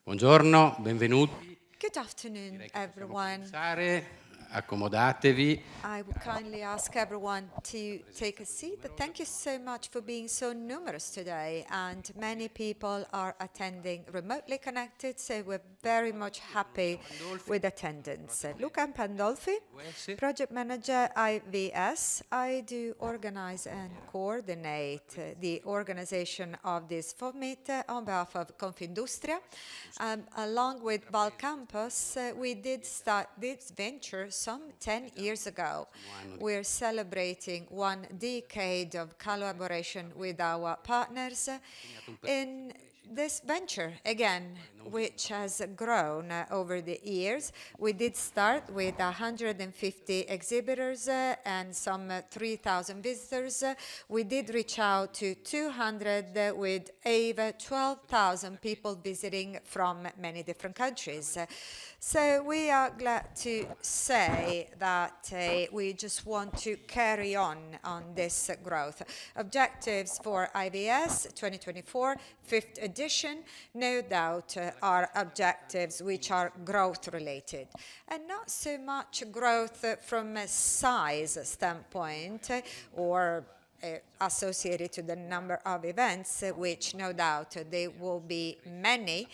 Buongiorno, benvenuti. Good afternoon, Direi che possiamo everyone. cominciare. Accomodatevi. I would kindly ask everyone to take a seat. Thank you so much for being so numerous today, and many people are attending remotely connected, so we're very much happy with attendance. Luca Pandolfi, Project Manager IVS. I do organize and coordinate the organization of this summit on behalf of Confindustria. Along with Val Campus, we did start this venture some 10 years ago. We're celebrating 1 decade of collaboration with our partners in this venture, again, which has grown over the years. We did start with 150 exhibitors and some 3,000 visitors. We did reach out to 200 with over 12,000 people visiting from many different countries. So we are glad to say that we just want to carry on this growth. Objectives for IVS 2024, 5th edition, no doubt are objectives which are growth related. And not so much growth from a size standpoint or associated to the number of events, which no doubt there will be many,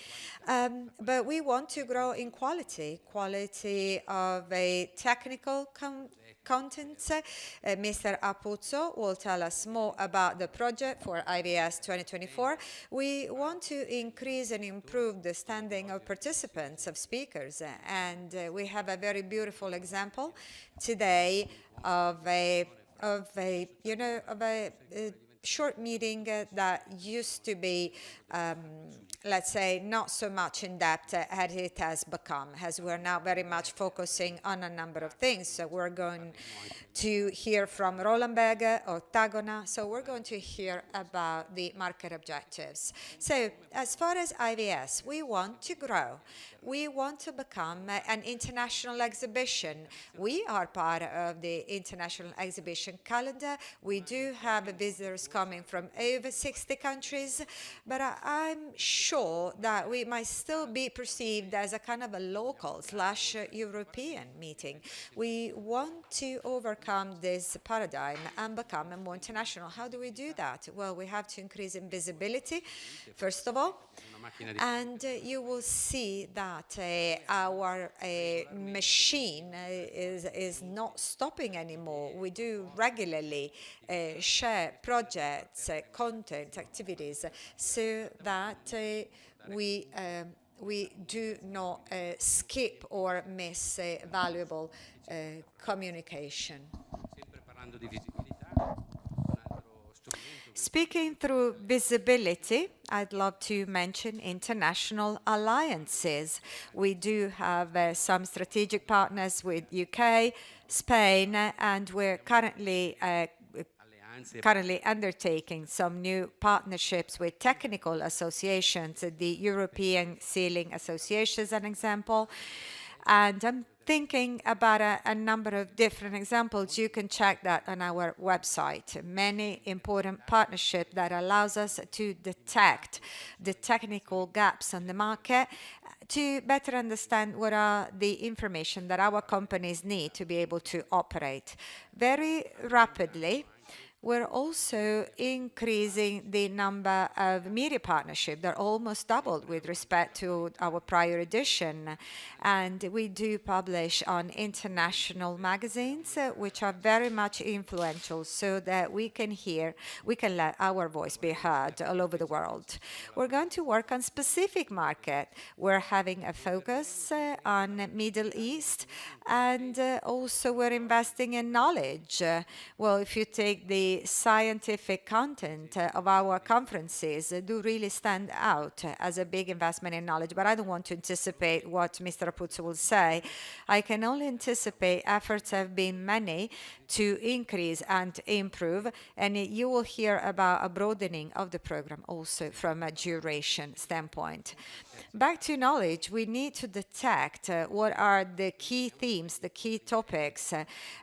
but we want to grow in quality of a technical content. Mr. Apuzzo will tell us more about the project for IVS 2024. We want to increase and improve the standing of participants, of speakers, and we have a very beautiful example today of a short meeting that used to be, let's say, not so much in depth as it has become, as we're now very much focusing on a number of things. So we're going to hear from Roland Berger, Octagona. So we're going to hear about the market objectives. So as far as IVS, we want to grow. We want to become an international exhibition. We are part of the international exhibition calendar. We do have visitors coming from over 60 countries, but I'm sure that we might still be perceived as a kind of a local / European meeting. We want to overcome this paradigm and become more international. How do we do that? Well, we have to increase in visibility, first of all, and you will see that our machine is not stopping anymore. We do regularly share projects, content, activities, so that we do not skip or miss valuable communication. Speaking through visibility, I'd love to mention international alliances. We do have some strategic partners with UK, Spain, and we're currently undertaking some new partnerships with technical associations, the European Sealing Association as an example. And I'm thinking about a number of different examples. You can check that on our website. Many important partnerships that allows us to detect the technical gaps on the market, to better understand what are the information that our companies need to be able to operate. Very rapidly, we're also increasing the number of media partnerships. They're almost doubled with respect to our prior edition. And we do publish on international magazines, which are very much influential, so that we can let our voice be heard all over the world. We're going to work on specific market. We're having a focus on Middle East, and also we're investing in knowledge. Well, if you take the scientific content of our conferences, do really stand out as a big investment in knowledge. But I don't want to anticipate what Mr. Apuzzo will say. I can only anticipate efforts have been many to increase and improve, and you will hear about a broadening of the program also from a duration standpoint. Back to knowledge, we need to detect what are the key themes, the key topics,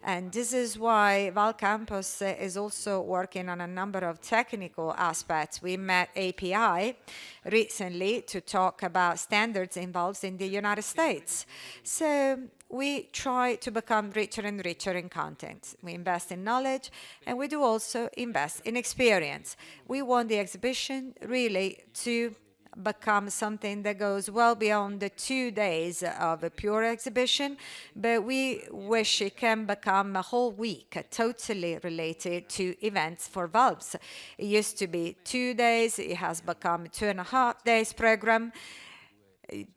and this is why Val Campus is also also working on a number of technical aspects. We met API recently to talk about standards involved in the United States. So we try to become richer and richer in content. We invest in knowledge, and we do also invest in experience. We want the exhibition really to become something that goes well beyond the 2 days of a pure exhibition, but we wish it can become a whole week totally related to events for valves. It used to be 2 days, it has become 2.5 days program.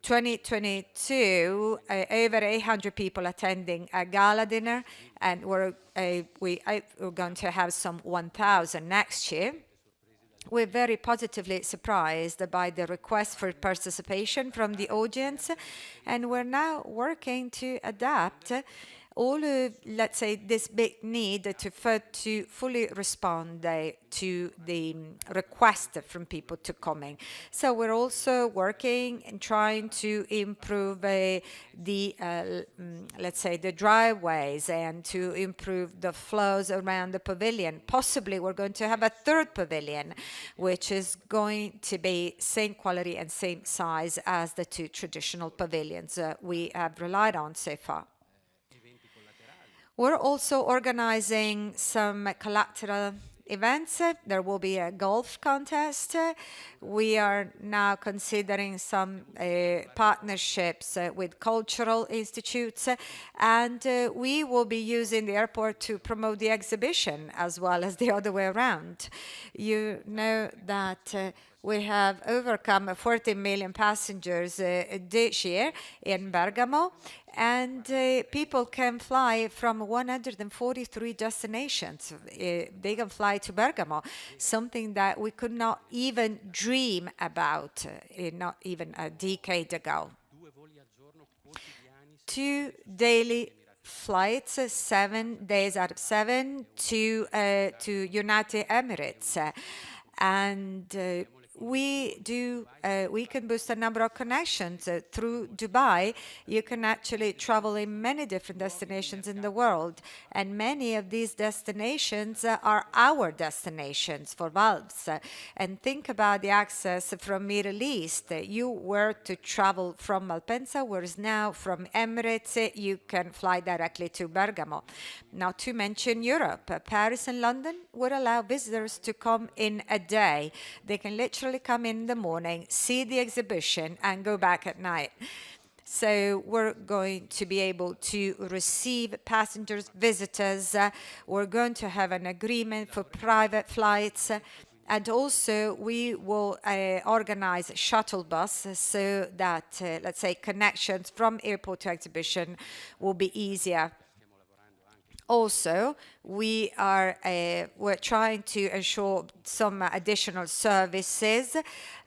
2022, over 800 people attending a gala dinner, and we're going to have some 1,000 next year. We're very positively surprised by the request for participation from the audience, and we're now working to adapt all of, let's say, this big need to fully respond to the request from people to coming. So we're also working and trying to improve let's say, the driveways and to improve the flows around the pavilion. Possibly we're going to have a third pavilion, which is going to be same quality and same size as the two traditional pavilions we have relied on so far. We're also organizing some collateral events. There will be a golf contest. We are now considering some partnerships with cultural institutes, and we will be using the airport to promote the exhibition as well as the other way around. You know that we have overcome 40 million passengers this year in Bergamo, and people can fly from 143 destinations. They can fly to Bergamo, something that we could not even dream about not even a decade ago. 2 daily flights, 7 days out of 7 to United Emirates, and we can boost a number of connections through Dubai. You can actually travel in many different destinations in the world, and many of these destinations are our destinations for valves. And think about the access from Middle East. You were to travel from Malpensa, whereas now from Emirates you can fly directly to Bergamo. Not to mention Europe. Paris and London would allow visitors to come in a day. They can literally come in the morning, see the exhibition, and go back at night. So we're going to be able to receive passengers, visitors. We're going to have an agreement for private flights. And also, we will organize shuttle bus so that, let's say, connections from airport to exhibition will be easier. Also, we're trying to ensure some additional services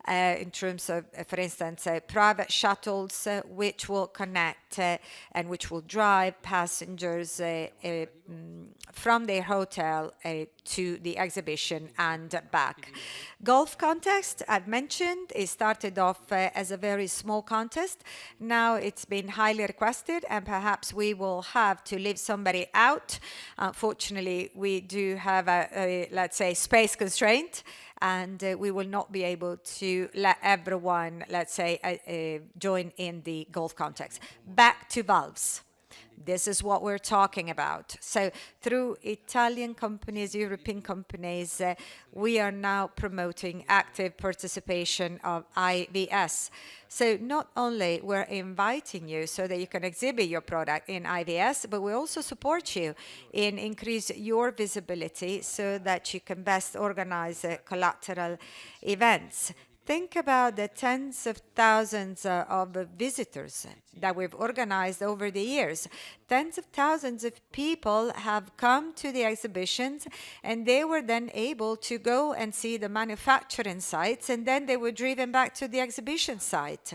in terms of, for instance, private shuttles which will connect and which will drive passengers from their hotel to the exhibition and back. Golf contest, I've mentioned, it started off as a very small contest. Now it's been highly requested, and perhaps we will have to leave somebody out. Unfortunately, we do have let's say, space constraint, and we will not be able to let everyone, let's say, join in the golf contest. Back to valves. This is what we're talking about. So through Italian companies, European companies, we are now promoting active participation of IVS. So not only we're inviting you so that you can exhibit your product in IVS, but we also support you in increase your visibility so that you can best organize collateral events. Think about the tens of thousands of visitors that we've organized over the years. Tens of thousands of people have come to the exhibitions, and they were then able to go and see the manufacturing sites, and then they were driven back to the exhibition site.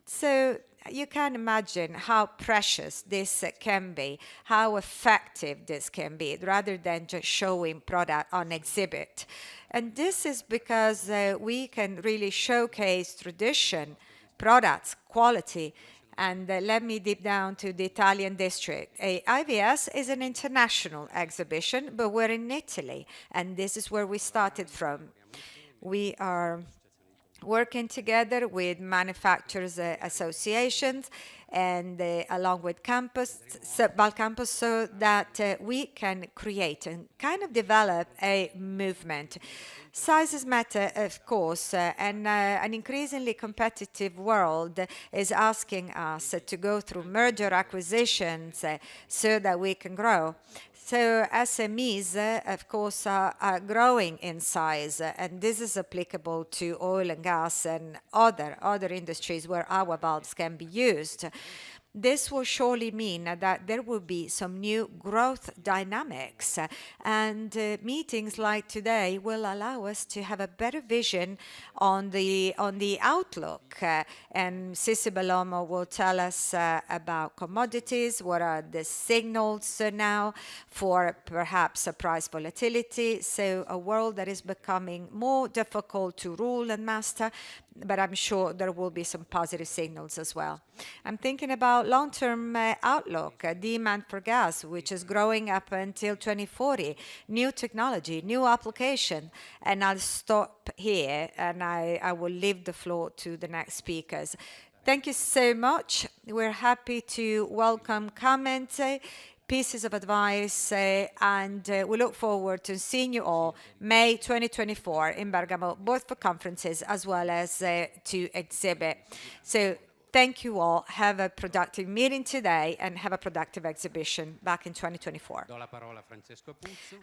So you can imagine how precious this can be, how effective this can be, rather than just showing product on exhibit. And this is because we can really showcase tradition, products, quality, And let me deep down to the Italian district. IVS is an international exhibition, but we're in Italy, and this is where we started from. We are working together with manufacturers associations and along with Val Campus, so that we can create and kind of develop a movement. Sizes matter, of course, and an increasingly competitive world is asking us to go through merger acquisitions so that we can grow. So SMEs, of course, are growing in size, and this is applicable to oil and gas and other industries where our valves can be used. This will surely mean that there will be some new growth dynamics, and meetings like today will allow us to have a better vision on the outlook. And Sisi Bellomo will tell us about commodities, what are the signals now for perhaps a price volatility, so a world that is becoming more difficult to rule and master, but I'm sure there will be some positive signals as well. I'm thinking about long-term outlook, demand for gas, which is growing up until 2040, new technology, new application. And I'll stop here and I will leave the floor to the next speakers. Thank you so much. We're happy to welcome comments, pieces of advice, and we look forward to seeing you all May 2024 in Bergamo, both for conferences as well as to exhibit. So thank you all. Have a productive meeting today and have a productive exhibition back in 2024.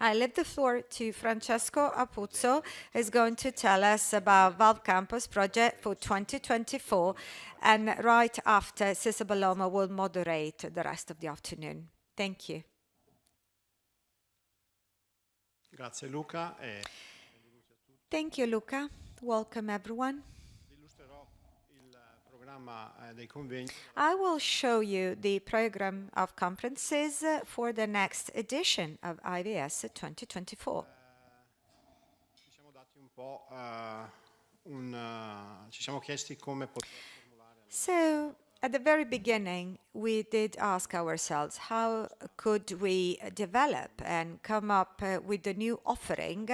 I leave the floor to Francesco Apuzzo, who's going to tell us about Valve Campus project for 2024, and right after, Sisi Bellomo will moderate the rest of the afternoon. Thank you. Grazie Luca. Thank you, Luca. Welcome, everyone. I will show you the program of conferences for the next edition of IVS 2024. So, at the very beginning, we did ask ourselves, how could we develop and come up with a new offering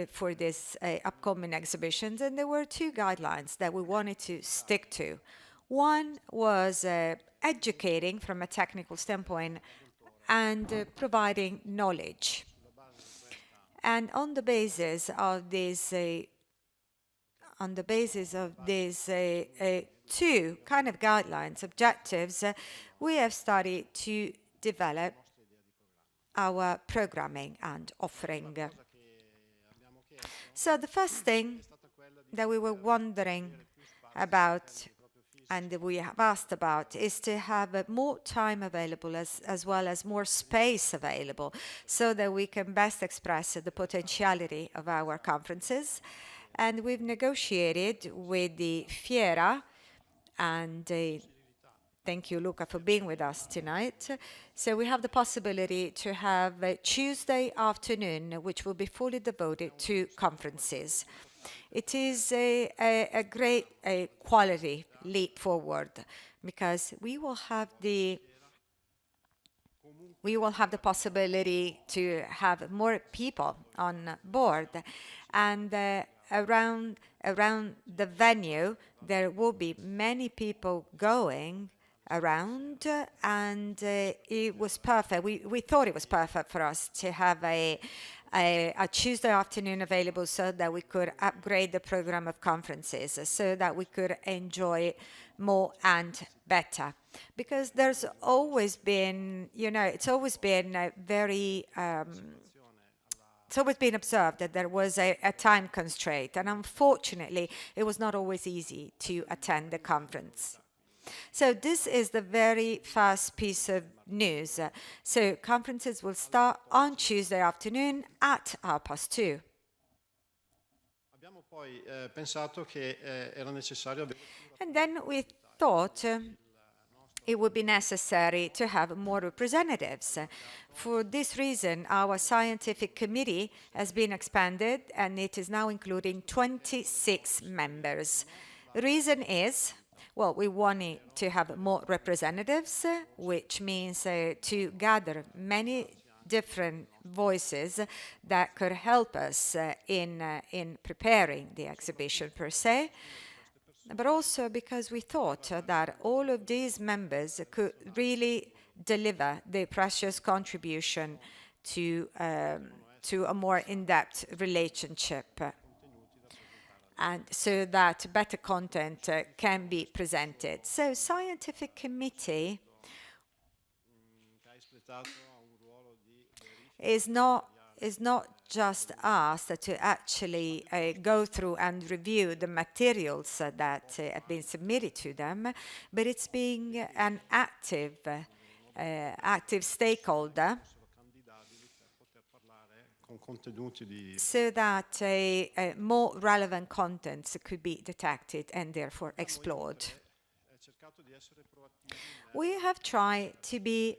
for this upcoming exhibitions? And there were two guidelines that we wanted to stick to. One was educating from a technical standpoint and providing knowledge. And on the basis of these two kind of guidelines, objectives, we have started to develop our programming and offering. So the first thing that we were wondering about and we have asked about is to have more time available as well as more space available so that we can best express the potentiality of our conferences. And we've negotiated with the Fiera, and thank you, Luca, for being with us tonight. So we have the possibility to have a Tuesday afternoon, which will be fully devoted to conferences. It is a great quality leap forward because we will have the possibility to have more people on board, and around the venue there will be many people going around, and it was perfect. We thought it was perfect for us to have a Tuesday afternoon available so that we could upgrade the program of conferences, so that we could enjoy more and better. Because there's always been, it's always been observed that there was a time constraint, and unfortunately, it was not always easy to attend the conference. So this is the very first piece of news. So conferences will start on Tuesday afternoon at 2:30. And then we thought it would be necessary to have more representatives. For this reason, our scientific committee has been expanded, and it is now including 26 members. The reason is Well, we wanted to have more representatives, which means to gather many different voices that could help us in preparing the exhibition per se, but also because we thought that all of these members could really deliver their precious contribution to a more in-depth relationship, and so that better content can be presented. So scientific committee is not just asked to actually go through and review the materials that have been submitted to them, but it's being an active stakeholder so that more relevant contents could be detected and therefore explored. We have tried to be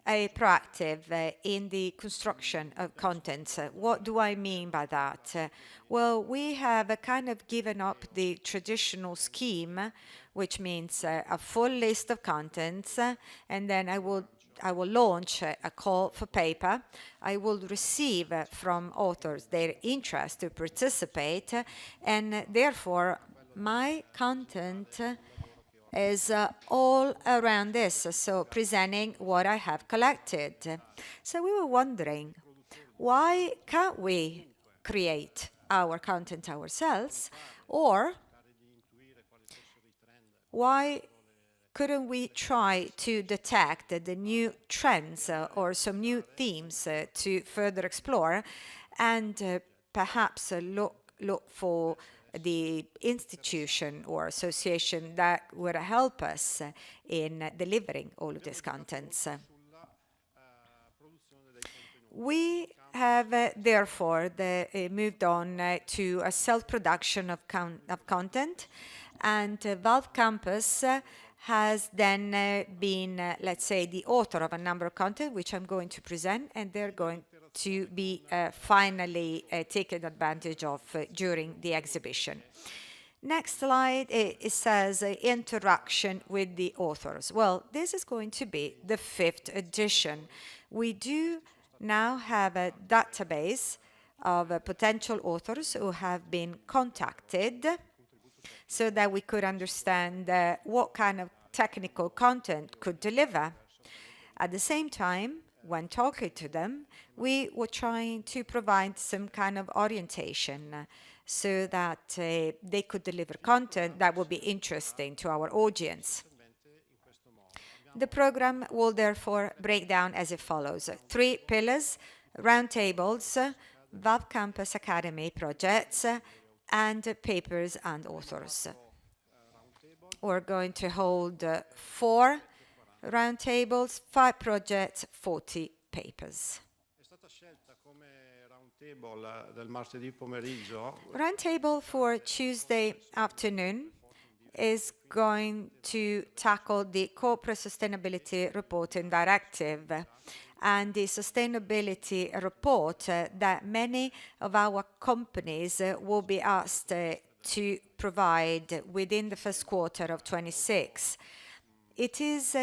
proactive in the construction of contents. What do I mean by that? Well, we have kind of given up the traditional scheme, which means a full list of contents, and then I will launch a call for paper. I will receive from authors their interest to participate, and therefore my content is all around this, so presenting what I have collected. So we were wondering, why can't we create our content ourselves, or why couldn't we try to detect the new trends or some new themes to further explore and perhaps look for the institution or association that would help us in delivering all of these contents. We have therefore moved on to a self-production of content, and Valve Campus has then been, let's say, the author of a number of content, which I'm going to present, and they're going to be finally taken advantage of during the exhibition. Next slide, it says interaction with the authors. Well, this is going to be the 5th edition. We do now have a database of potential authors who have been contacted so that we could understand what kind of technical content could deliver. At the same time, when talking to them, we were trying to provide some kind of orientation so that they could deliver content that would be interesting to our audience. The program will therefore break down as follows: 3 pillars: roundtables, Valve Campus Academy projects, and papers and authors. We're going to hold 4 roundtables, 5 projects, 40 papers. Roundtable for Tuesday afternoon is going to tackle the Corporate Sustainability Reporting Directive and the sustainability report that many of our companies will be asked to provide within the first quarter of 26. It is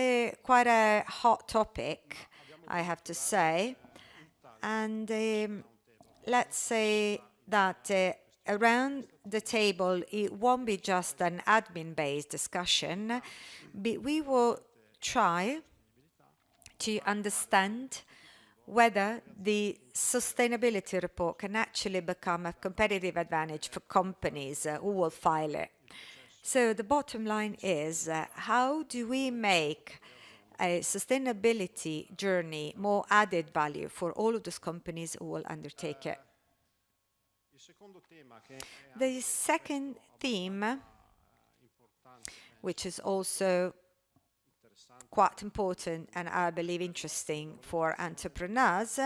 quite a hot topic, I have to say, and let's say that around the table it won't be just an admin-based discussion, but we will try to understand whether the sustainability report can actually become a competitive advantage for companies who will file it. So the bottom line is, how do we make a sustainability journey more added value for all of those companies who will undertake it? The second theme, which is also quite important and I believe interesting for entrepreneurs,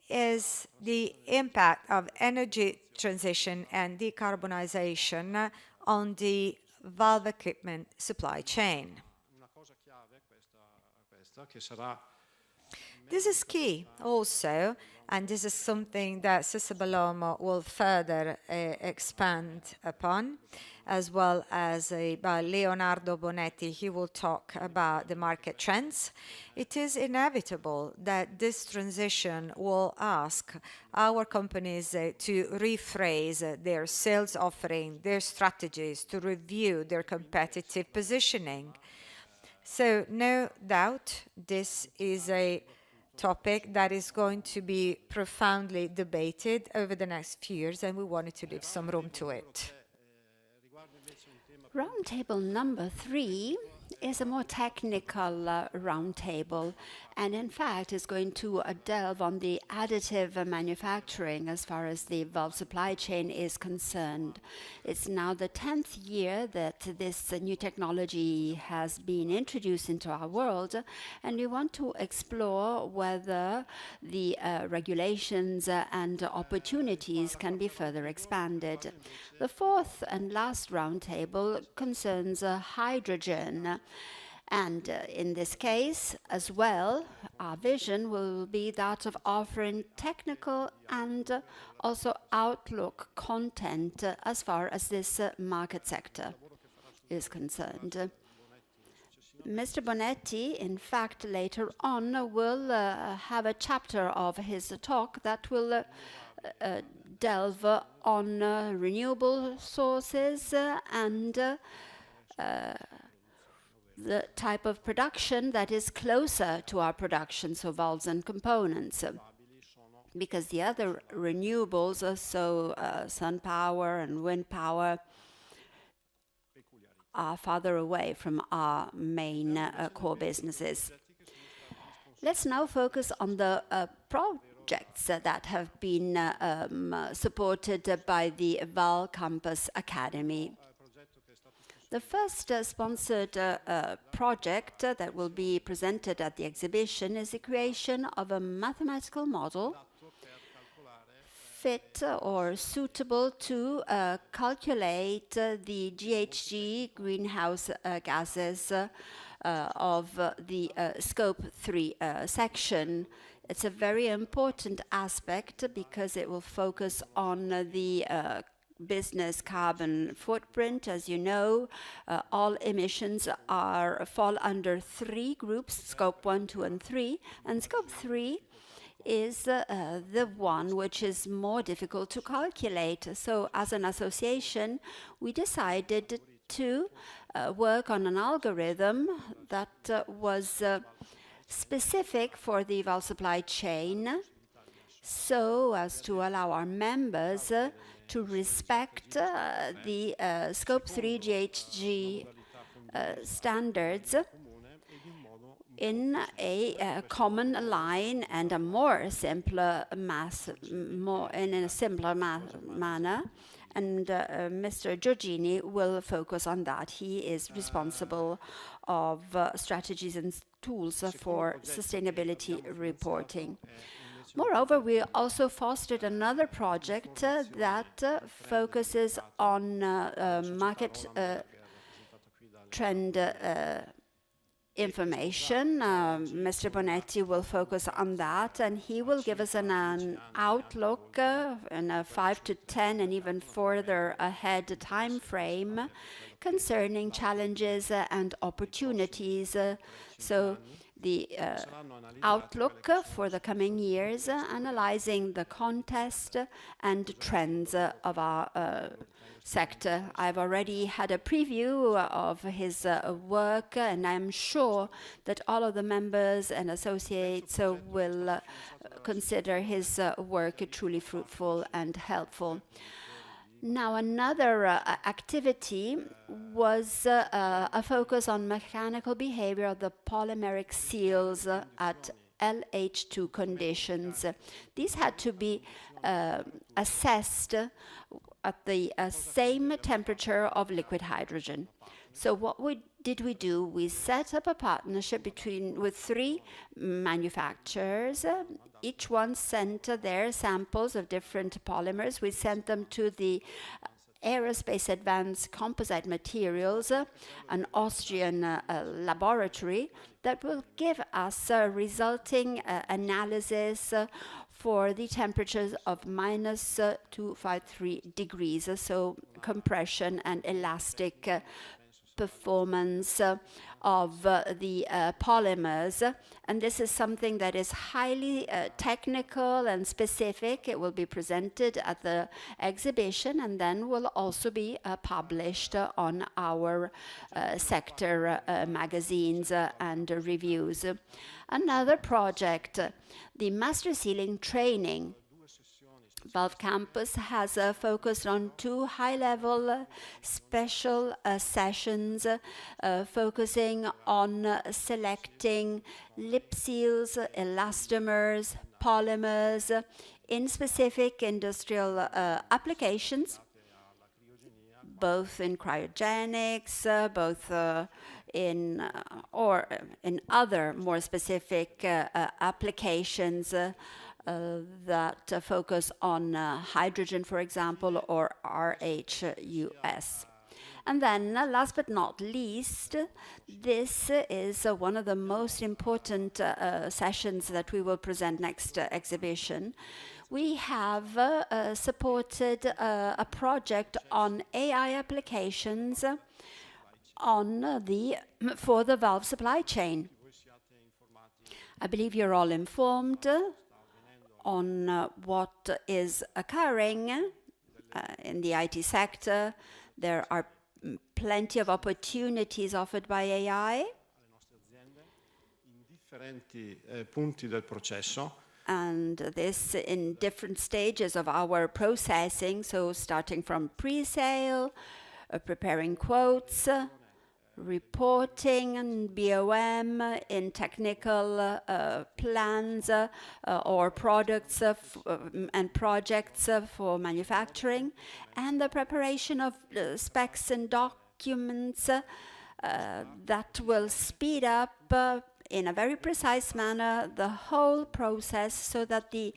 is the impact of energy transition and decarbonization on the valve equipment supply chain. This is key also, and this is something that Sissa Balomo will further expand upon, as well as by Leonardo Bonetti. He will talk about the market trends. It is inevitable that this transition will ask our companies to rephrase their sales offering, their strategies, to review their competitive positioning. So no doubt this is a topic that is going to be profoundly debated over the next few years, and we wanted to leave some room to it. Roundtable number 3 is a more technical roundtable, and in fact is going to delve on the additive manufacturing as far as the valve supply chain is concerned. It's now the 10th year that this new technology has been introduced into our world, and we want to explore whether the regulations and opportunities can be further expanded. The fourth and last roundtable concerns hydrogen. And in this case, as well, our vision will be that of offering technical and also outlook content as far as this market sector is concerned. Mr. Bonetti, in fact, later on will have a chapter of his talk that will delve on renewable sources and the type of production that is closer to our production, so valves and components. Because the other renewables, so sun power and wind power, are farther away from our main core businesses. Let's now focus on the projects that have been supported by the Val Campus Academy. The first sponsored project that will be presented at the exhibition is the creation of a mathematical model fit or suitable to calculate the GHG greenhouse gases of the Scope 3 section. It's a very important aspect because it will focus on the business carbon footprint. As you know, all emissions fall under 3 groups, Scope 1, 2, and 3. And Scope 3 is the one which is more difficult to calculate. So as an association, we decided to work on an algorithm that was specific for the valve supply chain, so as to allow our members to respect the Scope 3 GHG standards in a common line and a more simpler in a simpler manner. And Mr. Giorgini will focus on that. He is responsible of strategies and tools for sustainability reporting. Moreover, we also fostered another project that focuses on market trend information. Mr. Bonetti will focus on that, and he will give us an outlook in a 5 to 10 and even further ahead time frame concerning challenges and opportunities. So the outlook for the coming years, analyzing the context and trends of our sector. I've already had a preview of his work, and I'm sure that all of the members and associates will consider his work truly fruitful and helpful. Now, another activity was a focus on mechanical behavior of the polymeric seals at LH2 conditions. These had to be assessed at the same temperature of liquid hydrogen. So what did we do? We set up a partnership with 3 manufacturers. Each one sent their samples of different polymers. We sent them to the Aerospace Advanced Composite Materials, an Austrian laboratory that will give us a resulting analysis for the temperatures of minus 253 degrees, so compression and elastic performance of the polymers. And this is something that is highly technical and specific. It will be presented at the exhibition and then will also be published on our sector magazines and reviews. Another project, the master sealing training. Valve Campus has focused on 2 high-level special sessions focusing on selecting lip seals, elastomers, polymers in specific industrial applications, both in cryogenics, both in other more specific applications that focus on hydrogen, for example, or RHUS. And then, last but not least, this is one of the most important sessions that we will present next exhibition. We have supported a project on AI applications for the valve supply chain. I believe you're all informed on what is occurring in the IT sector. There are plenty of opportunities offered by AI. And this in different stages of our processing, so starting from pre-sale, preparing quotes, reporting and BOM in technical plans or products and projects for manufacturing, and the preparation of specs and documents that will speed up in a very precise manner the whole process so that the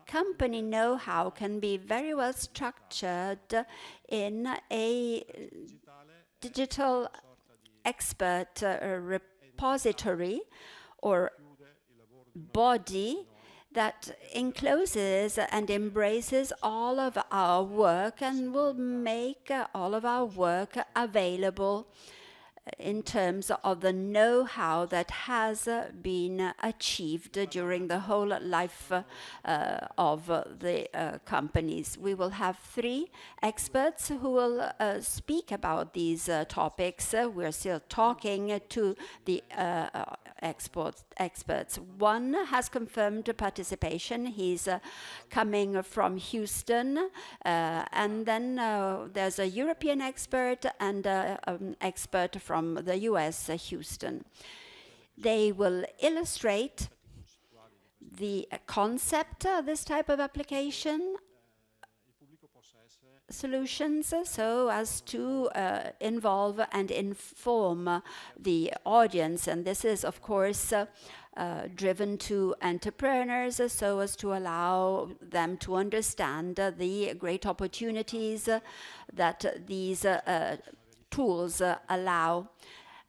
company know-how can be very well structured in a digital expert repository or body that encloses and embraces all of our work and will make all of our work available in terms of the know-how that has been achieved during the whole life of the companies. We will have 3 experts who will speak about these topics. We're still talking to the experts. One has confirmed participation. He's coming from Houston. And then there's a European expert and an expert from the US, Houston. They will illustrate the concept of this type of application solutions so as to involve and inform the audience. And this is, of course, driven to entrepreneurs so as to allow them to understand the great opportunities that these tools allow.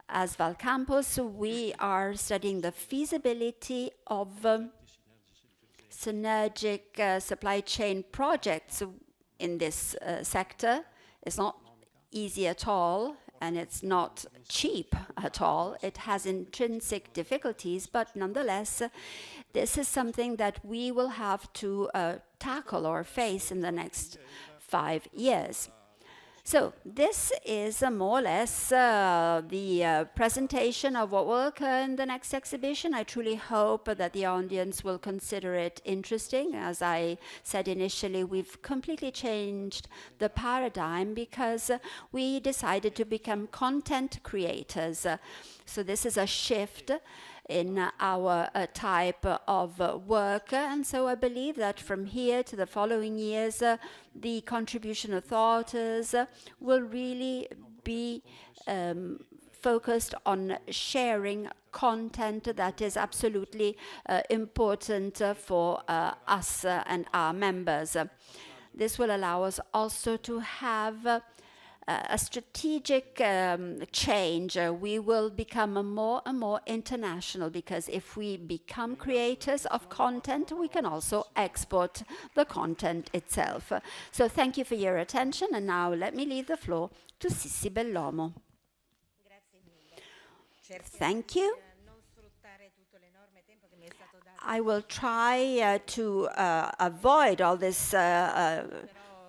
As Valve Campus, we are studying the feasibility of synergic supply chain projects in this sector. It's not easy at all, and it's not cheap at all. It has intrinsic difficulties, but nonetheless, this is something that we will have to tackle or face in the next 5 years. So this is more or less the presentation of what will occur in the next exhibition. I truly hope that the audience will consider it interesting. As I said initially, we've completely changed the paradigm because we decided to become content creators. So this is a shift in our type of work. And so I believe that from here to the following years, the contribution of authors will really be focused on sharing content that is absolutely important for us and our members. This will allow us also to have a strategic change. We will become more and more international, because if we become creators of content, we can also export the content itself. So thank you for your attention, and now let me leave the floor to Sissi Bellomo. Thank you. I will try to avoid all this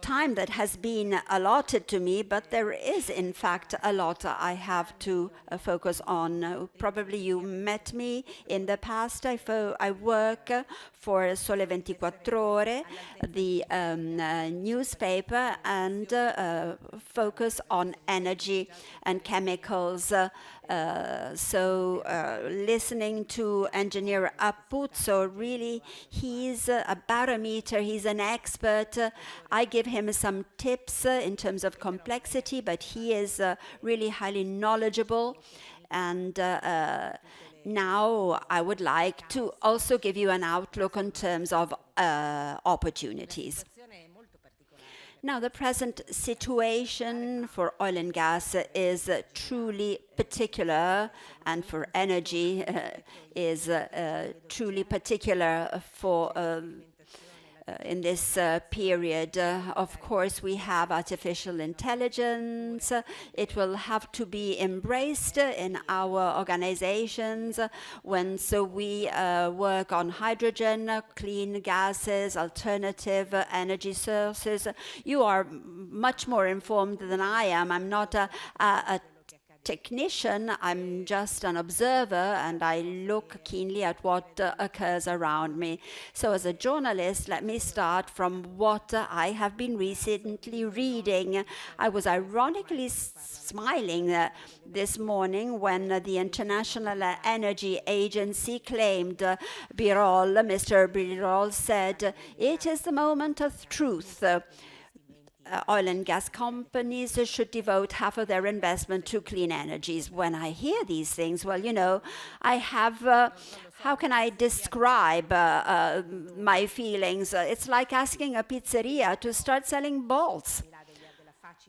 time that has been allotted to me, but there is in fact a lot I have to focus on. Probably you met me in the past. I work for Sole 24 Ore, the newspaper, and focus on energy and chemicals. Listening to engineer Apuzzo, really, he's a barometer, he's an expert. I give him some tips in terms of complexity, but he is really highly knowledgeable. And now I would like to also give you an outlook in terms of opportunities. Now, the present situation for oil and gas is truly particular, and for energy is truly particular for in this period. Of course, we have artificial intelligence. It will have to be embraced in our organizations so we work on hydrogen, clean gases, alternative energy sources. You are much more informed than I am. I'm not a technician, I'm just an observer, and I look keenly at what occurs around me. So as a journalist, let me start from what I have been recently reading. I was ironically smiling this morning when the International Energy Agency claimed Mr. Birol said, "It is the moment of truth. Oil and gas companies should devote half of their investment to clean energies." When I hear these things, well, you know, I have, how can I describe my feelings? It's like asking a pizzeria to start selling balls.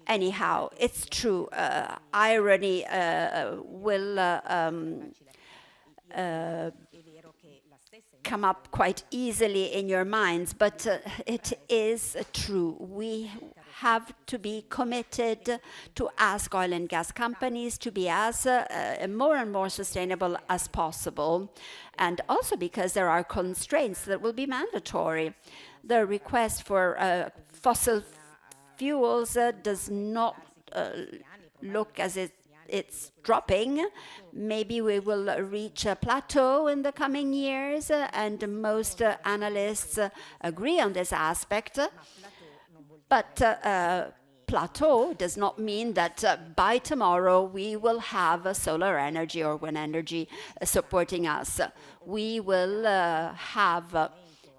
Anyhow, it's true. Irony will come up quite easily in your minds, but it is true. We have to be committed to ask oil and gas companies to be as more and more sustainable as possible, and also because there are constraints that will be mandatory. The request for fossil fuels does not look as it's dropping. Maybe we will reach a plateau in the coming years, and most analysts agree on this aspect. But plateau does not mean that by tomorrow we will have solar energy or wind energy supporting us. We will have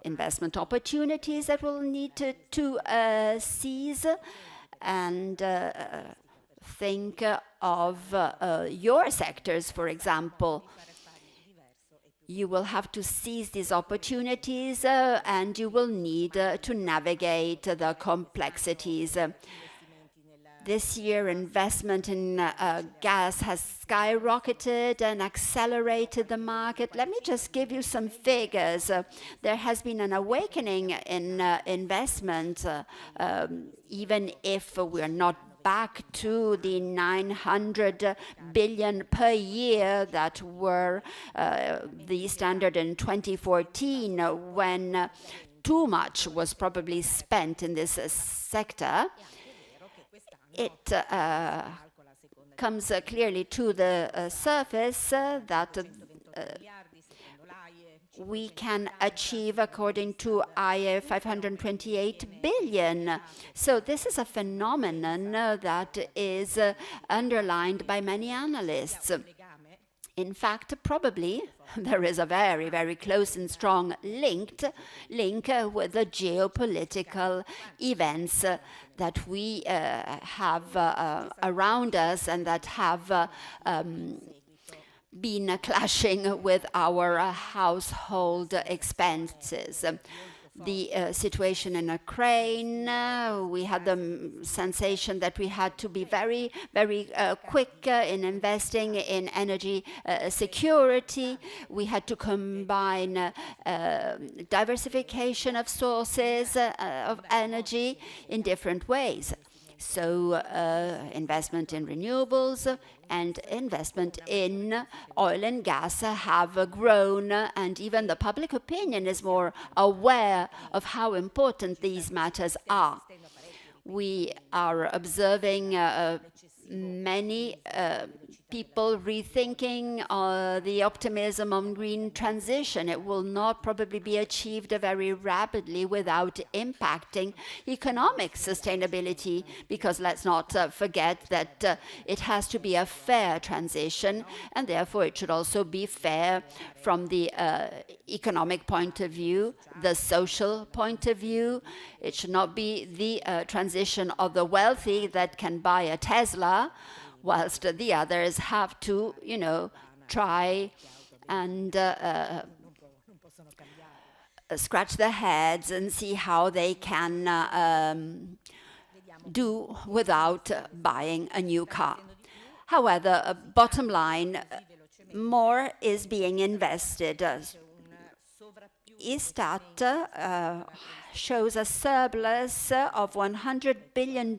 investment opportunities that we'll need to seize, and think of your sectors, for example. You will have to seize these opportunities, and you will need to navigate the complexities. This year, investment in gas has skyrocketed and accelerated the market. Let me just give you some figures. There has been an awakening in investment, even if we're not back to the 900 billion per year that were the standard in 2014, when too much was probably spent in this sector. It comes clearly to the surface that we can achieve, according to IE, 528 billion. So this is a phenomenon that is underlined by many analysts. In fact, probably there is a very, very close and strong link with the geopolitical events that we have around us, and that have been clashing with our household expenses. the situation in Ukraine. We had the sensation that we had to be very, very quick in investing in energy security. We had to combine diversification of sources of energy in different ways. So investment in renewables and investment in oil and gas have grown, and even the public opinion is more aware of how important these matters are. We are observing many people rethinking the optimism on green transition. It will not probably be achieved very rapidly without impacting economic sustainability, because let's not forget that it has to be a fair transition, and therefore it should also be fair from the economic point of view, the social point of view. It should not be the transition of the wealthy that can buy a Tesla, whilst the others have to, try and scratch their heads and see how they can do without buying a new car. However, bottom line, more is being invested. Istat shows a surplus of $100 billion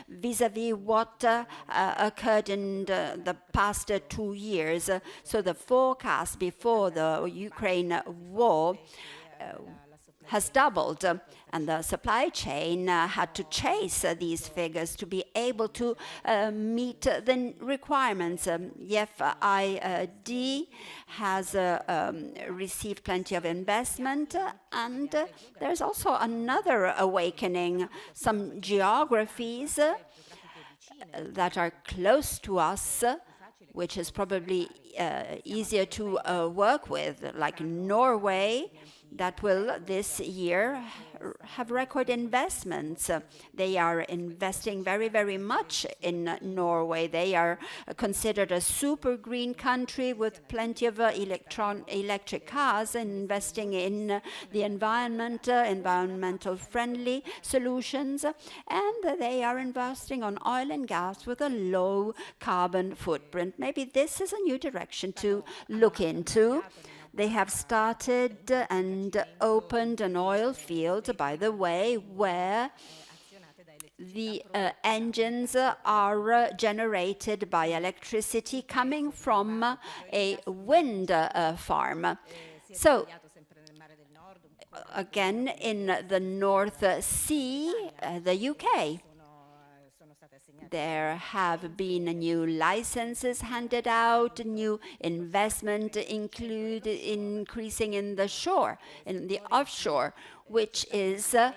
vis-à-vis what occurred in the past 2 years. So the forecast before the Ukraine war has doubled, and the supply chain had to chase these figures to be able to meet the requirements. The FID has received plenty of investment, and there's also another awakening. Some geographies that are close to us, which is probably easier to work with, like Norway, that will this year have record investments. They are investing very, very much in Norway. They are considered a super green country with plenty of electric cars, investing in the environment, environmental friendly solutions, and they are investing on oil and gas with a low carbon footprint. Maybe this is a new direction to look into. They have started and opened an oil field, by the way, where the engines are generated by electricity coming from a wind farm. So, again, in the North Sea, the UK. There have been new licenses handed out, new investment increasing in the offshore, which is a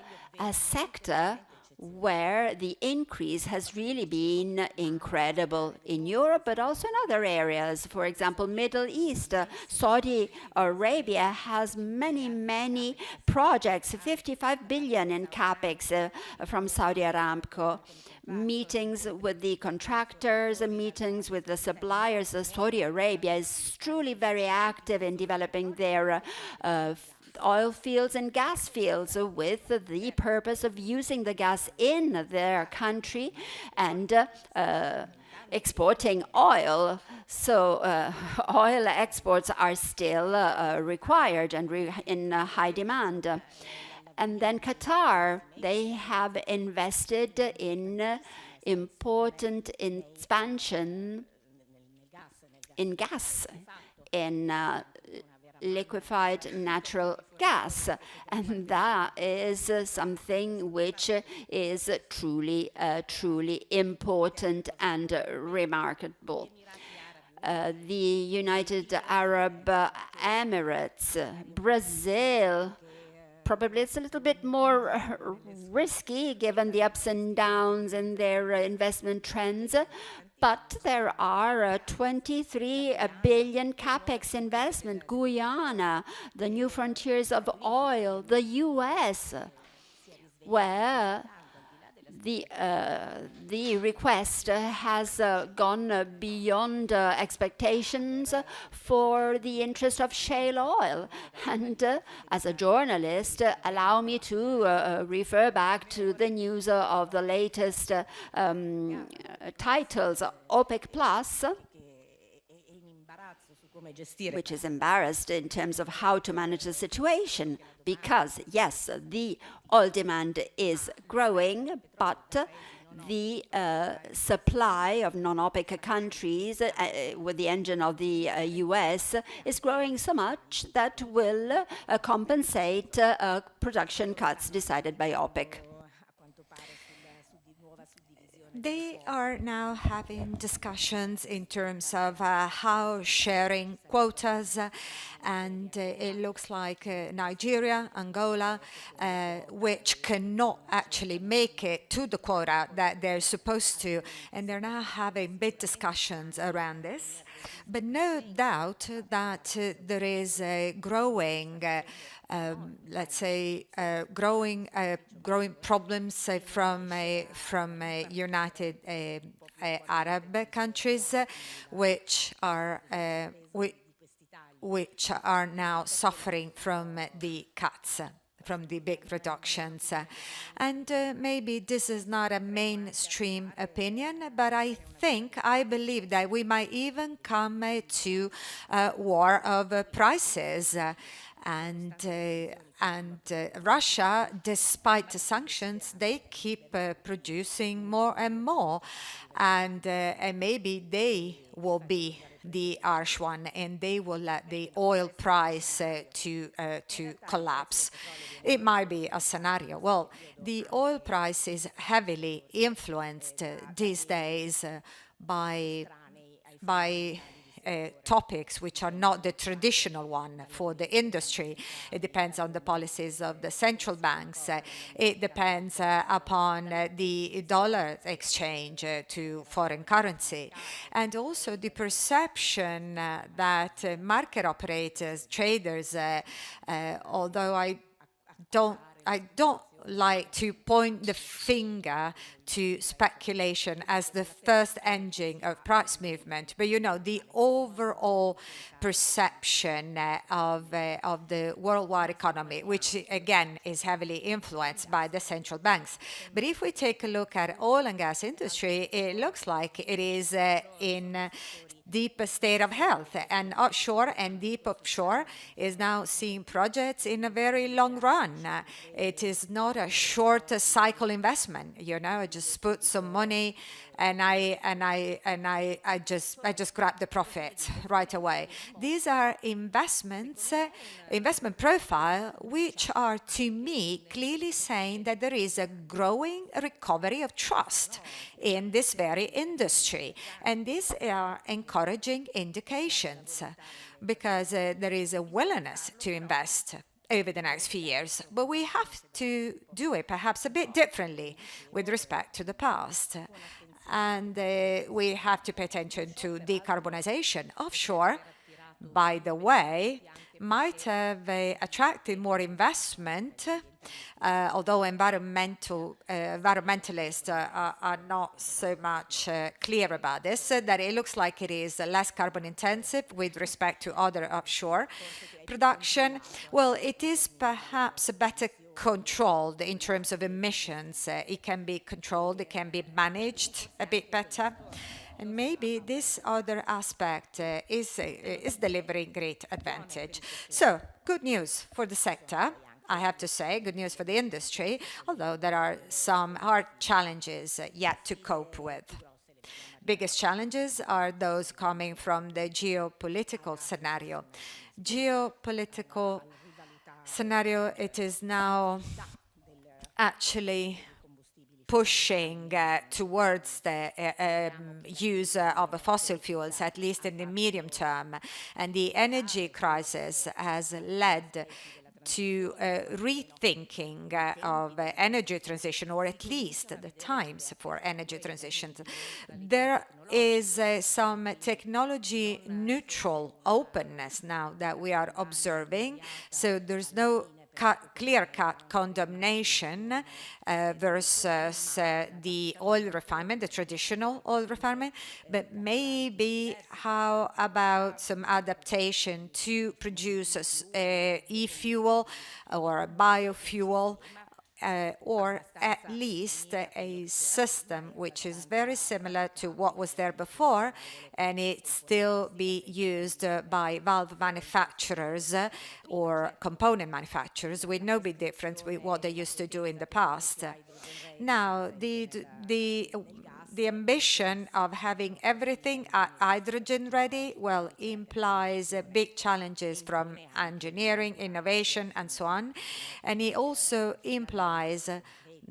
sector where the increase has really been incredible in Europe, but also in other areas. For example, Middle East, Saudi Arabia has many, many projects, 55 billion in capex from Saudi Aramco. Meetings with the contractors and meetings with the suppliers. Saudi Arabia is truly very active in developing their oil fields and gas fields with the purpose of using the gas in their country and exporting oil. So oil exports are still required and in high demand. And then Qatar, they have invested in important expansion in gas, in liquefied natural gas. And that is something which is truly, truly important and remarkable. The United Arab Emirates, Brazil, probably it's a little bit more risky given the ups and downs in their investment trends, but there are 23 billion capex investment. Guyana, the new frontiers of oil, the US, where the request has gone beyond expectations for the interest of shale oil. And as a journalist, allow me to refer back to the news of the latest titles. OPEC Plus, which is embarrassed in terms of how to manage the situation, because yes, the oil demand is growing, but the supply of non-OPEC countries with the engine of the US is growing so much that will compensate production cuts decided by OPEC. They are now having discussions in terms of how sharing quotas, and it looks like Nigeria, Angola, which cannot actually make it to the quota that they're supposed to, and they're now having big discussions around this. But no doubt that there is a growing let's say, growing problems from United Arab countries, which are now suffering from the cuts, from the big reductions. And maybe this is not a mainstream opinion, but I believe that we might even come to a war of prices. And Russia, despite the sanctions, they keep producing more and more, and maybe they will be the harsh one, and they will let the oil price to collapse. It might be a scenario. Well, the oil price is heavily influenced these days by topics which are not the traditional one for the industry. It depends on the policies of the central banks. It depends upon the dollar exchange to foreign currency. And also the perception that market operators, traders, although I don't like to point the finger to speculation as the first engine of price movement, but the overall perception of the worldwide economy, which again is heavily influenced by the central banks. But if we take a look at oil and gas industry, it looks like it is in deep state of health, and offshore and deep offshore is now seeing projects in a very long run. It is not a short cycle investment. I just put some money and I just grab the profits right away. These are investment profile which are, to me, clearly saying that there is a growing recovery of trust in this very industry, and these are encouraging indications because there is a willingness to invest over the next few years, but we have to do it perhaps a bit differently with respect to the past. And we have to pay attention to decarbonization. Offshore, by the way, might have attracted more investment, although environmentalists are not so much clear about this, that it looks like it is less carbon intensive with respect to other offshore production. Well, it is perhaps better controlled in terms of emissions. It can be controlled, it can be managed a bit better. And maybe this other aspect is delivering great advantage. So, good news for the sector, I have to say, good news for the industry, although there are some hard challenges yet to cope with. Biggest challenges are those coming from the geopolitical scenario. Geopolitical scenario, it is now actually pushing towards the use of fossil fuels, at least in the medium term. And the energy crisis has led to rethinking of energy transition, or at least the times for energy transition. There is some technology neutral openness now that we are observing. So there's no clear-cut condemnation versus the oil refinement, the traditional oil refinement, but maybe how about some adaptation to produce e-fuel or biofuel, or at least a system which is very similar to what was there before, and it still be used by valve manufacturers or component manufacturers with no big difference with what they used to do in the past. Now, the ambition of having everything hydrogen ready, well, implies big challenges from engineering, innovation, and so on. And it also implies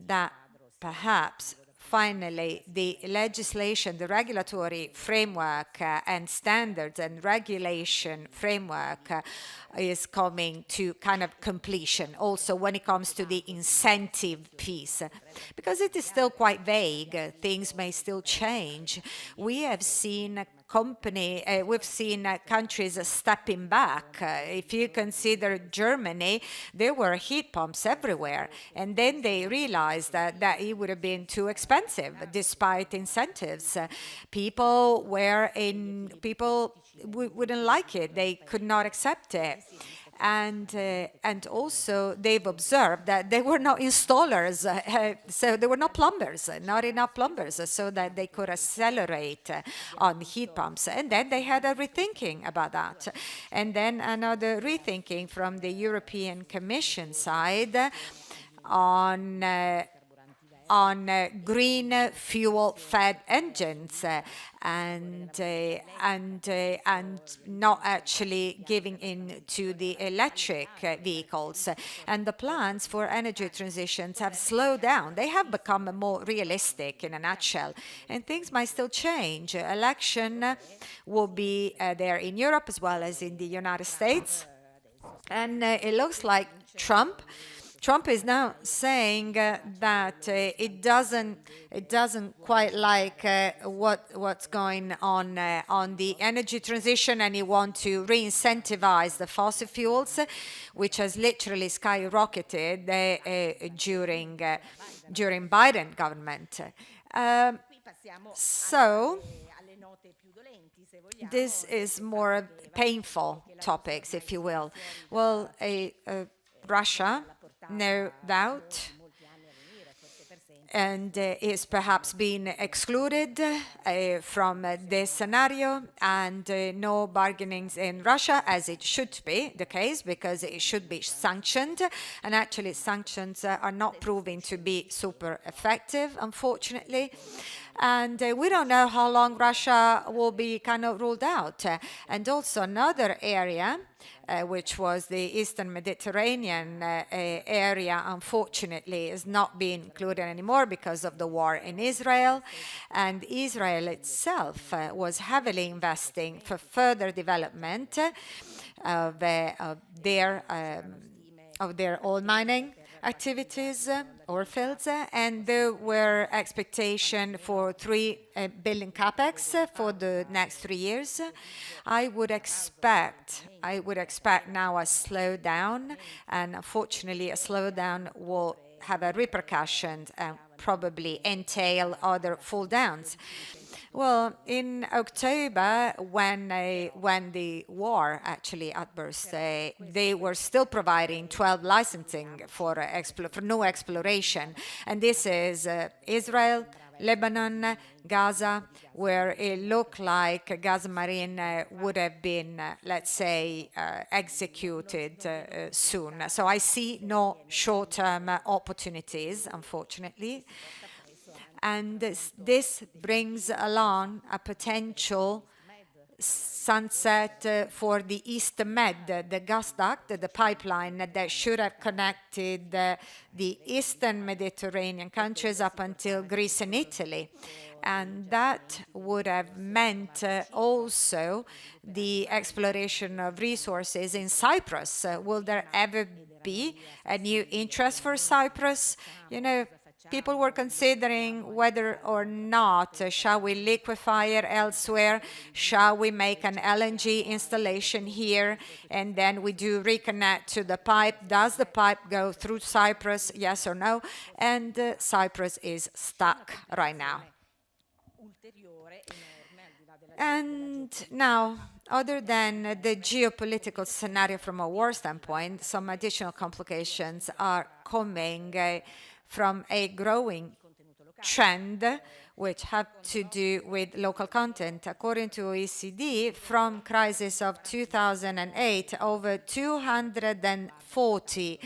that perhaps finally the legislation, the regulatory framework and standards and regulation framework is coming to kind of completion also when it comes to the incentive piece, because it is still quite vague. Things may still change. We have seen we've seen countries stepping back. If you consider Germany, there were heat pumps everywhere, and then they realized that it would have been too expensive despite incentives. People wouldn't like it. They could not accept it. And also they've observed that they were not installers, so they were not plumbers, not enough plumbers, so that they could accelerate on heat pumps. And then they had a rethinking about that. And then another rethinking from the European Commission side on green fuel-fed engines and not actually giving in to the electric vehicles. And the plans for energy transitions have slowed down. They have become more realistic in a nutshell. And things might still change. Election will be there in Europe as well as in the United States. And it looks like Trump is now saying that it doesn't quite like what's going on the energy transition, and he wants to re-incentivize the fossil fuels, which has literally skyrocketed during Biden government. So this is more painful topics, if you will. Well, Russia, no doubt, and is perhaps being excluded from this scenario, and no bargainings in Russia, as it should be the case, because it should be sanctioned, and actually sanctions are not proving to be super effective, unfortunately. And we don't know how long Russia will be kind of ruled out. And also another area, which was the Eastern Mediterranean area, unfortunately, is not being included anymore because of the war in Israel. And Israel itself was heavily investing for further development of their oil mining activities or fields, and there were expectation for 3 billion capex for the next 3 years. I would expect now a slowdown, and unfortunately a slowdown will have a repercussion and probably entail other fall downs. Well, in October, when the war actually outburst, they were still providing 12 licensing for no exploration, and this is Israel, Lebanon, Gaza, where it looked like Gaza Marine would have been, let's say, executed soon. So I see no short-term opportunities, unfortunately. And this brings along a potential sunset for the East Med, the gas duct, the pipeline that should have connected the Eastern Mediterranean countries up until Greece and Italy. And that would have meant also the exploration of resources in Cyprus. Will there ever be a new interest for Cyprus? You know, people were considering whether or not shall we liquefy it elsewhere, shall we make an LNG installation here, and then we do reconnect to the pipe. Does the pipe go through Cyprus, yes or no? And Cyprus is stuck right now. And now, other than the geopolitical scenario from a war standpoint, some additional complications are coming from a growing trend which have to do with local content. According to OECD, from crisis of 2008, over 240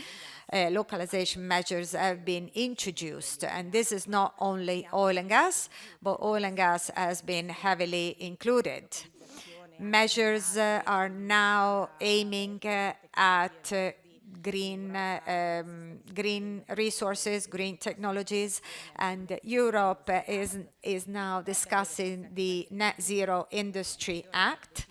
localization measures have been introduced. And this is not only oil and gas, but oil and gas has been heavily included. Measures are now aiming at green resources, green technologies, and Europe is now discussing the Net Zero Industry Act,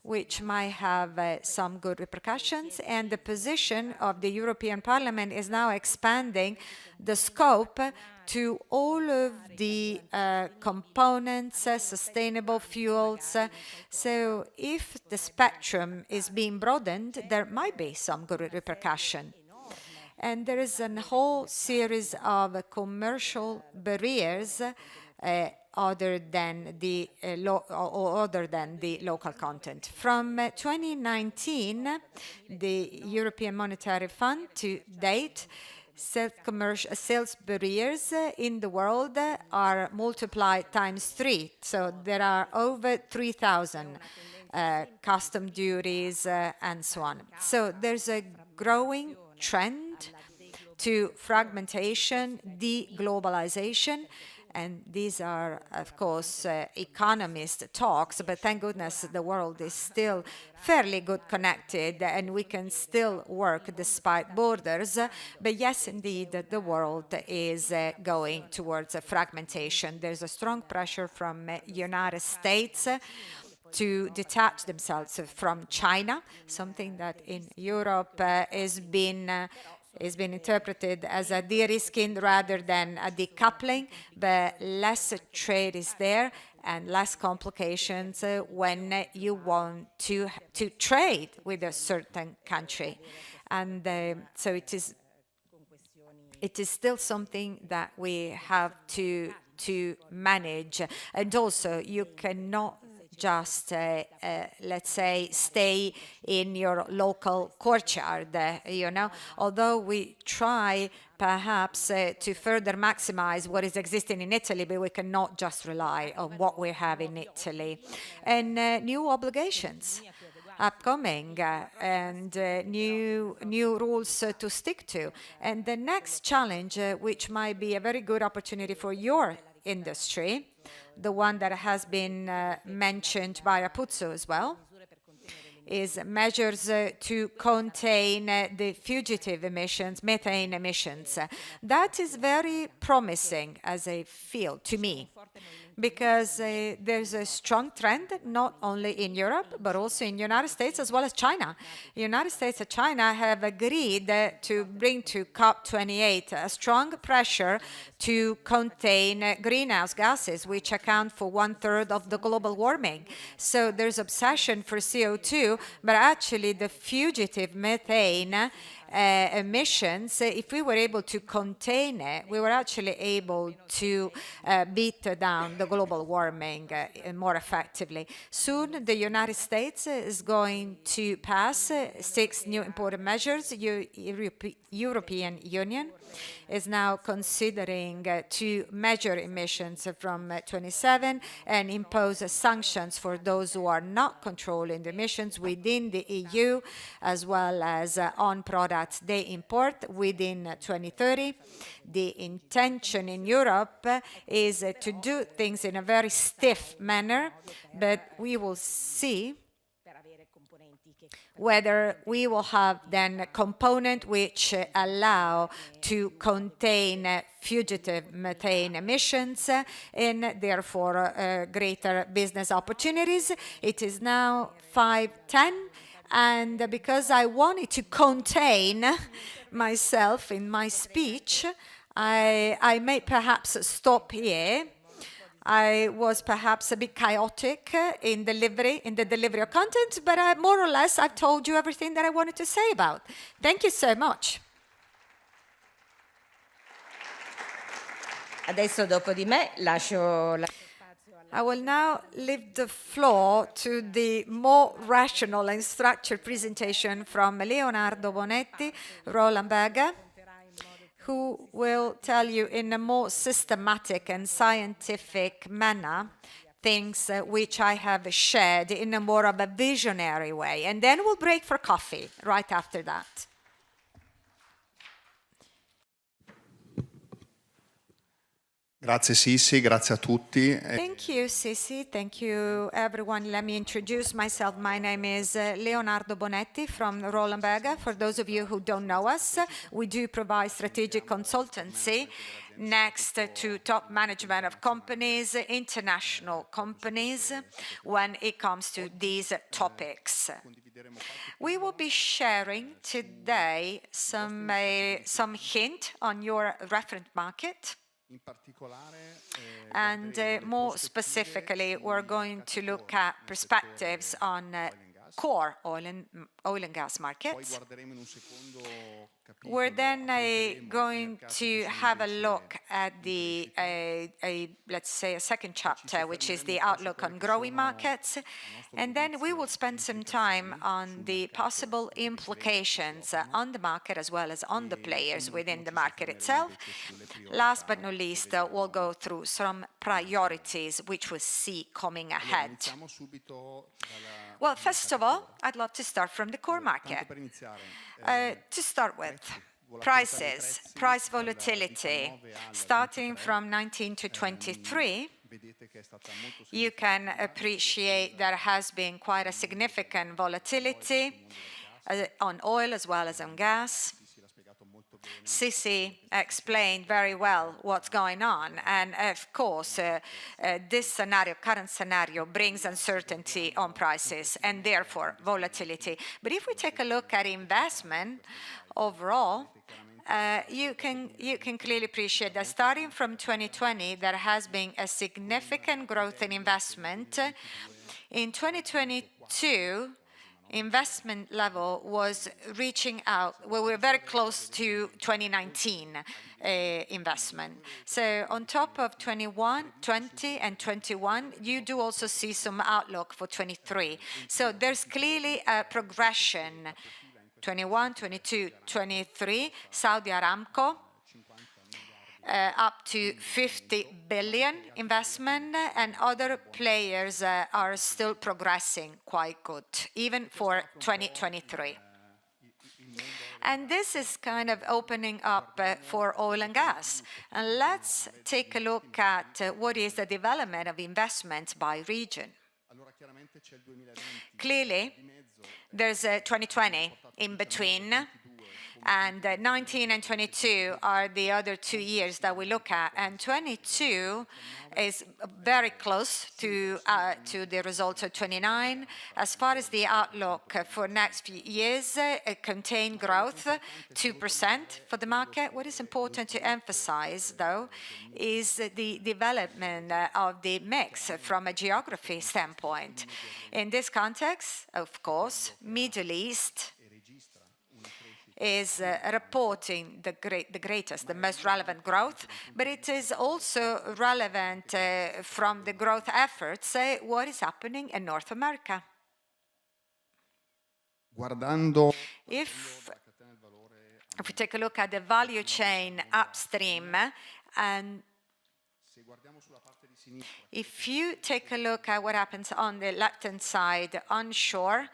which might have some good repercussions. And the position of the European Parliament is now expanding the scope to all of the components, sustainable fuels. So if the spectrum is being broadened, there might be some good repercussion. And there is a whole series of commercial barriers other than the local content. From 2019, the European Monetary Fund to date, sales barriers in the world are multiplied times 3. So there are over 3,000 custom duties and so on. So there's a growing trend to fragmentation, deglobalization, and these are, of course, economist talks, but thank goodness the world is still fairly good connected and we can still work despite borders. But yes, indeed, the world is going towards a fragmentation. There's a strong pressure from United States to detach themselves from China, something that in Europe has been interpreted as a de-risking rather than a decoupling, but less trade is there and less complications when you want to trade with a certain country. And so it is still something that we have to manage. And also, you cannot just, let's say, stay in your local courtyard, although we try perhaps to further maximize what is existing in Italy, but we cannot just rely on what we have in Italy. And new obligations upcoming and new rules to stick to. And the next challenge, which might be a very good opportunity for your industry, the one that has been mentioned by Apuzzo as well, is measures to contain the fugitive emissions, methane emissions. That is very promising as a field to me, because there's a strong trend not only in Europe, but also in the United States as well as China. The United States and China have agreed to bring to COP28 a strong pressure to contain greenhouse gases, which account for 1/3 of the global warming. So there's obsession for CO2, but actually the fugitive methane emissions, if we were able to contain it, we were actually able to beat down the global warming more effectively. Soon, the United States is going to pass 6 new important measures. European Union is now considering to measure emissions from 27 and impose sanctions for those who are not controlling the emissions within the EU, as well as on products they import within 2030. The intention in Europe is to do things in a very stiff manner, but we will see whether we will have then a component which allow to contain fugitive methane emissions and therefore greater business opportunities. It is now 5:10, and because I wanted to contain myself in my speech, I may perhaps stop here. I was perhaps a bit chaotic in the delivery of content, but more or less I've told you everything that I wanted to say about. Thank you so much. Adesso dopo di me lascio la... I will now leave the floor to the more rational and structured presentation from Leonardo Bonetti, Roland Berger, who will tell you in a more systematic and scientific manner things which I have shared in a more of a visionary way. And then we'll break for coffee right after that. Grazie Sissi, grazie a tutti. Thank you, Sissi. Thank you, everyone. Let me introduce myself. My name is Leonardo Bonetti from Roland Berger. For those of you who don't know us, we do provide strategic consultancy next to top management of companies, international companies, when it comes to these topics. We will be sharing today some hint on your reference market. And more specifically, we're going to look at perspectives on core oil and gas markets. We're then going to have a look at the, let's say, a second chapter, which is the outlook on growing markets. And then we will spend some time on the possible implications on the market as well as on the players within the market itself. Last but not least, we'll go through some priorities which we see coming ahead. Well, first of all, I'd love to start from the core market. To start with, prices, price volatility, starting from 19 to 23, you can appreciate there has been quite a significant volatility on oil as well as on gas. Sissi explained very well what's going on, and of course this current scenario brings uncertainty on prices and therefore volatility. But if we take a look at investment overall, you can clearly appreciate that starting from 2020 there has been a significant growth in investment. In 2022, investment level was reaching out, well, we're very close to 2019 investment. So on top of 20 and 21, you do also see some outlook for 23. So there's clearly a progression, 21, 22, 23, Saudi Aramco, up to 50 billion investment, and other players are still progressing quite good, even for 2023. And this is kind of opening up for oil and gas. And let's take a look at what is the development of investments by region. Clearly, there's 2020 in between, and 19 and 22 are the other 2 years that we look at, and 22 is very close to the results of 29. As far as the outlook for next few years, contained growth, 2% for the market. What is important to emphasize, though, is the development of the mix from a geography standpoint. In this context, of course, Middle East is reporting the most relevant growth, but it is also relevant from the growth efforts, what is happening in North America. If we take a look at the value chain upstream, and if you take a look at what happens on the left-hand side, onshore,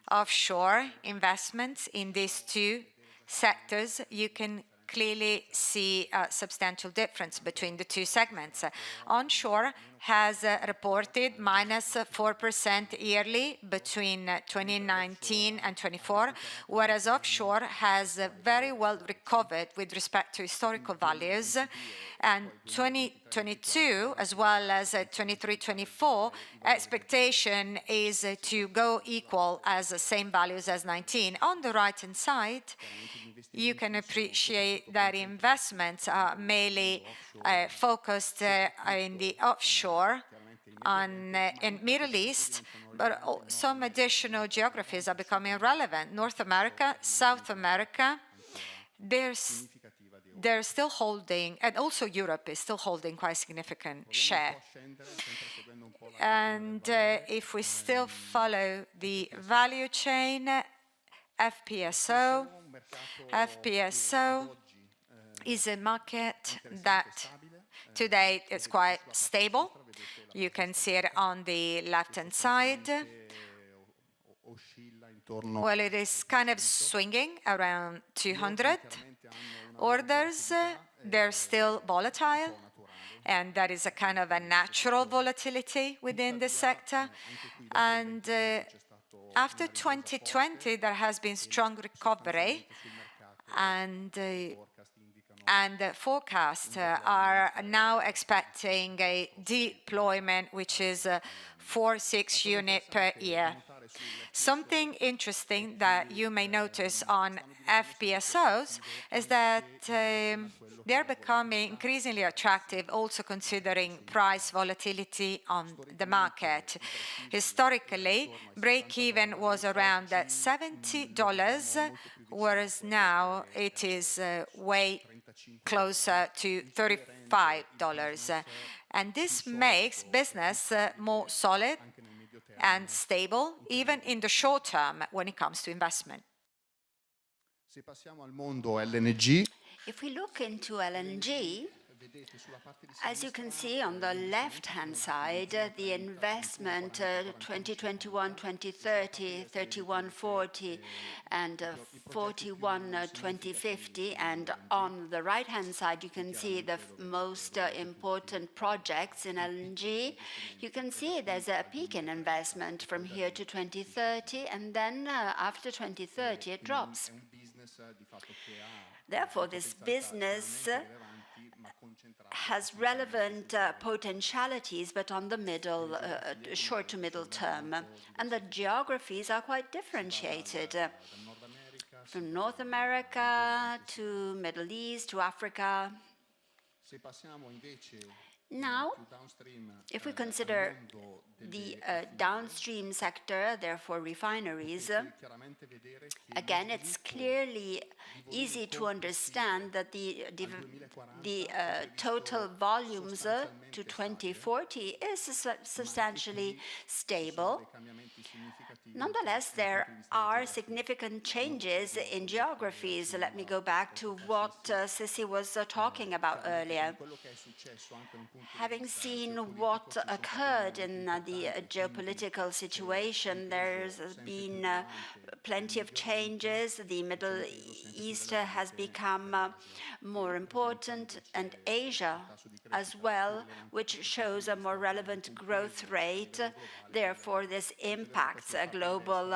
offshore investments in these two sectors, you can clearly see a substantial difference between the two segments. Onshore has reported minus 4% yearly between 2019 and 24, whereas offshore has very well recovered with respect to historical values. And 2022, as well as 23-24, expectation is to go equal as the same values as 19. On the right-hand side, you can appreciate see that investments are mainly focused in the offshore in Middle East, but some additional geographies are becoming relevant. North America, South America, they're still holding, and also Europe is still holding quite significant share. And if we still follow the value chain, FPSO is a market that today is quite stable. You can see it on the left-hand side. Well, it is kind of swinging around 200 orders. They're still volatile, and that is a kind of a natural volatility within the sector. And after 2020, there has been strong recovery, and the forecasts are now expecting a deployment which is 4-6 units per year. Something interesting that you may notice on FPSOs is that they're becoming increasingly attractive, also considering price volatility on the market. Historically, break-even was around $70, whereas now it is way closer to $35. And this makes business more solid and stable, even in the short term when it comes to investment. If we look into LNG, as you can see on the left-hand side, the investment 2021, 2030, 3140, and 41 2050, and on the right-hand side you can see the most important projects in LNG. You can see there's a peak in investment from here to 2030, and then after 2030 it drops. Therefore, this business has relevant potentialities, but on the short to middle term. And the geographies are quite differentiated. From North America to Middle East to Africa. Now, if we consider the downstream sector, therefore refineries, again, it's clearly easy to understand that the total volumes to 2040 is substantially stable. Nonetheless, there are significant changes in geographies. Let me go back to what Sissi was talking about earlier. Having seen what occurred in the geopolitical situation, there's been plenty of changes. The Middle East has become more important, and Asia as well, which shows a more relevant growth rate. Therefore, this impacts a global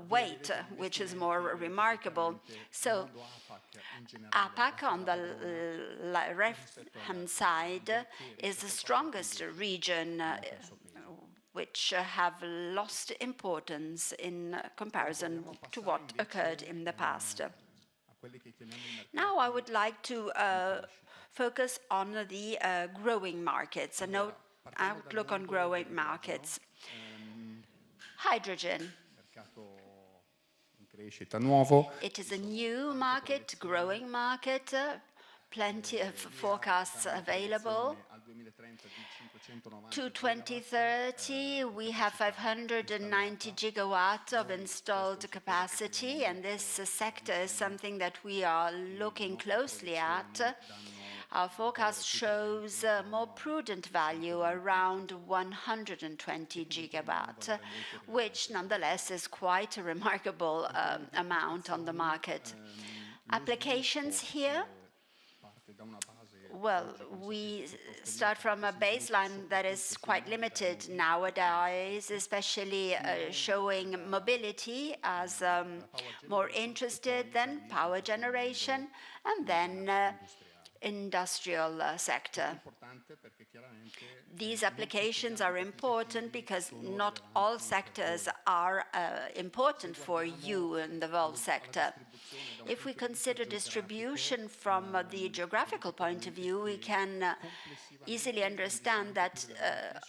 weight, which is more remarkable. So, APAC on the left-hand side is the strongest region which have lost importance in comparison to what occurred in the past. Now I would like to focus on the growing markets, an outlook on growing markets. Hydrogen. It is a new market, growing market, plenty of forecasts available. To 2030, we have 590 gigawatts of installed capacity, and this sector is something that we are looking closely at. Our forecast shows a more prudent value, around 120 gigawatt, which nonetheless is quite a remarkable amount on the market. Applications here? Well, we start from a baseline that is quite limited nowadays, especially showing mobility as more interested, then power generation, and then industrial sector. These applications are important because not all sectors are important for you in the valve sector. If we consider distribution from the geographical point of view, we can easily understand that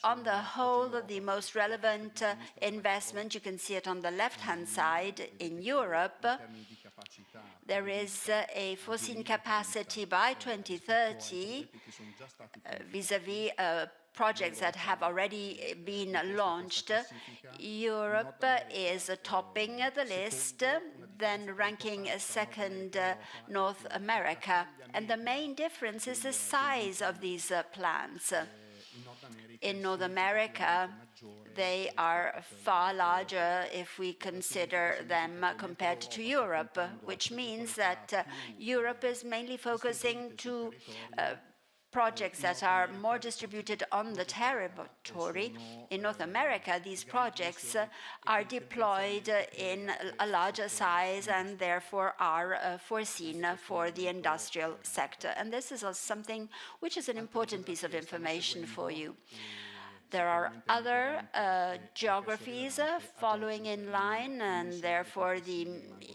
on the whole, the most relevant investment, you can see it on the left-hand side, in Europe, there is a foreseen capacity by 2030 vis-à-vis projects that have already been launched. Europe is topping the list, then ranking second North America. And the main difference is the size of these plants. In North America, they are far larger if we consider them compared to Europe, which means that Europe is mainly focusing to projects that are more distributed on the territory. In North America, these projects are deployed in a larger size and therefore are foreseen for the industrial sector. And this is something which is an important piece of information for you. There are other geographies following in line, and therefore the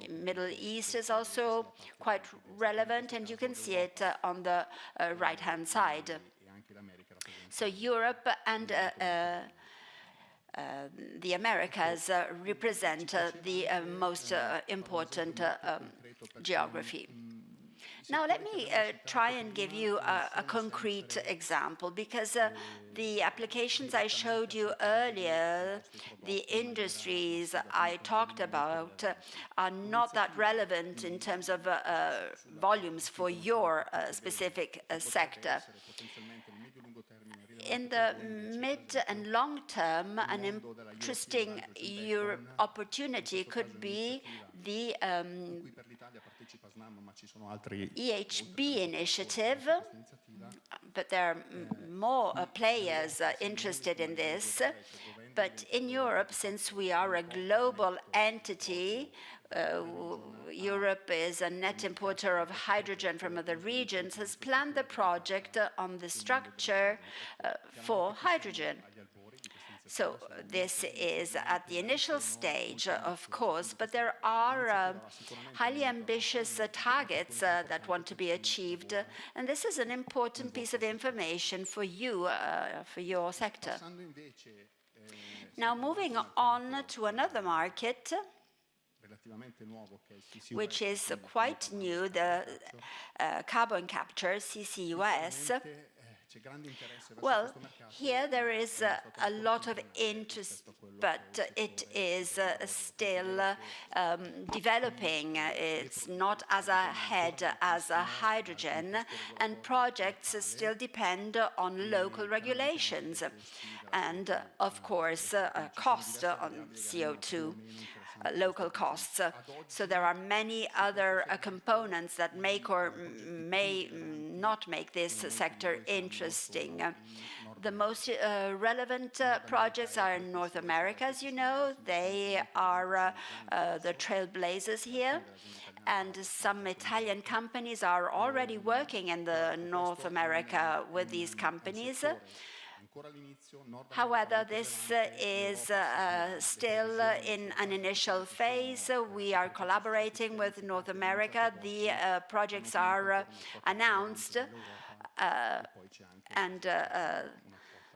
Middle East is also quite relevant, and you can see it on the right-hand side. So Europe and the Americas represent the most important geography. Now, let me try and give you a concrete example, because the applications I showed you earlier, the industries I talked about, are not that relevant in terms of volumes for your specific sector. In the mid and long term, an interesting opportunity could be the EHB initiative, but there are more players interested in this. But in Europe, since we are a global entity, Europe is a net importer of hydrogen from other regions, has planned the project on the structure for hydrogen. So this is at the initial stage, of course, but there are highly ambitious targets that want to be achieved, and this is an important piece of information for you, for your sector. Now, moving on to another market, which is quite new, the carbon capture, CCUS. Well, here there is a lot of interest, but it is still developing. It's not as ahead as hydrogen, and projects still depend on local regulations and, of course, cost on CO2. Local costs. So there are many other components that make or may not make this sector interesting. The most relevant projects are in North America, as you know. They are the trailblazers here. And some Italian companies are already working in North America with these companies. However, this is still in an initial phase. We are collaborating with North America. The projects are announced.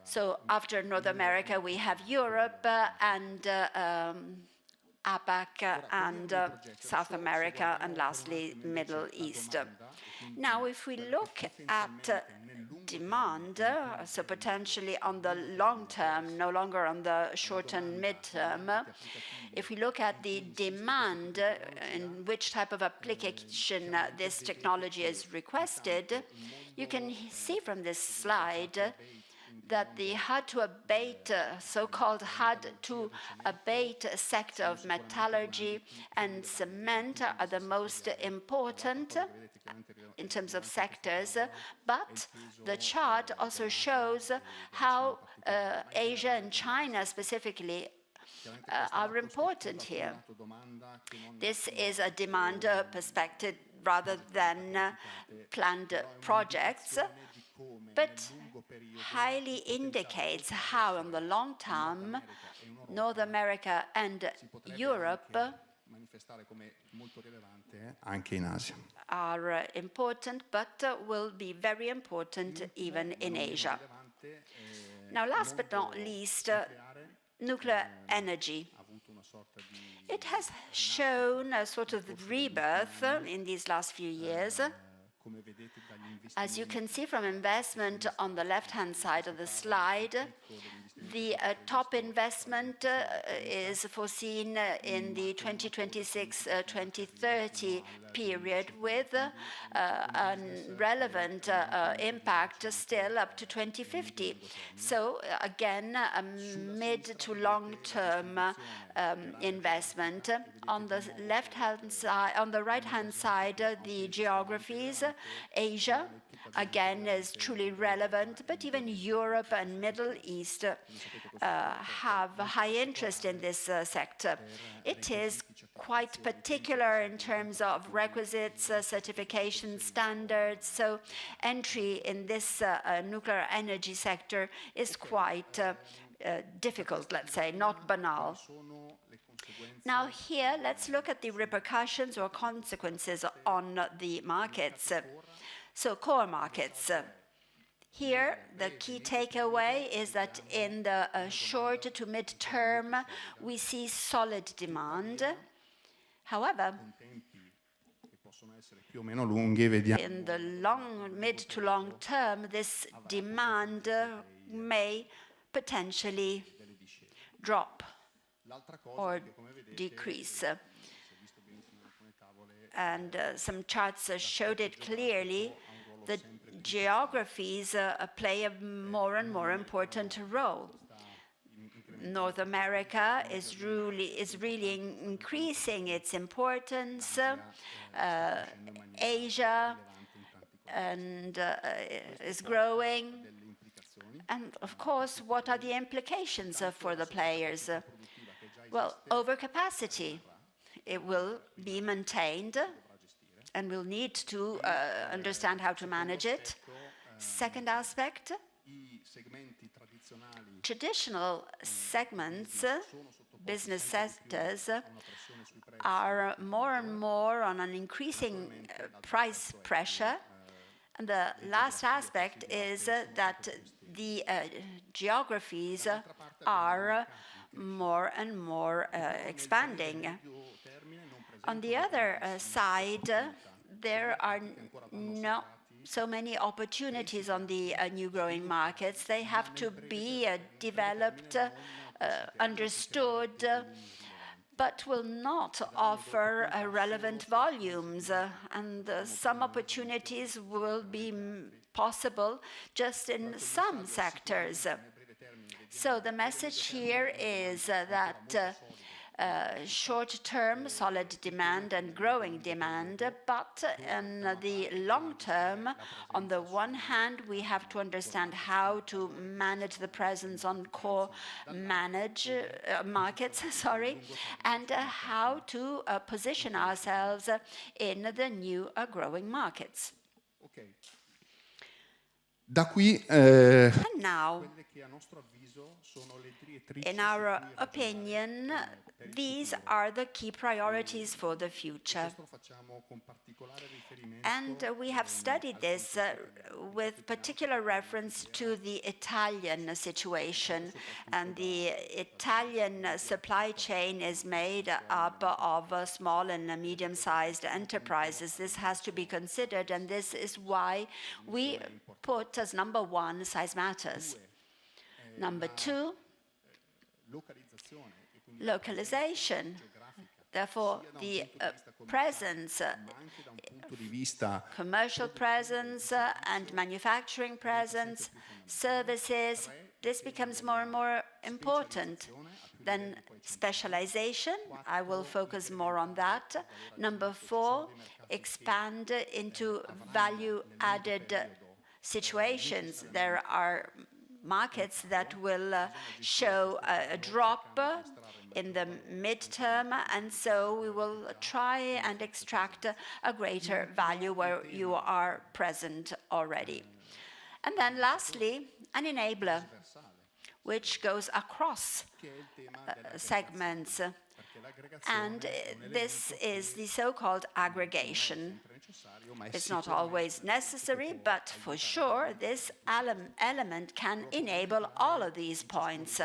So after North America, we have Europe and APAC and South America, and lastly, Middle East. Now, if we look at demand, so potentially on the long term, no longer on the short and mid-term, if we look at the demand in which type of application this technology is requested, you can see from this slide that the hard-to-abate, so-called hard-to-abate sector of metallurgy and cement are the most important in terms of sectors, but the chart also shows how Asia and China specifically are important here. This is a demand perspective rather than planned projects, but highly indicates how in the long term North America and Europe are important, but will be very important even in Asia. Now, last but not least, nuclear energy. It has shown a sort of rebirth in these last few years. As you can see from investment on the left-hand side of the slide, the top investment is foreseen in the 2026-2030 period with a relevant impact still up to 2050. So again, a mid to long-term investment. On the left-hand side, on the right-hand side, the geographies, Asia, again, is truly relevant, but even Europe and Middle East have high interest in this sector. It is quite particular in terms of requisites, certification standards, so entry in this nuclear energy sector is quite difficult, let's say, not banal. Now here, let's look at the repercussions or consequences on the markets. So core markets. Here, the key takeaway is that in the short to mid-term, we see solid demand. However, in the mid to long term, this demand may potentially drop or decrease. And some charts showed it clearly. The geographies play a more and more important role. North America is really increasing its importance. Asia is growing. And of course, what are the implications for the players? Well, overcapacity. It will be maintained, and we'll need to understand how to manage it. Second aspect, traditional segments, business sectors, are more and more on an increasing price pressure. And the last aspect is that the geographies are more and more expanding. On the other side, there are not so many opportunities on the new growing markets. They have to be developed, understood, but will not offer relevant volumes. And some opportunities will be possible just in some sectors. So the message here is that short-term solid demand and growing demand, but in the long term, on the one hand, we have to understand how to manage the presence on core markets, and how to position ourselves in the new growing markets. And now, in our opinion, these are the key priorities for the future. And we have studied this with particular reference to the Italian situation. And the Italian supply chain is made up of small and medium-sized enterprises. This has to be considered, and this is why we put as number one, size matters. Number two, localization. Therefore, the presence, commercial presence and manufacturing presence, services, this becomes more and more important. Then specialization, I will focus more on that. Number four, expand into value-added situations. There are markets that will show a drop in the midterm, and so we will try and extract a greater value where you are present already. And then lastly, an enabler, which goes across segments. And this is the so-called aggregation. It's not always necessary, but for sure, this element can enable all of these points.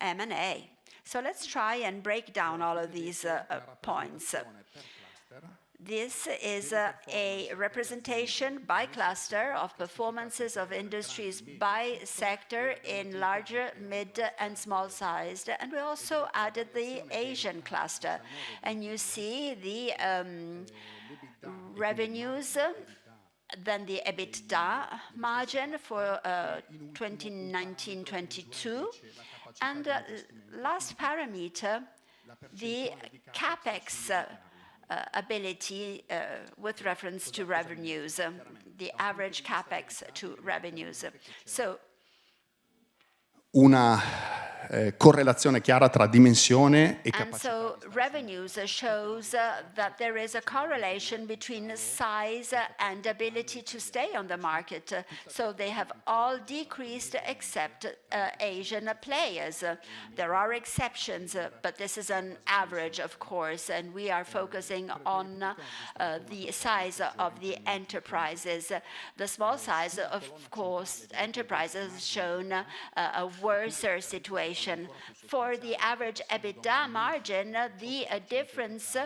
M&A. So let's try and break down all of these points. This is a representation by cluster of performances of industries by sector in larger, mid, and small sized. And we also added the Asian cluster. And you see the revenues, then the EBITDA margin for 2019-22. And last parameter, the CapEx ability with reference to revenues, the average CapEx to revenues. So una correlazione chiara tra dimensione e and capacità. so revenues shows that there is a correlation between size and ability to stay on the market. So they have all decreased except Asian players. There are exceptions, but this is an average, of course, and we are focusing on the size of the enterprises. The small size, of course, enterprises shown a worser situation. For the average EBITDA margin, the difference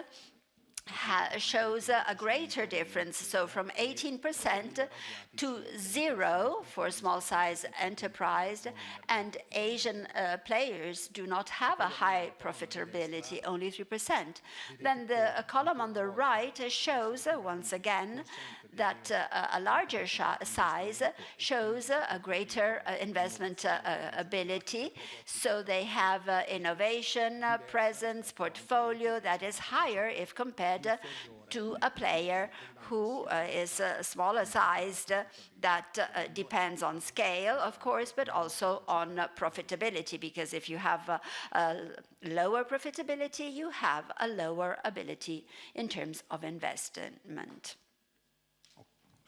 shows a greater difference. So from 18% to 0 for small size enterprise, and Asian players do not have a high profitability, only 3%. Then the column on the right shows once again that a larger size shows a greater investment ability. So they have innovation, presence, portfolio that is higher if compared to a player who is smaller sized, that depends on scale, of course, but also on profitability, because if you have lower profitability, you have a lower ability in terms of investment.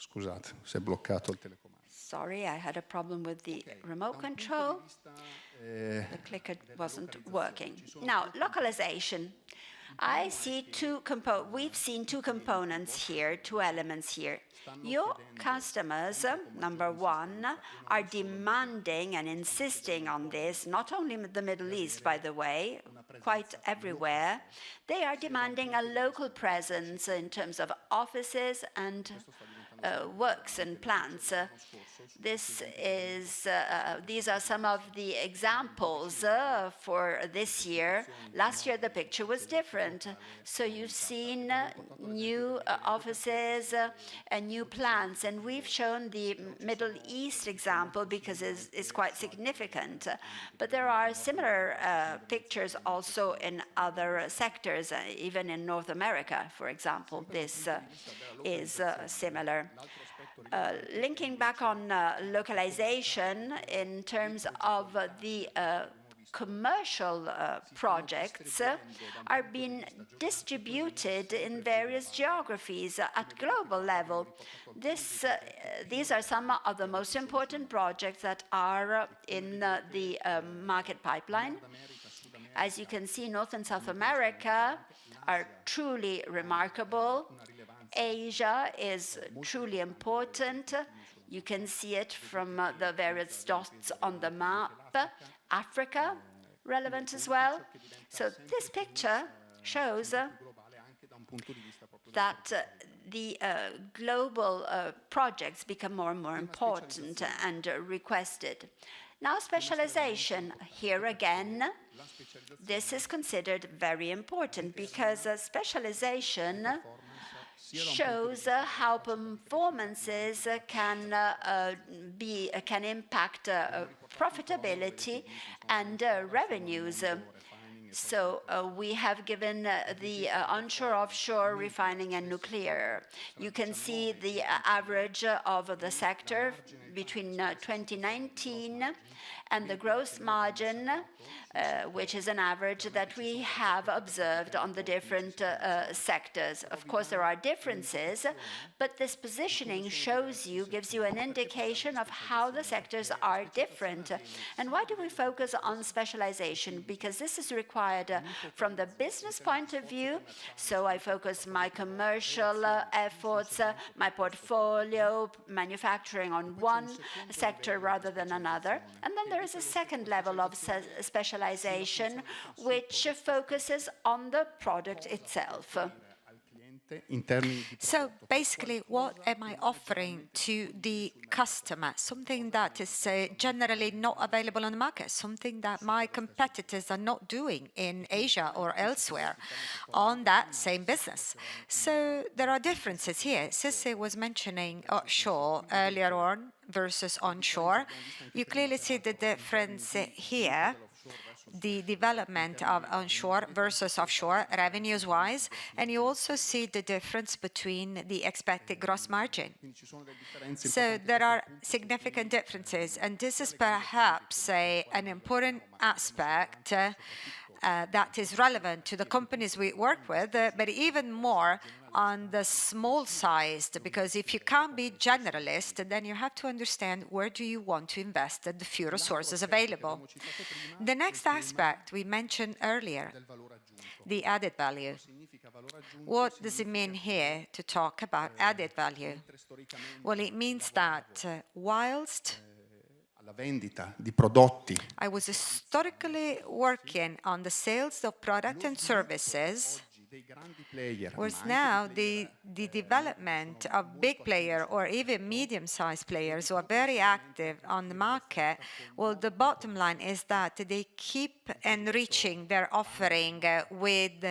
Scusate, si è bloccato il telecomando. Sorry, I had a problem with the remote control. The clicker wasn't working. Now, localization. I see we've seen two components here, two elements here. Your customers, number one, are demanding and insisting on this, not only in the Middle East, by the way, quite everywhere. They are demanding a local presence in terms of offices and works and plants. These are some of the examples for this year. Last year, the picture was different. So you've seen new offices and new plants. And we've shown the Middle East example because it's quite significant. But there are similar pictures also in other sectors, even in North America, for example. This is similar. Linking back on localization in terms of the commercial projects are being distributed in various geographies at global level. These are some of the most important projects that are in the market pipeline. As you can see, North and South America are truly remarkable. Asia is truly important. You can see it from the various dots on the map. Africa, relevant as well. So this picture shows that the global projects become more and more important and requested. Now, specialization. Here again, this is considered very important because specialization shows how performances can impact profitability and revenues. So we have given the onshore, offshore, refining and nuclear. You can see the average of the sector between 2019 and the gross margin, which is an average that we have observed on the different sectors. Of course, there are differences, but this positioning gives you an indication of how the sectors are different. And why do we focus on specialization? Because this is required from the business point of view. So I focus my commercial efforts, my portfolio, manufacturing on one sector rather than another. And then there is a second level of specialization, which focuses on the product itself. So basically, what am I offering to the customer? Something that is generally not available on the market, something that my competitors are not doing in Asia or elsewhere on that same business. So there are differences here. Sisse was mentioning offshore earlier on versus onshore. You clearly see the difference here, the development of onshore versus offshore revenues-wise, and you also see the difference between the expected gross margin. So there are significant differences, and this is perhaps an important aspect that is relevant to the companies we work with, but even more on the small sized, because if you can't be generalist, then you have to understand where do you want to invest the few resources available. The next aspect we mentioned earlier, the added value. What does it mean here to talk about added value? Well, it means that whilst I was historically working on the sales of products and services, whereas now the development of big players or even medium-sized players who are very active on the market, well, the bottom line is that they keep enriching their offering with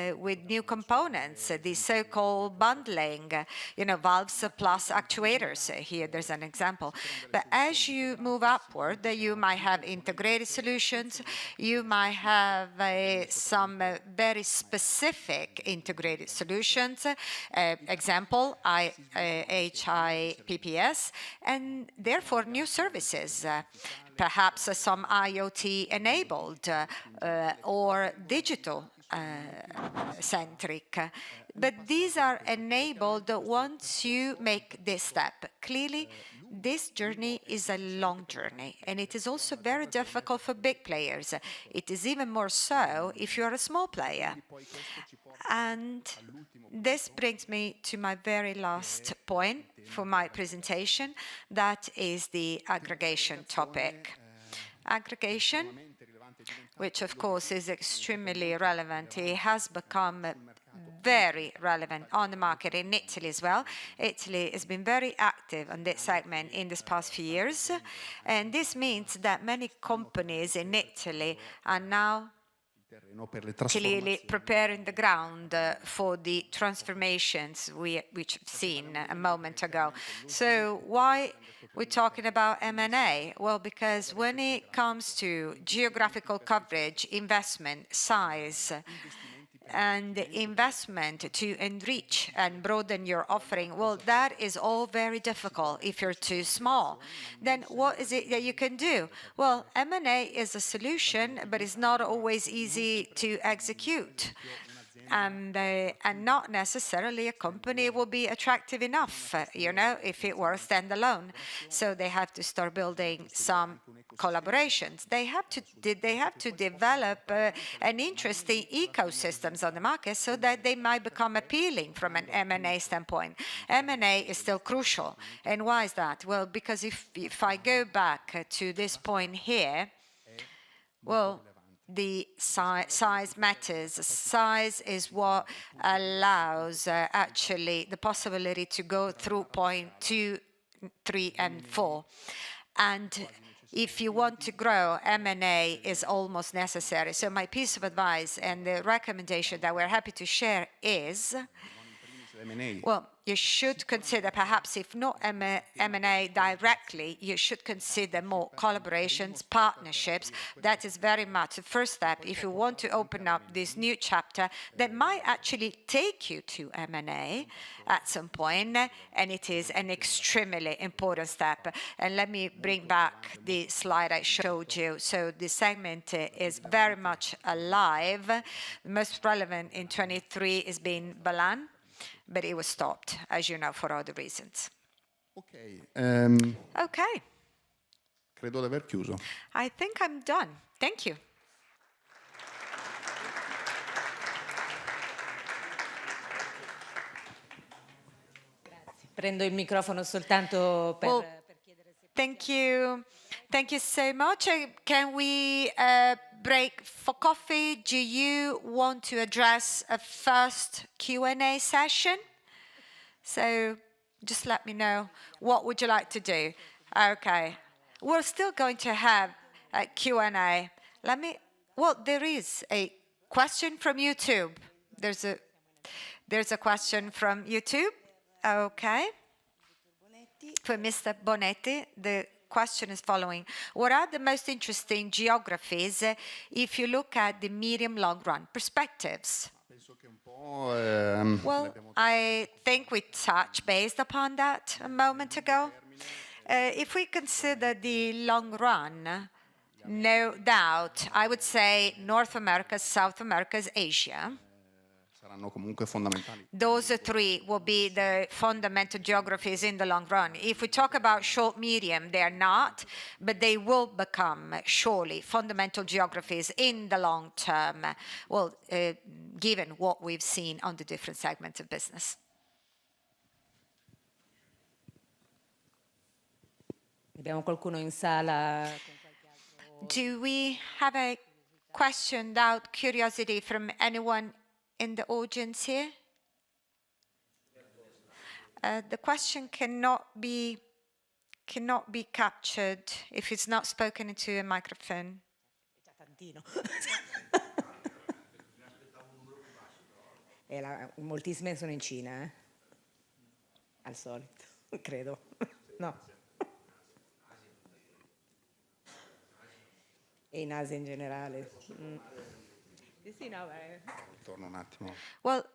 new components, the so-called bundling, valves plus actuators. Here, there's an example. But as you move upward, you might have integrated solutions. You might have some very specific integrated solutions, example, HIPPS, and therefore new services, perhaps some IoT enabled or digital centric. But these are enabled once you make this step. Clearly, this journey is a long journey, and it is also very difficult for big players. It is even more so if you're a small player. And this brings me to my very last point for my presentation, that is the aggregation topic. Aggregation, which of course is extremely relevant, it has become very relevant on the market in Italy as well. Italy has been very active on this segment in this past few years, and this means that many companies in Italy are now clearly preparing the ground for the transformations which we've seen a moment ago. So why we're talking about M&A? Well, because when it comes to geographical coverage, investment, size, and investment to enrich and broaden your offering, well, that is all very difficult if you're too small. Then what is it that you can do? Well, M&A is a solution, but it's not always easy to execute. And not necessarily a company will be attractive enough, if it were standalone. So they have to start building some collaborations. They have to develop an interesting ecosystems on the market so that they might become appealing from an M&A standpoint. M&A is still crucial. And why is that? Well, because if I go back to this point here, well, the size matters. Size is what allows actually the possibility to go through point 2, 3, and 4. And if you want to grow, M&A is almost necessary. So my piece of advice and the recommendation that we're happy to share is M&A. Well, you should consider, perhaps if not M&A directly, you should consider more collaborations, partnerships. That is very much the first step if you want to open up this new chapter that might actually take you to M&A at some point, and it is an extremely important step. And let me bring back the slide I showed you. So the segment is very much alive. The most relevant in 23 is being Balan, but it was stopped, as you know, for other reasons. Ok, Okay, credo di aver chiuso. I think I'm done. Thank you. Prendo il microfono soltanto per, Well, per chiedere se... Thank you. Thank you so much. Can we break for coffee? Do you want to address a first Q&A session? So just let me know. What would you like to do? Okay. We're still going to have a Q&A. Well, there is a question from YouTube. There's a question from YouTube. Okay. For Mr. Bonetti, the question is following. What are the most interesting geographies if you look at the medium-long run perspectives? Well, I think we touched based upon that a moment ago. If we consider the long run, no doubt, I would say North America, South America, Asia. Saranno comunque fondamentali. Those three will be the fundamental geographies in the long run. If we talk about short, medium, they are not, but they will become surely fundamental geographies in the long term, well, given what we've seen on the different segments of business. Abbiamo qualcuno in sala con qualche altro... Do we have a question out curiosity from anyone in the audience here? The question cannot be captured if it's not spoken into a microphone. Già tantino. Moltissime sono in Cina, al solito, credo. No. E in Asia in generale. Sì, no, Torno un attimo. Well,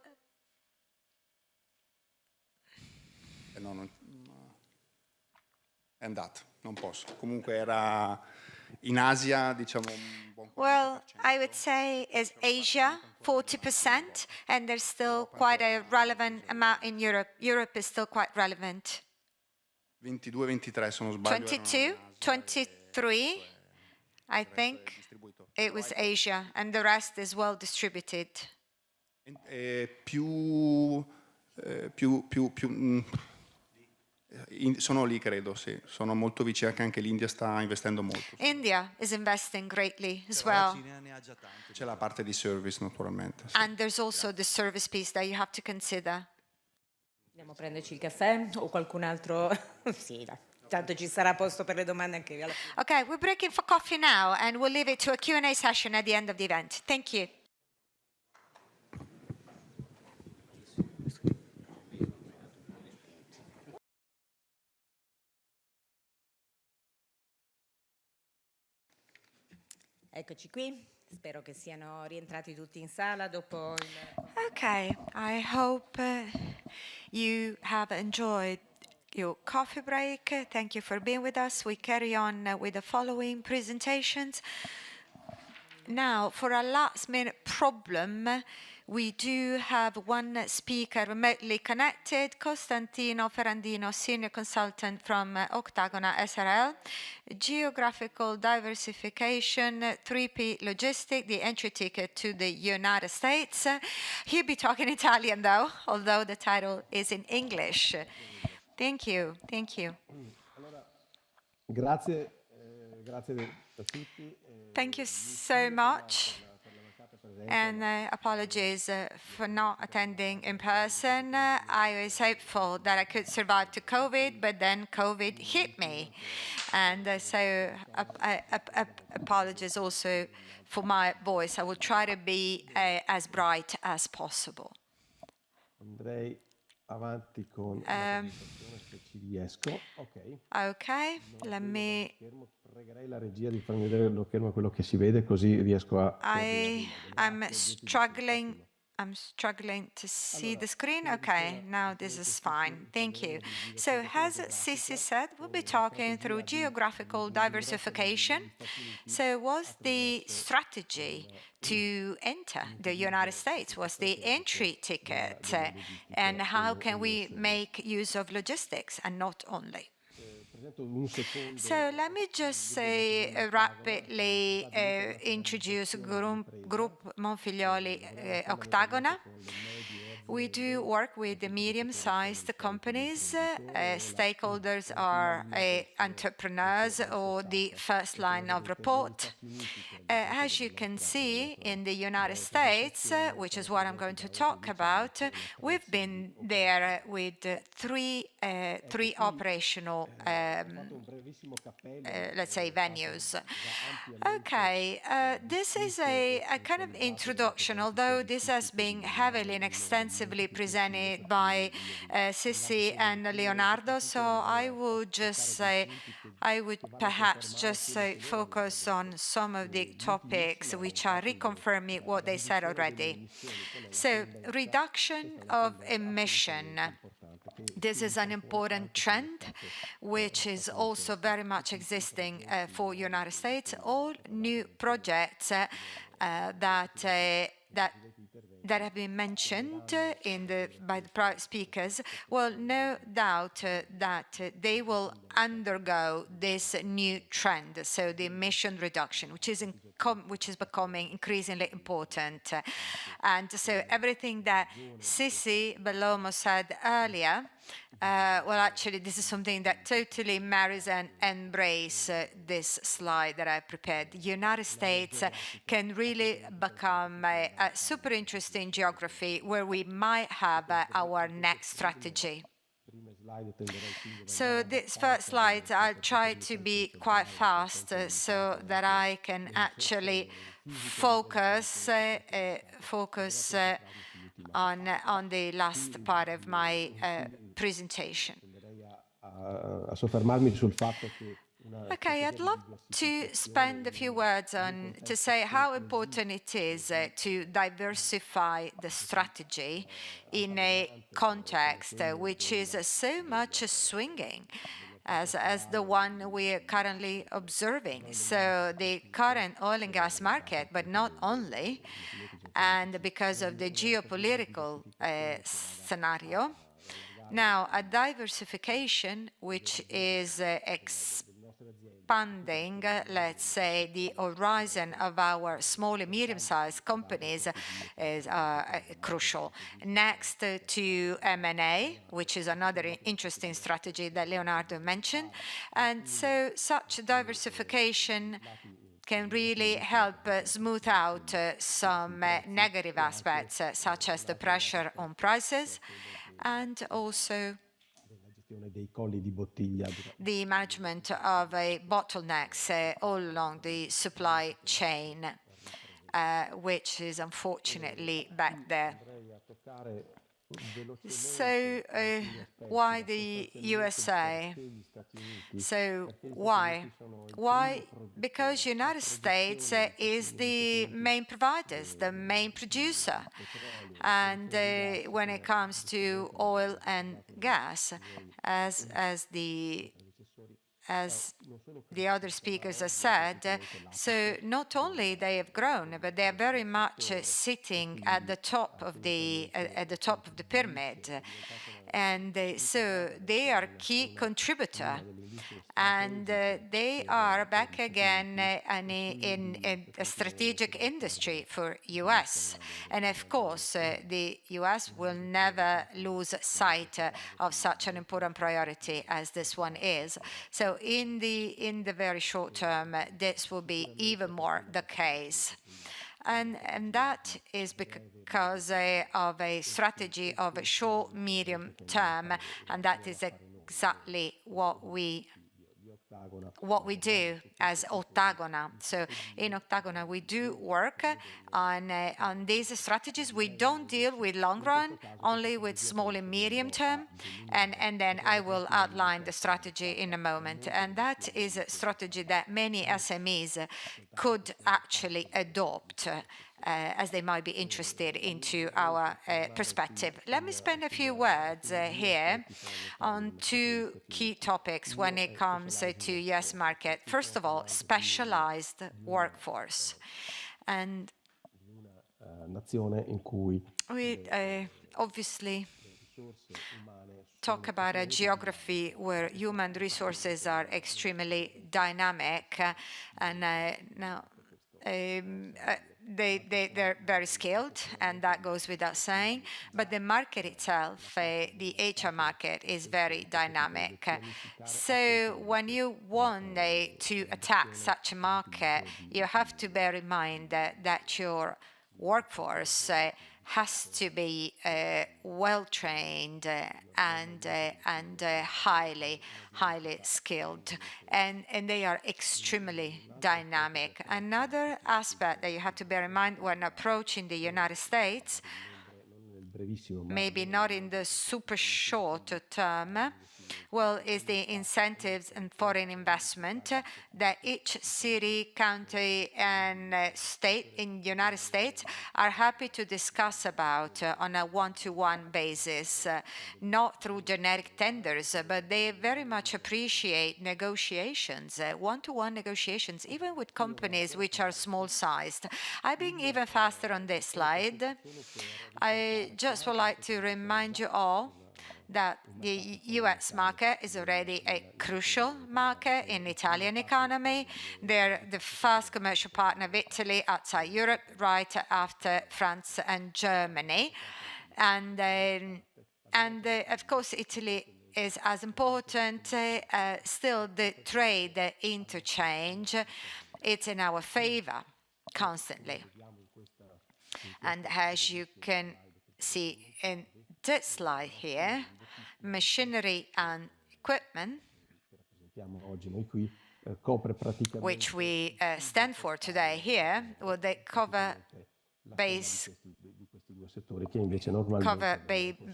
No, è andato, non posso. Comunque era in Asia, diciamo, un buon 40%. well, I would say is Asia, 40%, and there's still quite a relevant amount in Europe. Europe is still quite relevant. 22-23, se non sbaglio. 22, 23, I think it was Asia, and the rest is well distributed. Sono lì, credo, sì. Sono molto vicino, anche l'India sta investendo molto. India is investing greatly as well. C'è la parte di service, naturalmente. Sì. And there's also the service piece that you have to consider. andiamo a prenderci il caffè o qualcun altro? Sì, dai. Tanto ci sarà posto per le domande anche alla fine. Okay, we're breaking for coffee now and we'll leave it to a Q&A session at the end of the event. Thank you. Eccoci qui, spero che siano rientrati tutti in sala dopo il... Okay, I hope you have enjoyed your coffee break. Thank you for being with us. We carry on with the following presentations. Now, for a last-minute problem, we do have one speaker remotely connected, Costantino Ferrandino, Senior Consultant from Octagona SRL, Geographical Diversification, 3P Logistic, the entry ticket to the United States. He'll be talking Italian, though, although the title is in English. Thank you. Thank you. Allora, grazie a tutti. Thank you so much. And apologies for not attending in person. I was hopeful that I could survive to COVID, but then COVID hit me. And so apologies also for my voice. I will try to be as bright as possible. Andrei avanti con la presentazione se ci riesco. Okay, let me... Pregherei la regia di farmi vedere lo schermo, quello che si vede, così riesco a... I'm struggling to see the screen. Okay, now this is fine. Thank you. So as Sissi said, we'll be talking through geographical diversification. So was the strategy to enter the United States, was the entry ticket, and how can we make use of logistics and not only? So let me just rapidly introduce Group Monfiglioli Octagona. We do work with the medium-sized companies. Stakeholders are entrepreneurs or the first line of report. As you can see, in the United States, which is what I'm going to talk about, we've been there with three operational, let's say, venues. Okay, this is a kind of introduction, although this has been heavily and extensively presented by Sissi and Leonardo, so I would perhaps just focus on some of the topics which are reconfirming what they said already. So, reduction of emission. This is an important trend, which is also very much existing for United States. All new projects that have been mentioned by the prior speakers, well, no doubt that they will undergo this new trend, so the emission reduction, which is becoming increasingly important. And so everything that Sissi Bellomo said earlier, well, actually, this is something that totally marries and embraces this slide that I prepared. The United States can really become a super interesting geography where we might have our next strategy. So this first slide, I'll try to be quite fast so that I can actually focus on the last part of my presentation. Okay, I'd love to spend a few words to say how important it is to diversify the strategy in a context which is so much swinging as the one we are currently observing. So the current oil and gas market, but not only, and because of the geopolitical scenario, now a diversification which is expanding, let's say, the horizon of our small and medium-sized companies is crucial. Next to M&A, which is another interesting strategy that Leonardo mentioned. And so such diversification can really help smooth out some negative aspects, such as the pressure on prices, and also the management of bottlenecks all along the supply chain, which is unfortunately back there. So why the USA? So why? Why? Because United States is the main provider, the main producer. And when it comes to oil and gas, as the other speakers have said, so not only they have grown, but they are very much sitting at the top of the pyramid, and so they are a key contributor, and they are back again in a strategic industry for U.S. And of course, the U.S. will never lose sight of such an important priority as this one is. So in the very short term, this will be even more the case. And that is because of a strategy of a short, medium term, and that is exactly what we what we do as Ottagona. So in Ottagona, we do work on these strategies. We don't deal with long run, only with small and medium term. And then I will outline the strategy in a moment. And that is a strategy that many SMEs could actually adopt as they might be interested into our perspective. Let me spend a few words here on two key topics when it comes to US market. First of all, specialized workforce. And nazione in cui we obviously talk about a geography where human resources are extremely dynamic and now they're very skilled, and that goes without saying. But the market itself, the HR market, is very dynamic. So when you want to attack such a market, you have to bear in mind that your workforce has to be well-trained and highly skilled, and they are extremely dynamic. Another aspect that you have to bear in mind when approaching the United States, maybe not in the super short term, well, is the incentives and foreign investment that each city, county, and state in the United States are happy to discuss about on a one-to-one basis, not through generic tenders, but they very much appreciate negotiations, one-to-one negotiations, even with companies which are small-sized. I've been even faster on this slide. I just would like to remind you all that the US market is already a crucial market in the Italian economy. They're the first commercial partner of Italy outside Europe, right after France and Germany. And of course, Italy is as important. Still, the trade interchange, it's in our favor constantly. And as you can see in this slide here, machinery and equipment, which we stand for today here, well, they cover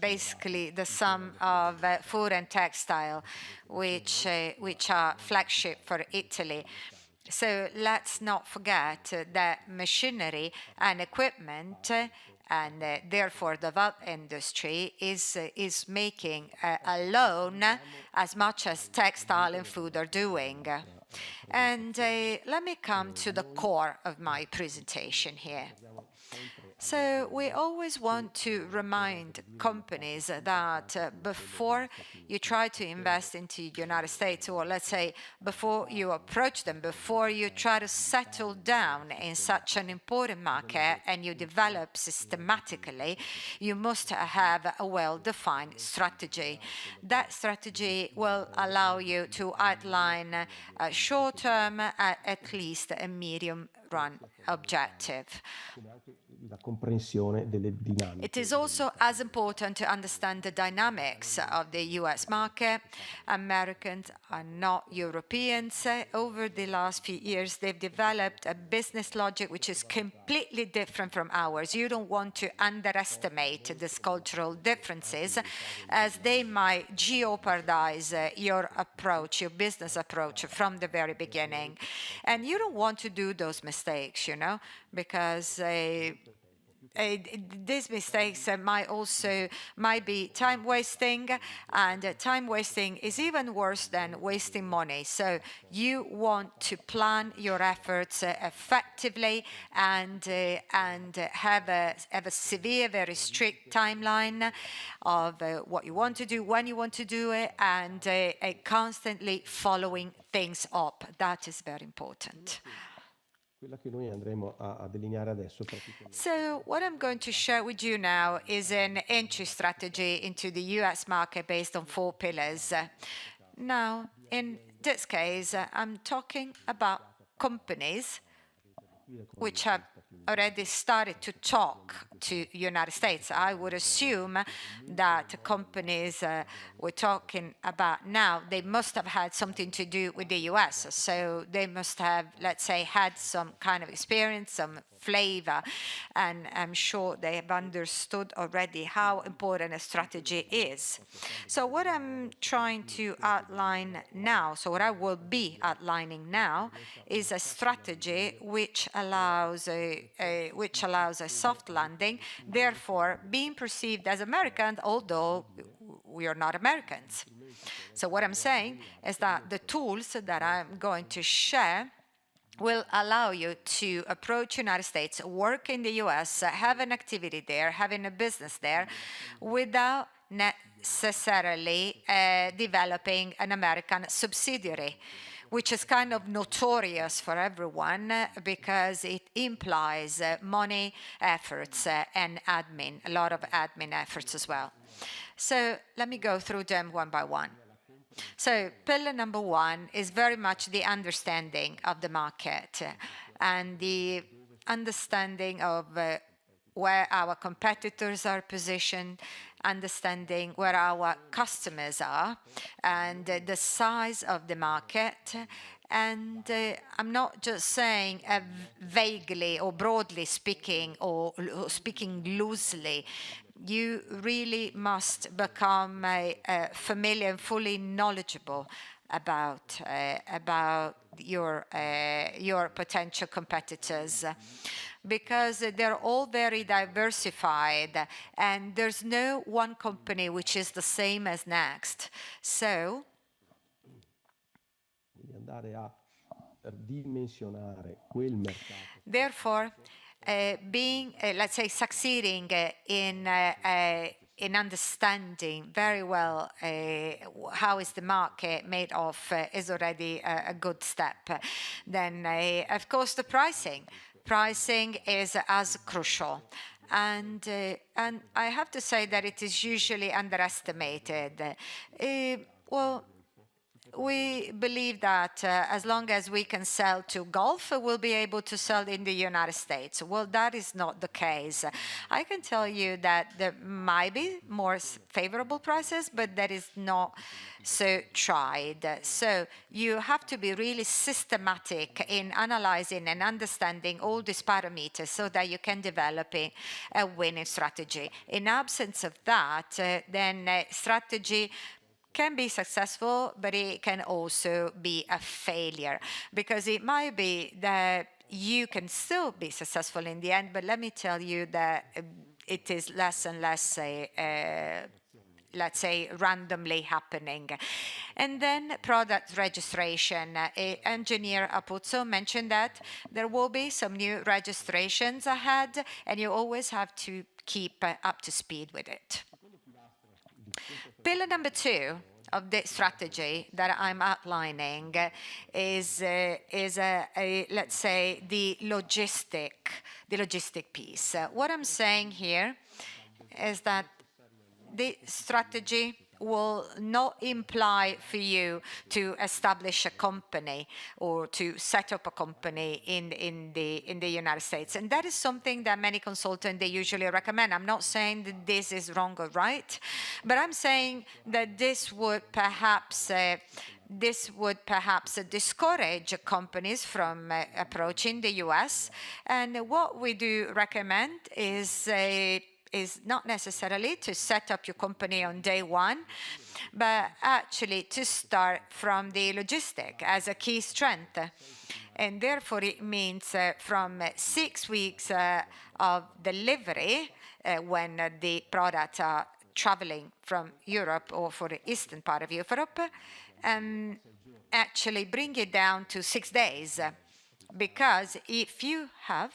basically the sum of food and textile, which are flagship for Italy. So let's not forget that machinery and equipment and therefore the valve industry is making alone as much as textile and food are doing. And let me come to the core of my presentation here. So we always want to remind companies that before you try to invest into the United States, or let's say before you approach them, before you try to settle down in such an important market and you develop systematically, you must have a well-defined strategy. That strategy will allow you to outline a short-term, at least a medium-run objective. It is also as important to understand the dynamics of the US market. Americans are not Europeans. Over the last few years, they've developed a business logic which is completely different from ours. You don't want to underestimate these cultural differences, as they might jeopardize your approach, your business approach from the very beginning. And you don't want to do those mistakes, you know, because these mistakes might be time wasting, and time wasting is even worse than wasting money. So you want to plan your efforts effectively and have a severe, very strict timeline of what you want to do, when you want to do it, and constantly following things up. That is very important. So what I'm going to share with you now is an entry strategy into the US market based on 4 pillars. Now, in this case, I'm talking about companies which have already started to talk to United States. I would assume that companies we're talking about now, they must have had something to do with the US. So they must have, let's say, had some kind of experience, some flavor, and I'm sure they have understood already how important a strategy is. So what I'm trying to outline now, so what I will be outlining now, is a strategy which allows a soft landing, therefore being perceived as American, although we are not Americans. So what I'm saying is that the tools that I'm going to share will allow you to approach United States, work in the US, have an activity there, having a business there, without necessarily developing an American subsidiary, which is kind of notorious for everyone because it implies money, efforts, and admin, a lot of admin efforts as well. So let me go through them one by one. So pillar number one is very much the understanding of the market and the understanding of where our competitors are positioned, understanding where our customers are, and the size of the market. And I'm not just saying vaguely or broadly speaking or speaking loosely. You really must become familiar and fully knowledgeable about your potential competitors, because they're all very diversified and there's no one company which is the same as next. So therefore, being, let's say, succeeding in understanding very well how is the market made of is already a good step. Then, of course, the pricing. Pricing is as crucial. And I have to say that it is usually underestimated. Well, we believe that as long as we can sell to Gulf, we'll be able to sell in the United States. Well, that is not the case. I can tell you that there might be more favorable prices, but that is not so tried. So you have to be really systematic in analyzing and understanding all these parameters so that you can develop a winning strategy. In absence of that, then strategy can be successful, but it can also be a failure, because it might be that you can still be successful in the end, but let me tell you that it is less and less let's say, randomly happening. And then product registration. Engineer Apuzzo mentioned that there will be some new registrations ahead, and you always have to keep up to speed with it. Pillar number two of the strategy that I'm outlining is let's say, the logistic piece. What I'm saying here is that the strategy will not imply for you to establish a company or to set up a company in the United States. And that is something that many consultants, they usually recommend. I'm not saying that this is wrong or right, but I'm saying that this would perhaps discourage companies from approaching the US. And what we do recommend is not necessarily to set up your company on day one, but actually to start from the logistic as a key strength. And therefore it means from 6 weeks of delivery when the products are traveling from Europe or for the eastern part of Europe, actually bring it down to 6 days. Because if you have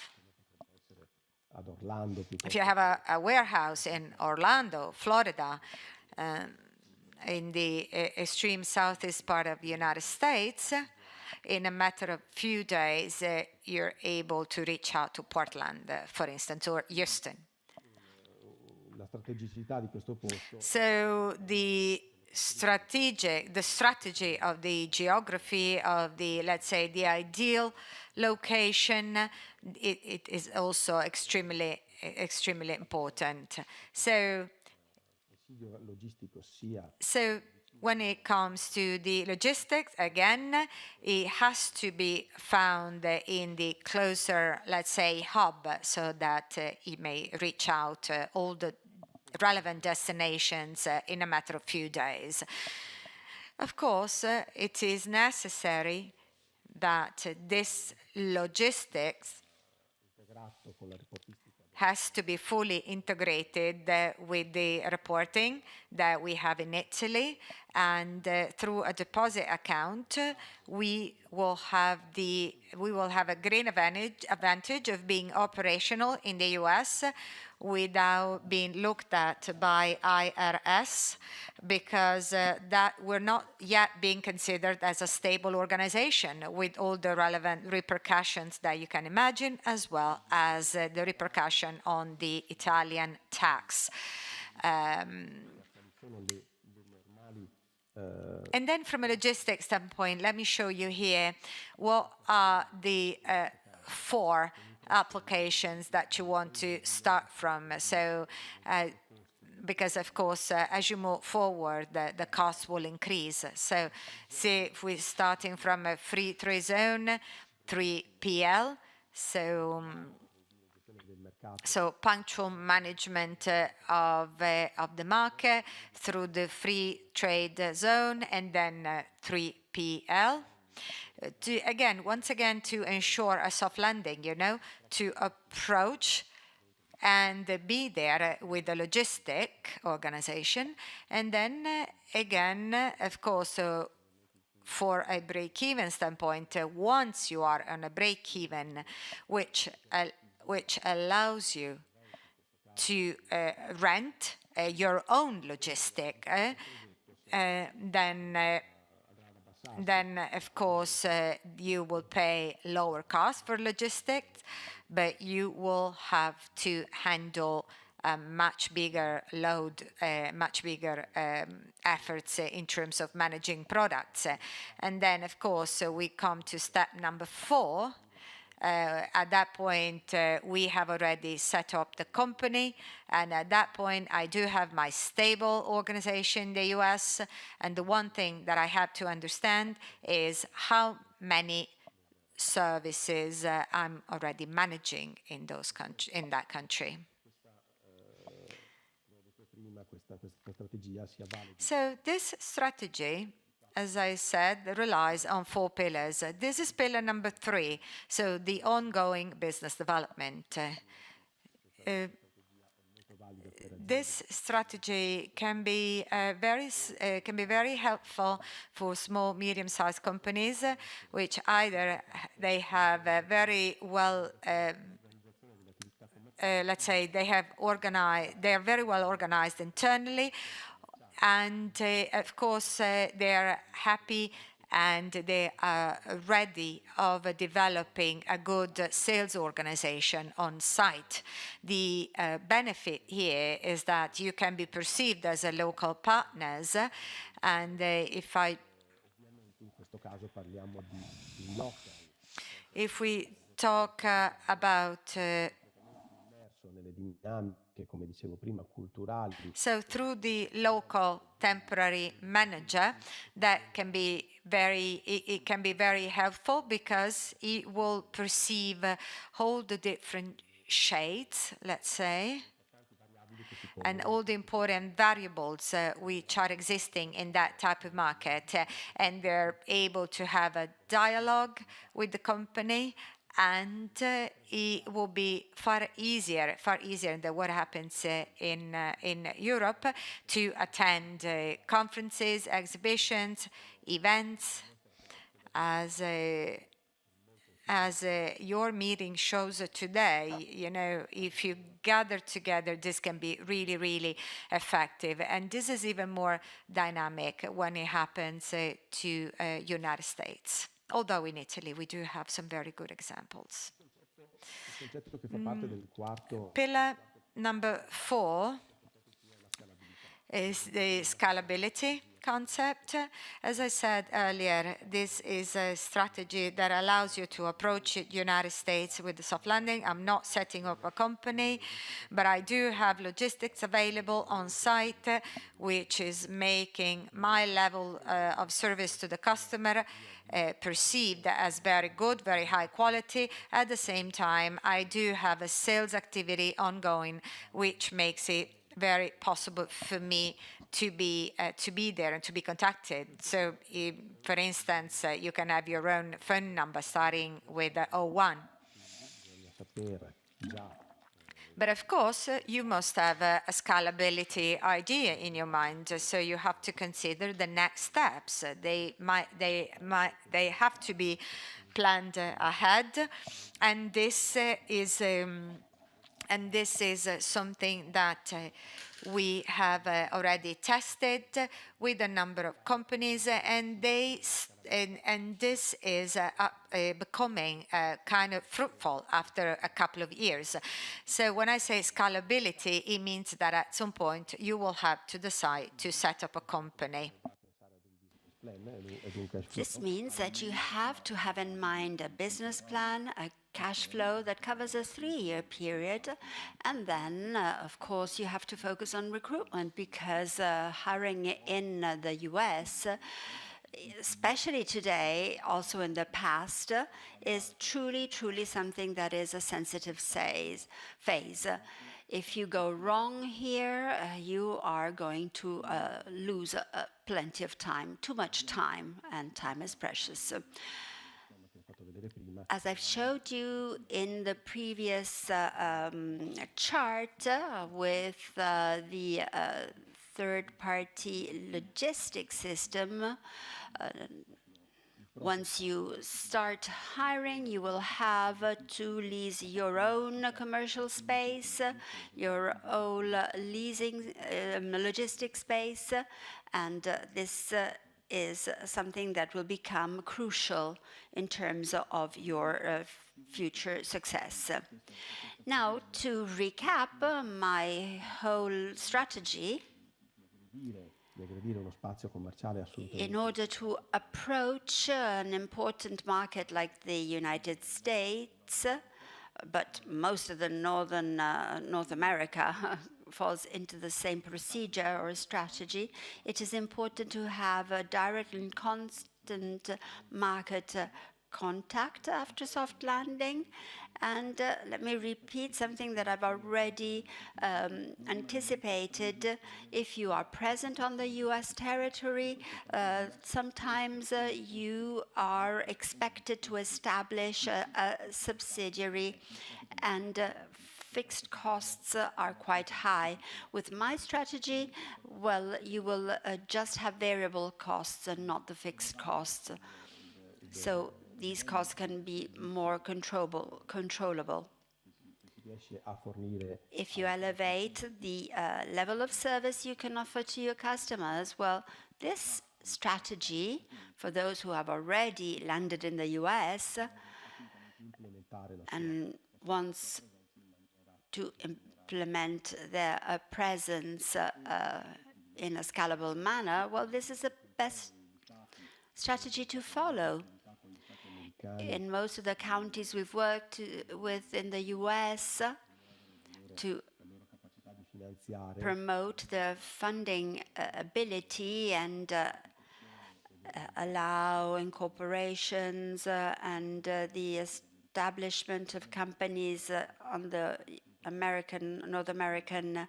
a warehouse in Orlando, Florida, in the extreme southeast part of the United States, in a matter of few days, you're able to reach out to Portland, for instance, or Houston. So the strategy of the geography of the, let's say, the ideal location, it is also extremely extremely important. So when it comes to the logistics, again, it has to be found in the closer, let's say, hub, so that it may reach out all the relevant destinations in a matter of few days. Of course, it is necessary that this logistics has to be fully integrated with the reporting that we have in Italy, and through a deposit account, we will have a green advantage of being operational in the US without being looked at by IRS, because that we're not yet being considered as a stable organization, with all the relevant repercussions that you can imagine, as well as the repercussion on the Italian tax. And then from a logistics standpoint, let me show you here what are the 4 applications that you want to start from. So, because of course, as you move forward, the cost will increase. So, see if we're starting from a free trade zone, 3PL, so punctual management of the market through the free trade zone, and then 3PL. Once again, to ensure a soft landing, to approach and be there with the logistic organization. And then again, of course, for a break-even standpoint, once you are on a break-even, which allows you to rent your own logistic, then of course you will pay lower cost for logistics, but you will have to handle a much bigger load, much bigger efforts in terms of managing products. And then, of course, we come to step number 4. At that point, we have already set up the company, and at that point, I do have my stable organization in the US, and the one thing that I have to understand is how many services I'm already managing in that country. So this strategy, as I said, relies on 4 pillars. This is pillar number 3, so the ongoing business development. This strategy can be very helpful for small, medium-sized companies, which either they have very well. Let's say they are very well organized internally, and of course they are happy and they are ready of developing a good sales organization on site. The benefit here is that you can be perceived as a local partners, and if we talk about so through the local temporary manager, that can be very helpful, because it will perceive all the different shades, let's say, and all the important variables which are existing in that type of market, and they're able to have a dialogue with the company, and it will be far easier than what happens in Europe, to attend conferences, exhibitions, events, as your meeting shows today. If you gather together, this can be really, really effective. And this is even more dynamic when it happens to United States. Although in Italy, we do have some very good examples. Pillar number 4 is the scalability. concept. As I said earlier, this is a strategy that allows you to approach the United States with the soft landing. I'm not setting up a company, but I do have logistics available on site, which is making my level of service to the customer perceived as very good, very high quality. At the same time, I do have a sales activity ongoing, which makes it very possible for me to be there and to be contacted. So, for instance, you can have your own phone number starting with 01. But of course, you must have a scalability idea in your mind. So you have to consider the next steps. They have to be planned ahead, and this is something that we have already tested with a number of companies, and this is becoming kind of fruitful after a couple of years. So when I say scalability, it means that at some point you will have to decide to set up a company. This means that you have to have in mind a business plan, a cash flow that covers a 3-year period. And then, of course, you have to focus on recruitment, because hiring in the US, especially today, also in the past, is truly, truly something that is a sensitive phase. If you go wrong here, you are going to lose plenty of time, too much time, and time is precious. As I've showed you in the previous chart with the third-party logistics system, once you start hiring, you will have to lease your own commercial space, your own leasing logistic space, and this is something that will become crucial in terms of your future success. Now, to recap my whole strategy, in order to approach an important market like the United States, but most of the North America falls into the same procedure or strategy, it is important to have a direct and constant market contact after soft landing. And let me repeat something that I've already anticipated. If you are present on the US territory, sometimes you are expected to establish a subsidiary, and fixed costs are quite high. With my strategy, well, you will just have variable costs and not the fixed costs. So these costs can be more controllable. If you elevate the level of service you can offer to your customers, well, this strategy, for those who have already landed in the US and wants to implement their presence in a scalable manner, well, this is the best strategy to follow. In most of the counties we've worked with in the US to promote their funding ability and allow incorporations and the establishment of companies on the North American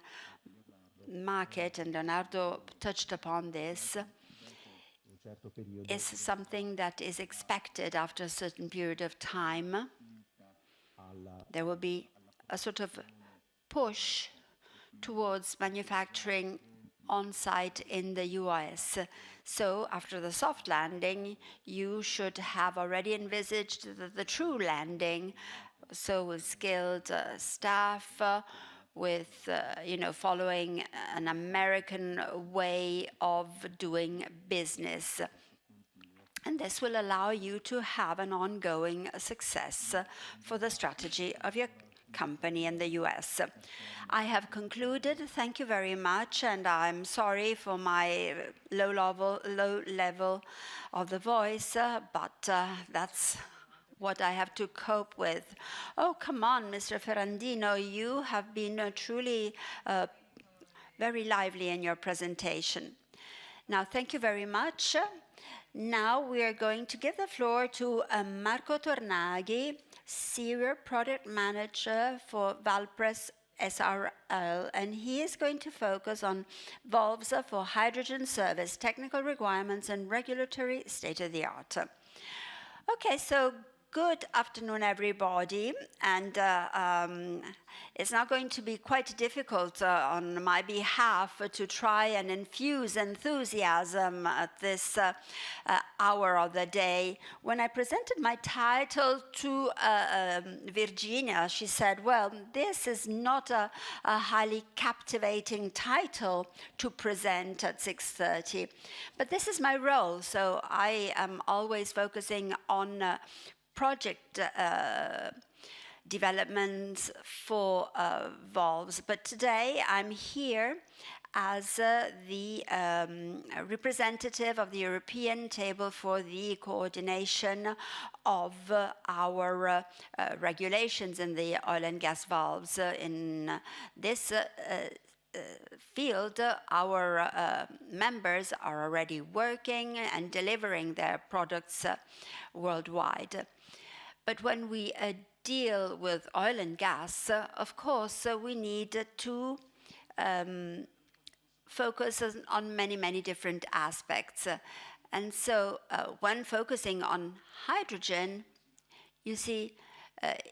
market, and Leonardo touched upon this, is something that is expected after a certain period of time. There will be a sort of push towards manufacturing on-site in the US. So after the soft landing, you should have already envisaged the true landing, so with skilled staff, with following an American way of doing business. And this will allow you to have an ongoing success for the strategy of your company in the US. I have concluded. Thank you very much, and I'm sorry for my low level of the voice, but that's what I have to cope with. Oh, come on, Mr. Ferrandino, you have been truly very lively in your presentation. Now, thank you very much. Now we are going to give the floor to Marco Tornaghi, Senior Product Manager for Valpress SRL, and he is going to focus on valves for hydrogen service, technical requirements, and regulatory state-of-the-art. Okay, so good afternoon, everybody, and it's now going to be quite difficult on my behalf to try and infuse enthusiasm at this hour of the day. When I presented my title to Virginia, she said, well, this is not a highly captivating title to present at 6:30, but this is my role, so I am always focusing on project developments for valves. But today I'm here as the representative of the European Table for the coordination of our regulations in the oil and gas valves. In this field, our members are already working and delivering their products worldwide. But when we deal with oil and gas, of course, we need to focus on many different aspects. And so when focusing on hydrogen, you see,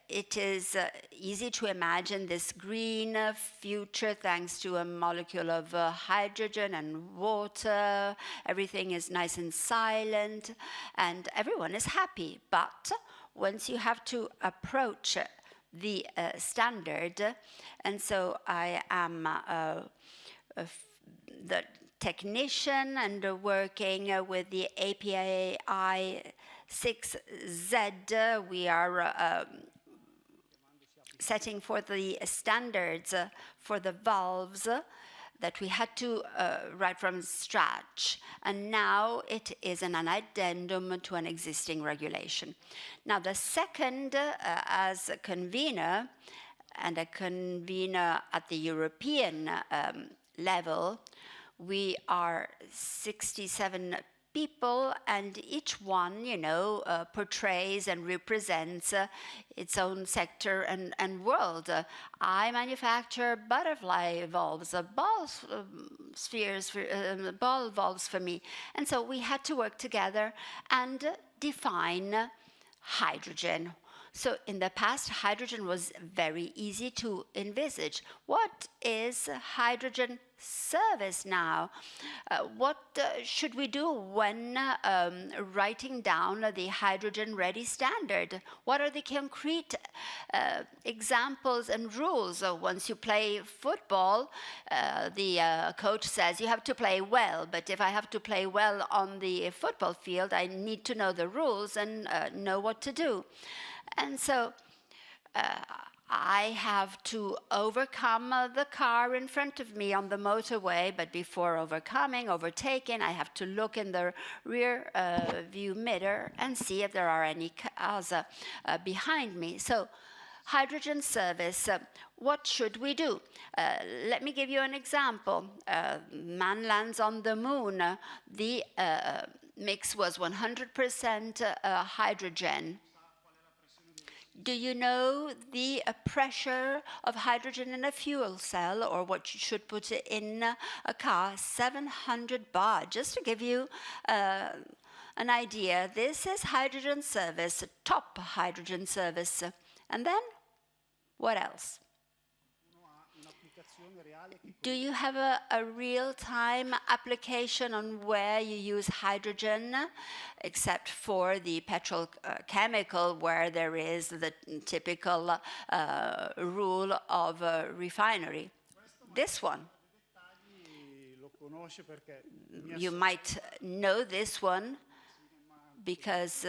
it is easy to imagine this green future thanks to a molecule of hydrogen and water. Everything is nice and silent, and everyone is happy. But once you have to approach the standard, and so I am the technician and working with the API 6Z, we are setting forth the standards for the valves that we had to write from scratch, and now it is an addendum to an existing regulation. Now, the second, as a convener, and a convener at the European level, we are 67 people, and each one, portrays and represents its own sector and world. I manufacture butterfly valves, ball valves for me. And so we had to work together and define hydrogen. So in the past, hydrogen was very easy to envisage. What is hydrogen service now? What should we do when writing down the hydrogen-ready standard? What are the concrete examples and rules? Once you play football, the coach says you have to play well, but if I have to play well on the football field, I need to know the rules and know what to do. And so I have to overcome the car in front of me on the motorway, but before overtaking, I have to look in the rear view mirror and see if there are any cars behind me. So, hydrogen service, what should we do? Let me give you an example. Man lands on the moon. The mix was 100% hydrogen. Do you know the pressure of hydrogen in a fuel cell, or what you should put in a car? 700 bar. Just to give you an idea, this is hydrogen service, top hydrogen service. And then, what else? Do you have a real-time application on where you use hydrogen, except for the petrochemical, where there is the typical rule of refinery? This one. You might know this one because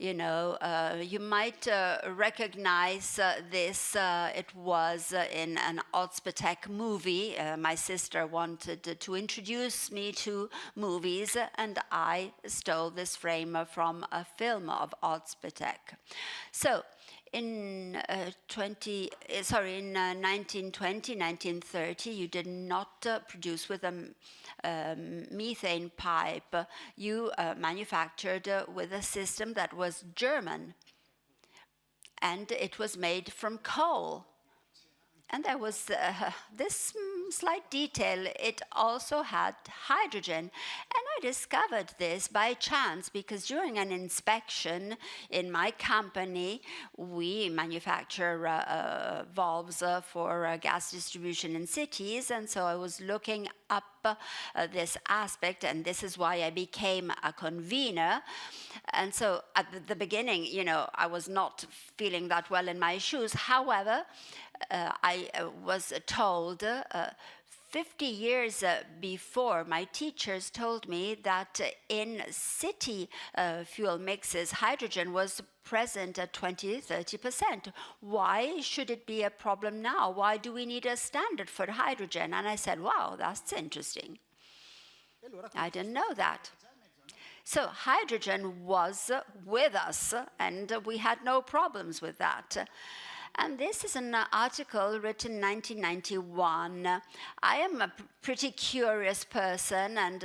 You might recognize this. It was in an Ozpetek movie. My sister wanted to introduce me to movies, and I stole this frame from a film of Ozpetek. So in 1920, 1930, you did not produce with a methane pipe. You manufactured with a system that was German, and it was made from coal. And there was this slight detail. It also had hydrogen. And I discovered this by chance because during an inspection in my company, we manufacture valves for gas distribution in cities. And so I was looking up this aspect, and this is why I became a convener. And so at the beginning, I was not feeling that well in my shoes. However, I was told 50 years before, my teachers told me that in city fuel mixes, hydrogen was present at 20-30%. Why should it be a problem now? Why do we need a standard for hydrogen? And I said, wow, that's interesting. I didn't know that. So hydrogen was with us, and we had no problems with that. And this is an article written in 1991. I am a pretty curious person, and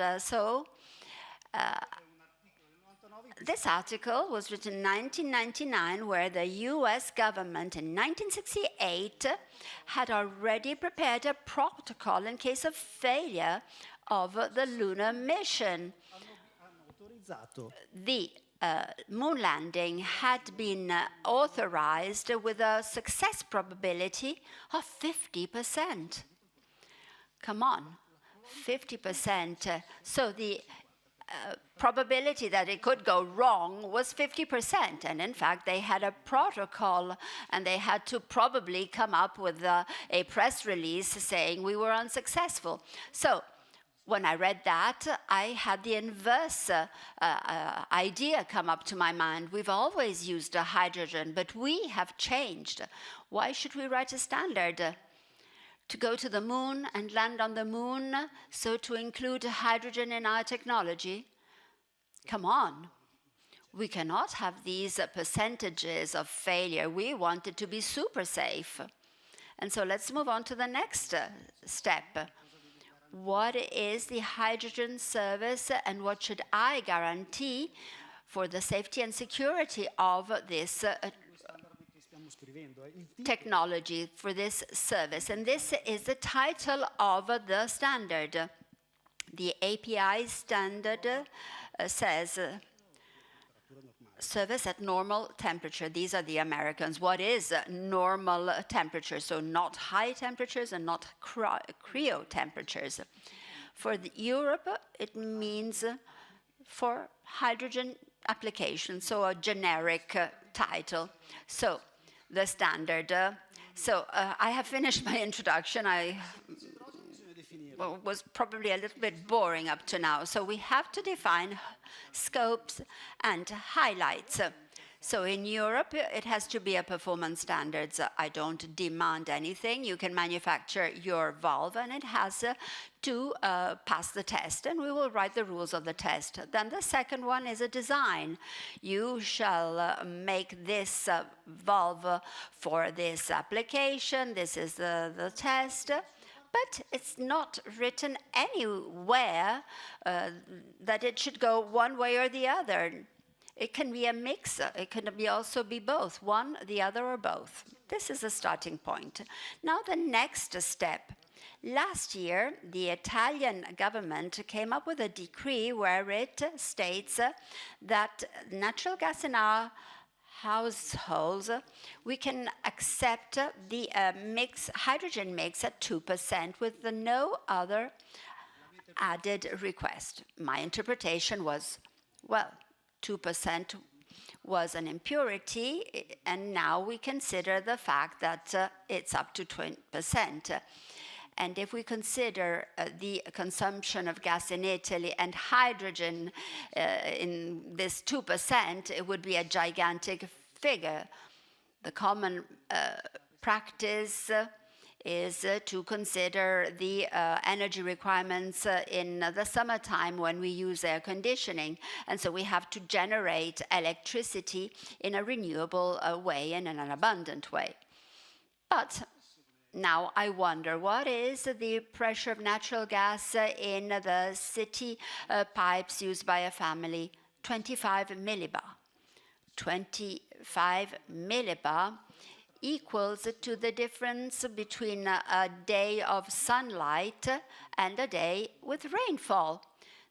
this article was written in 1999, where the US government in 1968 had already prepared a protocol in case of failure of the lunar mission. The moon landing had been authorized with a success probability of 50%. Come on, 50%. So the probability that it could go wrong was 50%. And in fact, they had a protocol, and they had to probably come up with a press release saying we were unsuccessful. So when I read that, I had the inverse idea come up to my mind. We've always used hydrogen, but we have changed. Why should we write a standard? To go to the moon and land on the moon, so to include hydrogen in our technology? Come on. We cannot have these percentages of failure. We want it to be super safe. And so let's move on to the next step. What is the hydrogen service, and what should I guarantee for the safety and security of this technology, for this service? And this is the title of the standard. The API standard says service at normal temperature. These are the Americans. What is normal temperature? So not high temperatures and not cryo temperatures. For Europe, it means for hydrogen application, so a generic title. So the standard. I have finished my introduction. I was probably a little bit boring up to now. So we have to define scopes and highlights. So in Europe, it has to be a performance standards. I don't demand anything. You can manufacture your valve, and it has to pass the test, and we will write the rules of the test. Then the second one is a design. You shall make this valve for this application. This is the test. But it's not written anywhere that it should go one way or the other. It can be a mix. It can also be both, one, the other, or both. This is a starting point. Now the next step. Last year, the Italian government came up with a decree where it states that natural gas in our households, we can accept the hydrogen mix at 2% with no other added request. My interpretation was, well, 2% was an impurity, and now we consider the fact that it's up to 20%. And if we consider the consumption of gas in Italy and hydrogen in this 2%, it would be a gigantic figure. The common practice is to consider the energy requirements in the summertime when we use air conditioning. And so we have to generate electricity in a renewable way and in an abundant way. But now I wonder, what is the pressure of natural gas in the city pipes used by a family? 25 millibar. 25 millibar equals to the difference between a day of sunlight and a day with rainfall.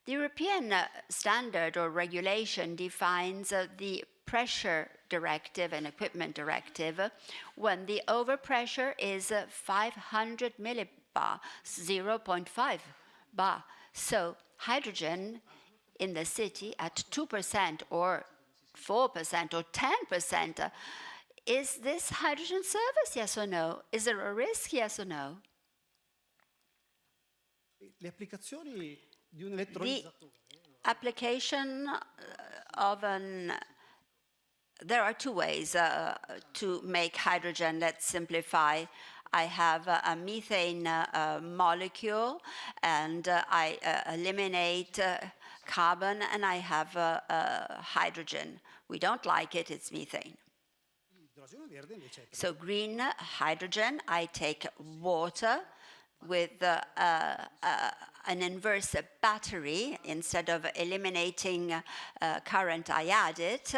The European standard or regulation defines the pressure directive and equipment directive when the overpressure is 500 millibar, 0.5 bar. So hydrogen in the city at 2% or 4% or 10%, is this hydrogen service, yes or no? Is there a risk, yes or no? Le applicazioni di un The elettrolizzatore. application of there are two ways to make hydrogen. Let's simplify. I have a methane molecule, and I eliminate carbon, and I have hydrogen. We don't like it, it's methane. So green hydrogen, I take water with an inverse battery. Instead of eliminating current, I add it.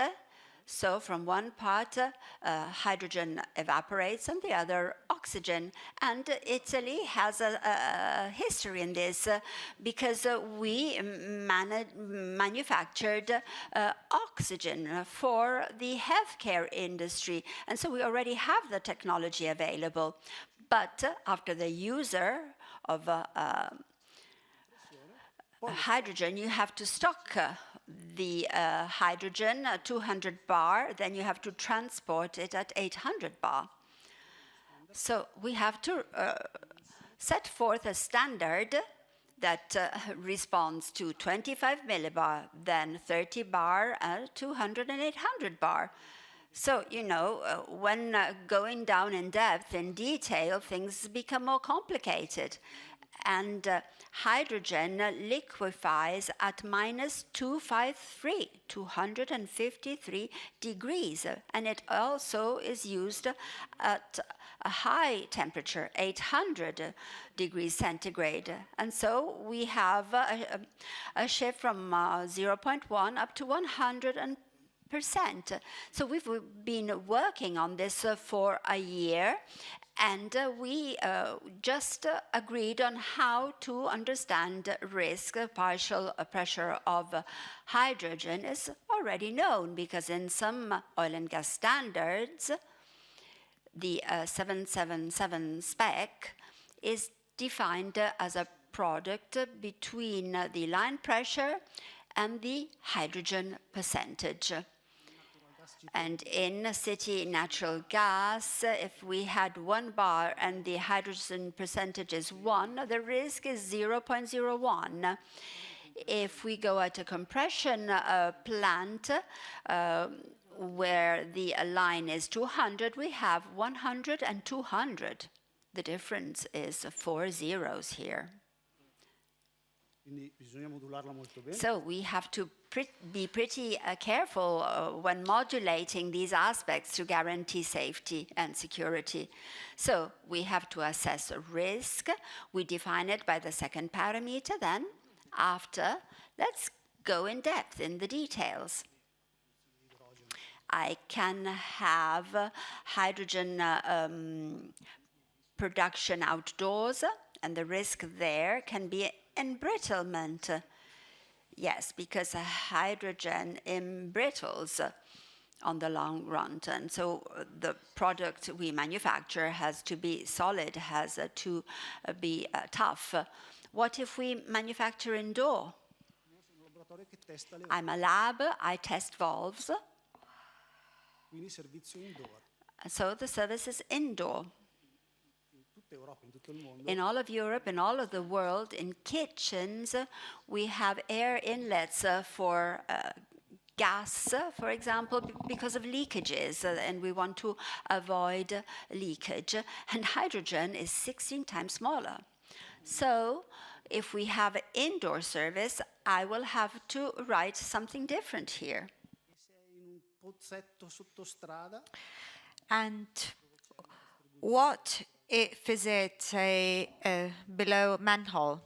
So from one part, hydrogen evaporates and the other oxygen. And Italy has a history in this because we manufactured oxygen for the healthcare industry. And so we already have the technology available. But after the user of hydrogen, you have to stock the hydrogen at 200 bar, then you have to transport it at 800 bar. So we have to set forth a standard that responds to 25 millibar, then 30 bar, 200 and 800 bar. So, you know, when going down in depth, in detail, things become more complicated. And hydrogen liquefies at minus 253 degrees. And it also is used at a high temperature, 800 degrees centigrade. And so we have a shift from 0.1 up to 100%. So we've been working on this for a year, and we just agreed on how to understand risk. Partial pressure of hydrogen is already known because in some oil and gas standards, the 777 spec is defined as a product between the line pressure and the hydrogen percentage. And in city natural gas, if we had 1 bar and the hydrogen percentage is 1, the risk is 0.01. If we go at a compression plant where the line is 200, we have 100 and 200. The difference is 4 zeros here. So we have to be pretty careful when modulating these aspects to guarantee safety and security. So we have to assess risk. We define it by the second parameter. Then, after, let's go in depth in the details. I can have hydrogen production outdoors, and the risk there can be embrittlement. Yes, because hydrogen embrittles on the long run. And so the product we manufacture has to be solid, has to be tough. What if we manufacture indoor? I'm a lab, I test valves. So the service is indoor. Europa, in tutto il mondo, In all of Europe and all of the world, in kitchens, we have air inlets for gas, for example, because of leakages, and we want to avoid leakage. And hydrogen is 16 times smaller. So if we have indoor service, I will have to write something different here. se sei in un pozzetto sottostrada, And what if is it below manhole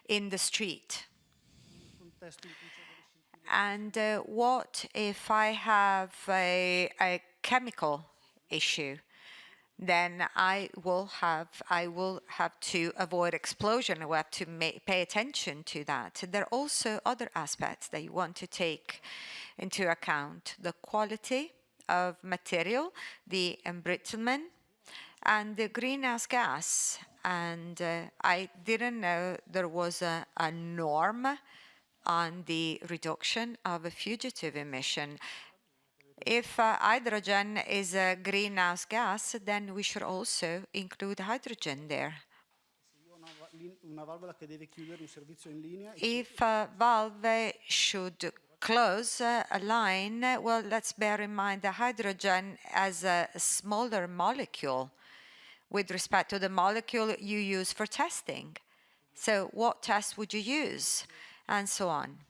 in the street? in un contesto in cui c'è delle scintille, And what if I have a chemical issue? Then I will have to avoid explosion. I will have to pay attention to that. There are also other aspects that you want to take into account: the quality of material, the embrittlement, and the greenhouse gas. And I didn't know there was a norm on the reduction of a fugitive emission. If hydrogen is a greenhouse gas, then we should also include hydrogen there. se io ho una valvola che deve chiudere un servizio in linea, If a valve should close a line, well, let's bear in mind the hydrogen as a smaller molecule with respect to the molecule you use for testing. So what test would you use? And so on.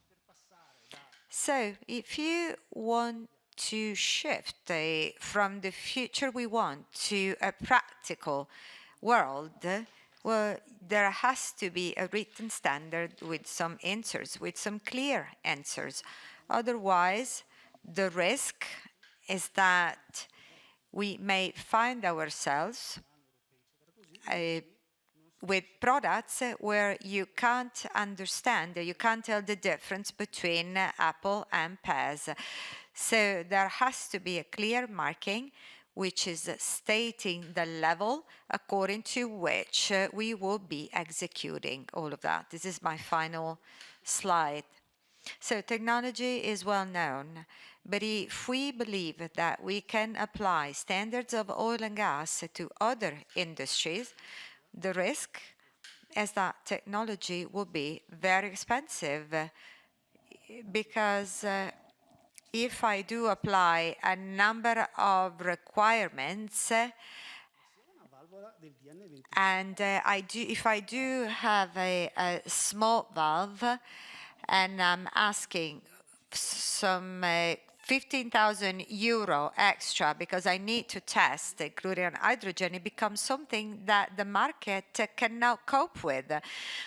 So if you want to shift from the future we want to a practical world, well, there has to be a written standard with some answers, with some clear answers. Otherwise, the risk is that we may find ourselves with products where you can't understand, you can't tell the difference between apple and pears. So there has to be a clear marking which is stating the level according to which we will be executing all of that. This is my final slide. So technology is well known, but if we believe that we can apply standards of oil and gas to other industries, the risk is that technology will be very expensive, because if I do apply a number of requirements, una valvola del DN20. and if I do have a small valve, and I'm asking some 15,000 euro extra because I need to test, including hydrogen, it becomes something that the market cannot cope with.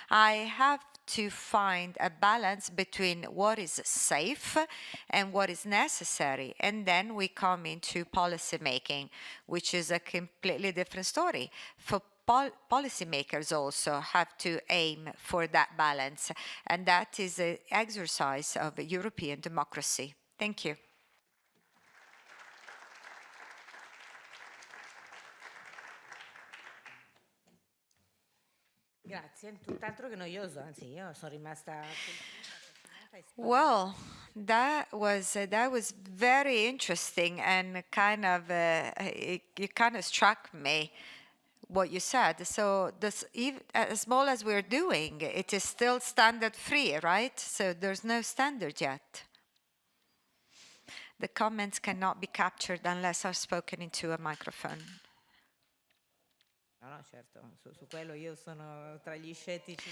I have to find a balance between what is safe and what is necessary. And then we come into policy making, which is a completely different story. For policymakers also have to aim for that balance, and that is an exercise of European democracy. Thank you. Grazie, tutt'altro che noioso, anzi io sono rimasta affascinata e Well, that was very interesting, and kind of it kind of struck me what you said. So this, as small as we're doing, it is still standard free, right? So there's no standard yet. The comments cannot be captured unless are spoken into a microphone. No, certo, su quello io sono tra gli scettici.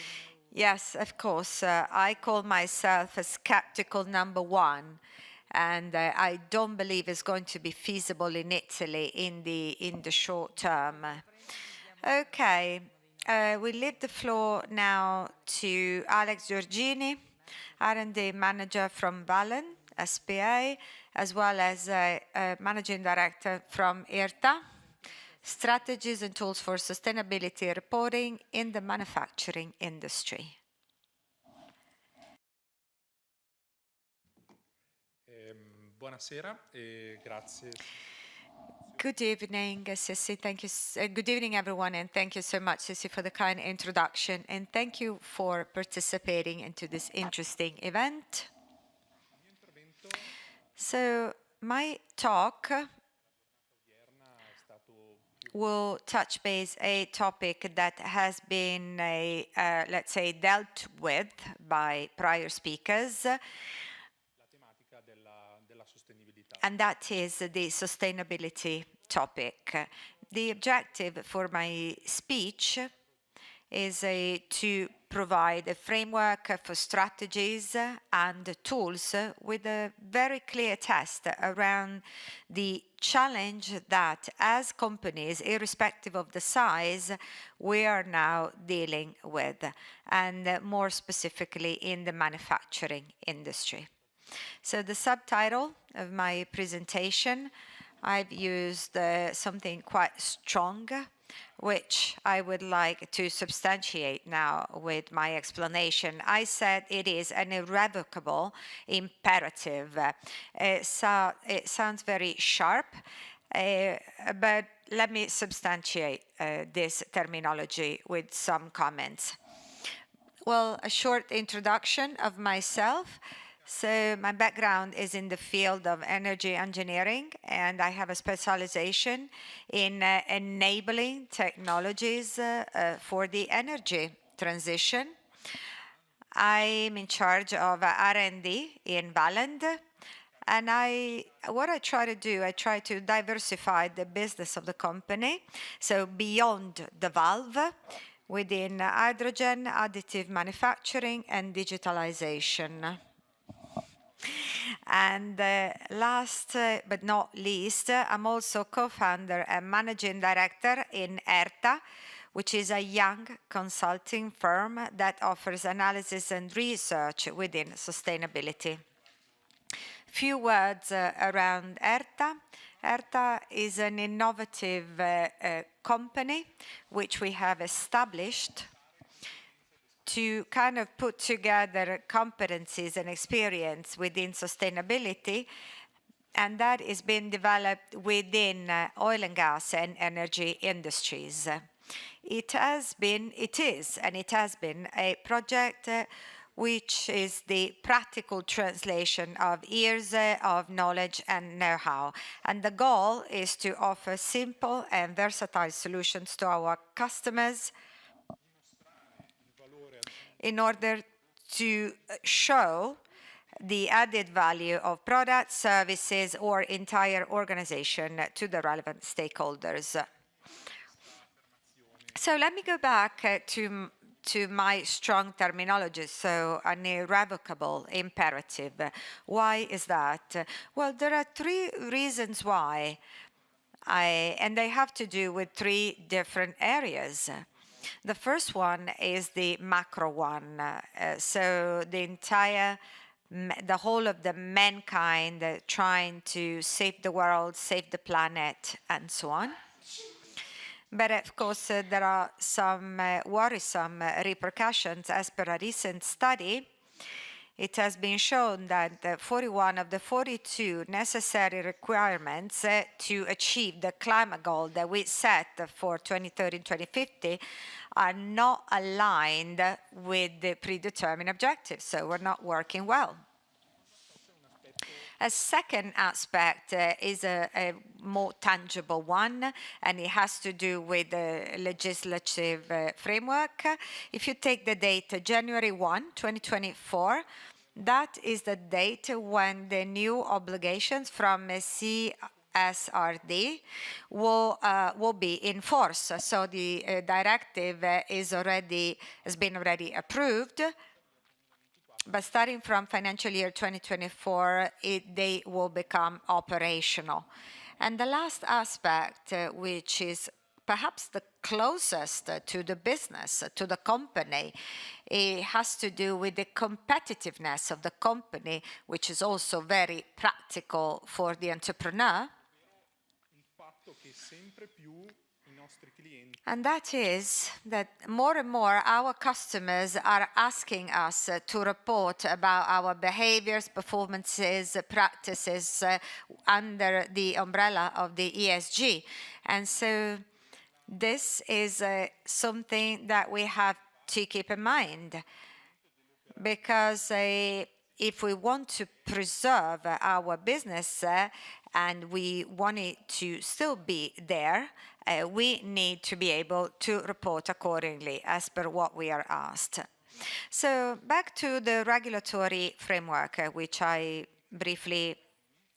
Yes, of course. I call myself a skeptical number one, and I don't believe it's going to be feasible in Italy in the short term. Okay, we leave the floor now to Alex Giorgini, R&D manager from Valen SPA, as well as managing director from IRTA. Strategies and tools for sustainability reporting in the manufacturing industry. Buonasera e grazie. Good evening, Sissi. Thank you. Good evening, everyone, and thank you so much, Sissi, for the kind introduction, and thank you for participating into this interesting event. So my talk will touch base a topic that has been, let's say, dealt with by prior speakers, and that is the sustainability topic. The objective for my speech is to provide a framework for strategies and tools with a very clear test around the challenge that as companies, irrespective of the size, we are now dealing with, and more specifically in the manufacturing industry. So the subtitle of my presentation, I've used something quite strong, which I would like to substantiate now with my explanation. I said it is an irrevocable imperative. So it sounds very sharp, but let me substantiate this terminology with some comments. Well, a short introduction of myself. So my background is in the field of energy engineering, and I have a specialization in enabling technologies for the energy transition. I'm in charge of R&D in Valland, and what I try to do, I try to diversify the business of the company, so beyond the valve, within hydrogen, additive manufacturing, and digitalization. And last but not least, I'm also co-founder and managing director in ERTA, which is a young consulting firm that offers analysis and research within sustainability. Few words around ERTA. ERTA is an innovative company which we have established to kind of put together competencies and experience within sustainability, and that is being developed within oil and gas and energy industries. It has been a project which is the practical translation of years of knowledge and know-how. And the goal is to offer simple and versatile solutions to our customers in order to show the added value of products, services, or entire organization to the relevant stakeholders. So let me go back to my strong terminology, so an irrevocable imperative. Why is that? Well, there are three reasons why, and they have to do with three different areas. The first one is the macro one. So the whole of the mankind trying to save the world, save the planet, and so on. But of course, there are some worrisome repercussions. As per a recent study, it has been shown that 41 of the 42 necessary requirements to achieve the climate goal that we set for 2030 and 2050 are not aligned with the predetermined objectives, so we're not working well. A second aspect is a more tangible one, and it has to do with the legislative framework. If you take the date January 1, 2024, that is the date when the new obligations from CSRD will be in force. So the directive has been already approved. But starting from financial year 2024, they will become operational. And the last aspect, which is perhaps the closest to the business, to the company, it has to do with the competitiveness of the company, which is also very practical for the entrepreneur. And that is that more and more our customers are asking us to report about our behaviors, performances, practices under the umbrella of the ESG. And so this is something that we have to keep in mind, because if we want to preserve our business and we want it to still be there, we need to be able to report accordingly as per what we are asked. So back to the regulatory framework, which I briefly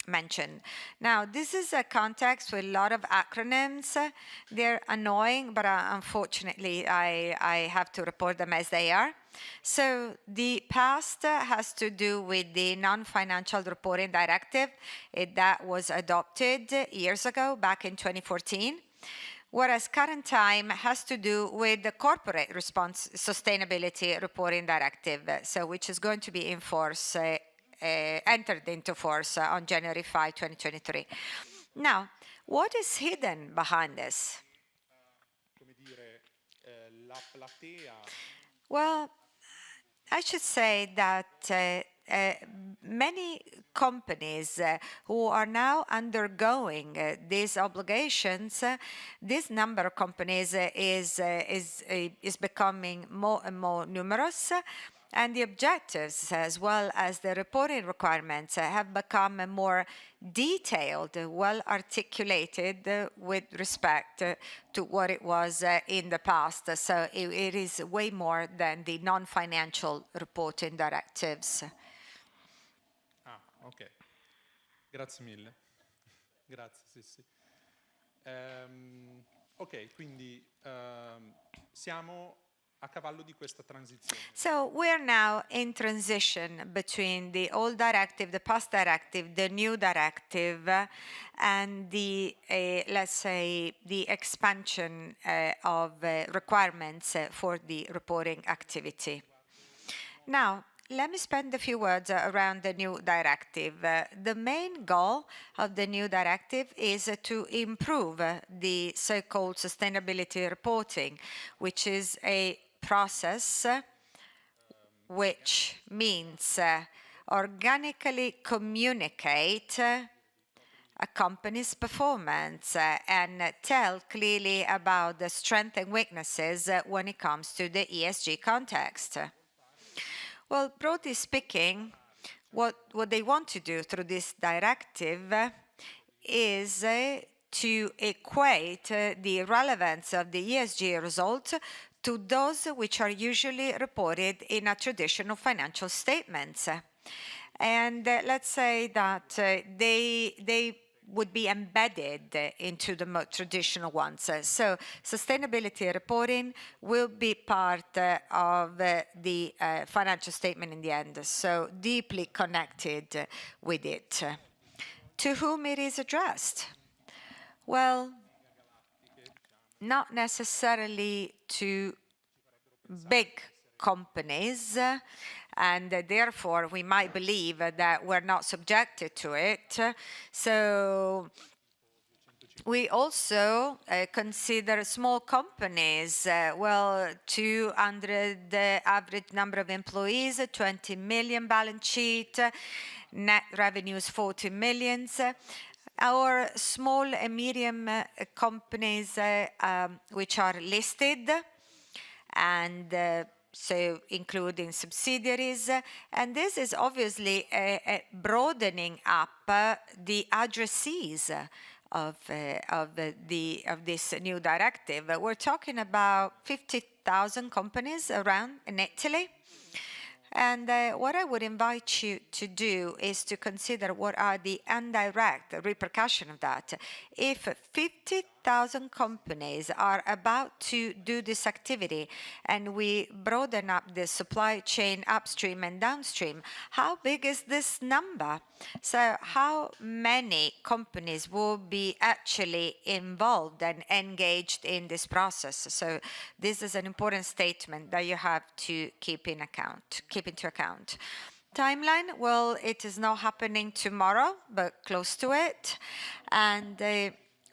mentioned. Now, this is a context with a lot of acronyms. They're annoying, but unfortunately, I have to report them as they are. So the past has to do with the non-financial reporting directive that was adopted years ago, back in 2014. Whereas current time has to do with the corporate sustainability reporting directive, so which is going to be in force, entered into force on January 5, 2023. Now, what is hidden behind this? Well, I should say that many companies who are now undergoing these obligations, this number of companies is becoming more and more numerous, and the objectives as well as the reporting requirements have become more detailed, well articulated with respect to what it was in the past. So it is way more than the non-financial reporting directives. Ok. Grazie mille. Grazie, sì, sì. Ok, quindi siamo a cavallo di questa transizione. So we're now in transition between the old directive, the past directive, the new directive, and the, let's say, the expansion of requirements for the reporting activity. Now, let me spend a few words around the new directive. The main goal of the new directive is to improve the so-called sustainability reporting, which is a process which means organically communicate a company's performance and tell clearly about the strengths and weaknesses when it comes to the ESG context. Well, broadly speaking, what they want to do through this directive is to equate the relevance of the ESG results to those which are usually reported in a traditional financial statements. And let's say that they would be embedded into the more traditional ones. So sustainability reporting will be part of the financial statement in the end, so deeply connected with it. To whom it is addressed? Well, not necessarily to big companies, and therefore we might believe that we're not subjected to it. So we also consider small companies, 200 average number of employees, 20 million balance sheet, net revenues 40 millions. Our small and medium companies which are listed, and so including subsidiaries, and this is obviously broadening up the addressees of this new directive. We're talking about 50,000 companies around in Italy. And what I would invite you to do is to consider what are the indirect repercussions of that. If 50,000 companies are about to do this activity and we broaden up the supply chain upstream and downstream, how big is this number? So how many companies will be actually involved and engaged in this process? So this is an important statement that you have to keep into account. Timeline, well, it is not happening tomorrow, but close to it. And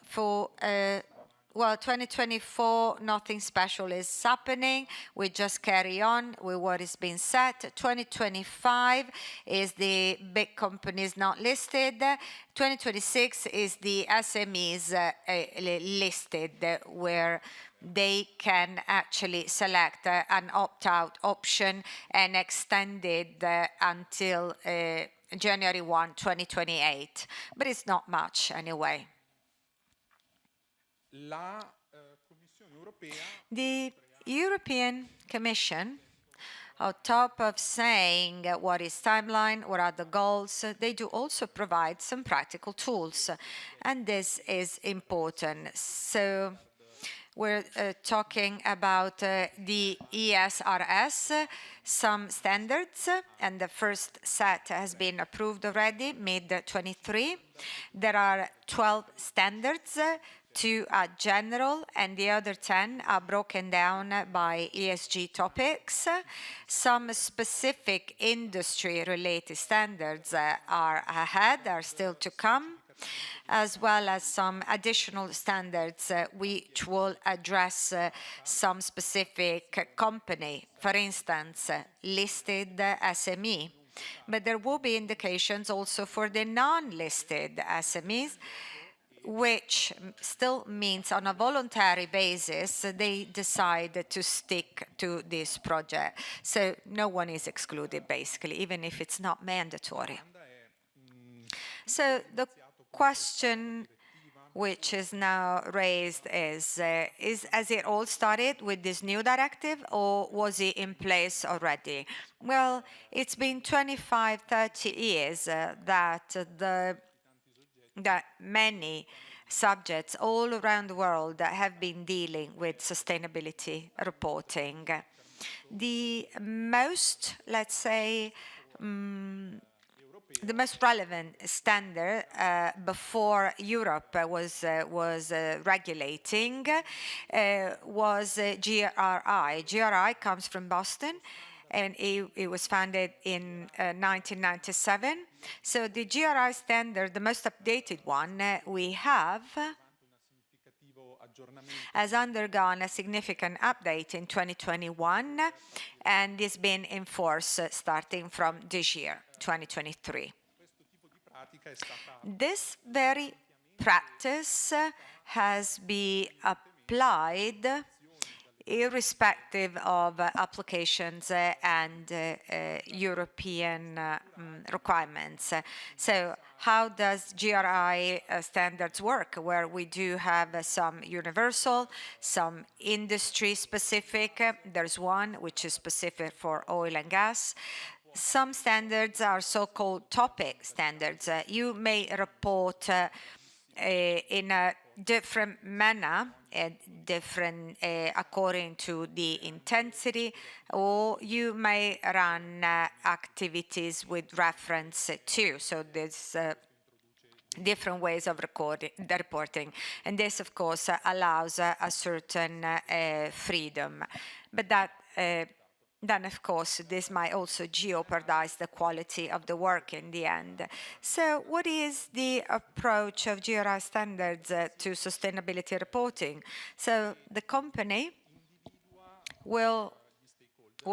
for 2024, nothing special is happening. We just carry on with what is being set. 2025 is the big companies not listed. 2026 is the SMEs listed, where they can actually select an opt-out option and extend it until January 1, 2028, but it's not much anyway. The European Commission, on top of saying what is timeline, what are the goals, they do also provide some practical tools, and this is important. So we're talking about the ESRS, some standards, and the first set has been approved already, mid-23. There are 12 standards. 2 are general, and the other 10 are broken down by ESG topics. Some specific industry-related standards are ahead, are still to come, as well as some additional standards which will address some specific company, for instance, listed SME. But there will be indications also for the non-listed SMEs, which still means on a voluntary basis, they decide to stick to this project. So no one is excluded, basically, even if it's not mandatory. So the question which is now raised is has it all started with this new directive, or was it in place already? Well, it's been 25, 30 years that many subjects all around the world have been dealing with sustainability reporting. The most, let's say, the most relevant standard before Europe was regulating was GRI. GRI comes from Boston, and it was founded in 1997. So the GRI standard, the most updated one we have, has undergone a significant update in 2021, and is being enforced starting from this year, 2023. This very practice has been applied irrespective of applications and European requirements. So how does GRI standards work? Where we do have some universal, some industry-specific. There's one which is specific for oil and gas. Some standards are so-called topic standards. You may report in a different manner, different according to the intensity, or you may run activities with reference to. So there's different ways of reporting, and this, of course, allows a certain freedom. But that then, of course, this might also jeopardize the quality of the work in the end. So what is the approach of GRI standards to sustainability reporting? So the company will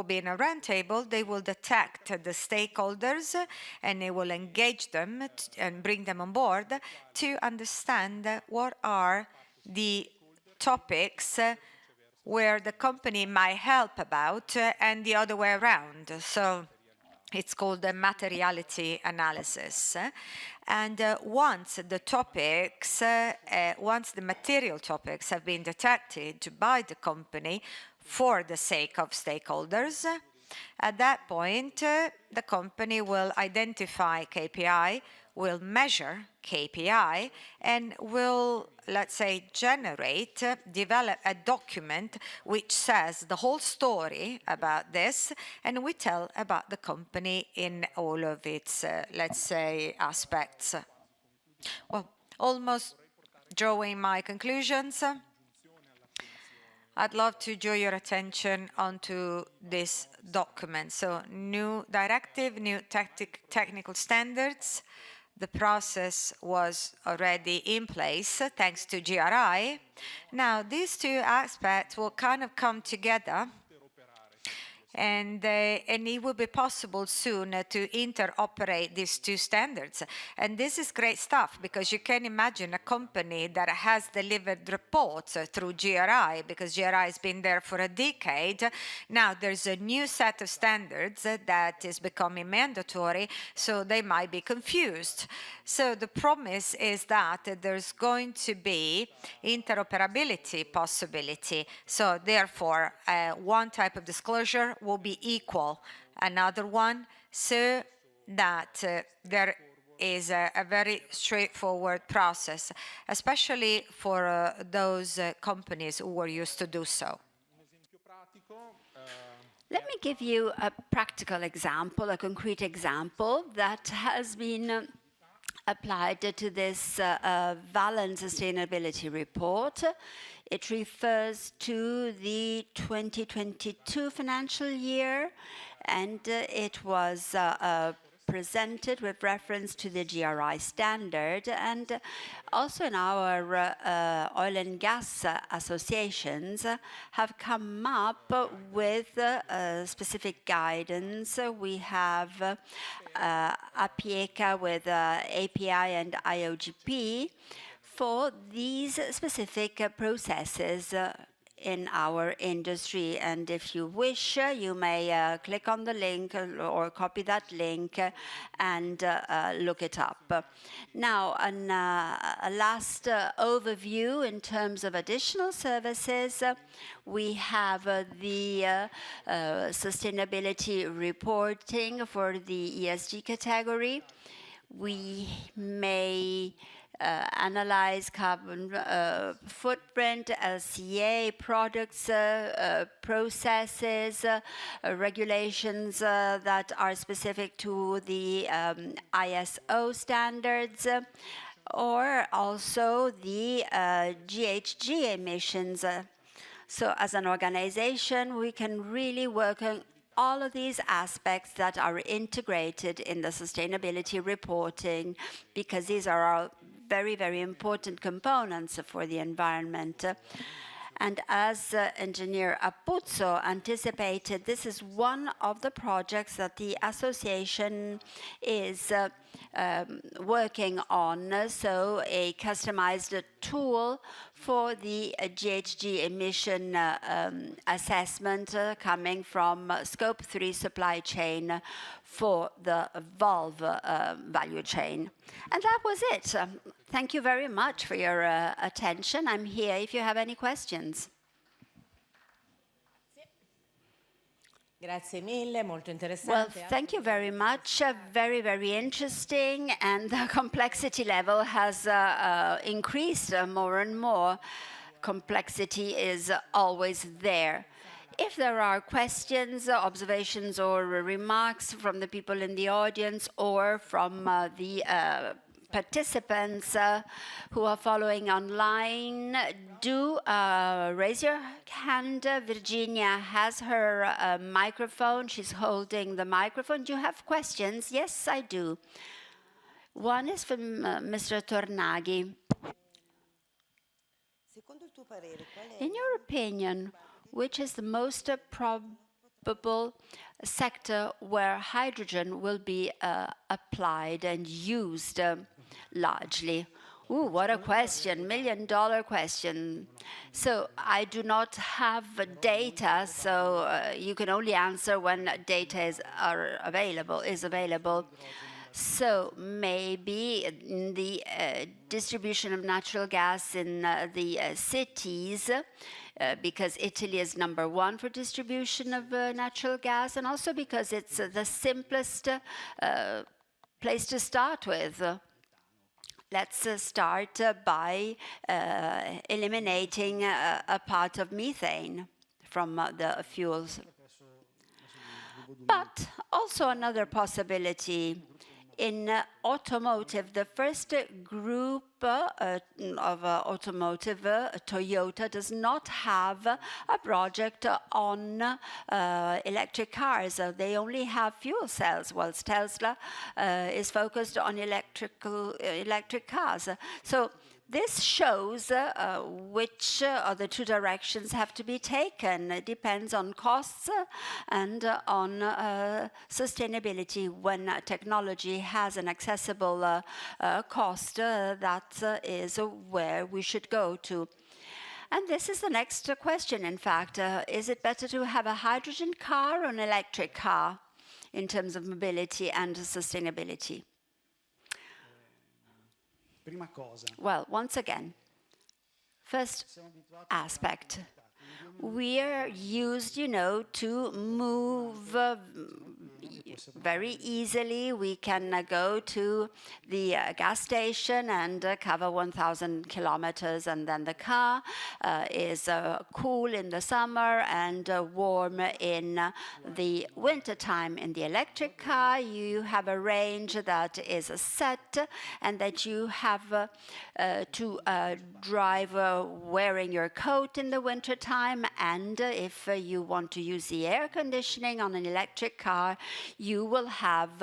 be in a roundtable. They will detect the stakeholders, and they will engage them and bring them on board to understand what are the topics where the company might help about, and the other way around. So it's called the materiality analysis. And once the material topics have been detected by the company for the sake of stakeholders, at that point, the company will identify KPI, will measure KPI, and will, let's say, develop a document which says the whole story about this, and we tell about the company in all of its, let's say, aspects. Well, almost drawing my conclusions, I'd love to draw your attention onto this document. So, new directive, new technical standards. The process was already in place thanks to GRI. Now, these two aspects will kind of come together And it will be possible soon to interoperate these two standards. And this is great stuff, because you can imagine a company that has delivered reports through GRI, because GRI has been there for a decade. Now there's a new set of standards that is becoming mandatory, so they might be confused. So the promise is that there's going to be interoperability possibility. So therefore, one type of disclosure will be equal another one, so that there is a very straightforward process, especially for those companies who were used to do so. Let me give you a practical example, a concrete example that has been applied to this Valent sustainability report. It refers to the 2022 financial year, and it was presented with reference to the GRI standard, and also in our oil and gas associations have come up with specific guidance. We have APIECA with API and IOGP for these specific processes in our industry. And if you wish, you may click on the link or copy that link and look it up. Now, a last overview in terms of additional services. We have the sustainability reporting for the ESG category. We may analyze carbon footprint, LCA products, processes, regulations that are specific to the ISO standards, or also the GHG emissions. So as an organization, we can really work on all of these aspects that are integrated in the sustainability reporting, because these are our very, very important components for the environment. And as Engineer Apuzzo anticipated, this is one of the projects that the association is working on, so a customized tool for the GHG emission assessment coming from Scope 3 supply chain for the valve value chain. And that was it. Thank you very much for your attention. I'm here if you have any questions. Grazie mille, molto interessante. Well, thank you very much. Very, very interesting. And the complexity level has increased more and more. Complexity is always there. If there are questions, observations, or remarks from the people in the audience or from the participants who are following online, do raise your hand. Virginia has her microphone. She's holding the microphone. Do you have questions? Yes, I do. One is from Mr. Tornaghi. In your opinion, which is the most probable sector where hydrogen will be applied and used largely? Ooh, what a question, $1 million question. So I do not have data, so you can only answer when data is available. So maybe in the distribution of natural gas in the cities, because Italy is #1 for distribution of natural gas, and also because it's the simplest place to start with. Let's start by eliminating a part of methane from the fuels. But also another possibility. In automotive, the first group of automotive, Toyota, does not have a project on electric cars. They only have fuel cells, whilst Tesla is focused on electric cars. So this shows which of the two directions have to be taken. It depends on costs and on sustainability. When technology has an accessible cost, that is where we should go to. And this is the next question, in fact. Is it better to have a hydrogen car or an electric car in terms of mobility and sustainability? Prima cosa, Well, once again, first aspect. We are used, to move very easily. We can go to the gas station and cover 1,000 kilometers, and then the car is cool in the summer and warm in the winter time. In the electric car, you have a range that is set and that you have to drive wearing your coat in the winter time, and if you want to use the air conditioning on an electric car, you will have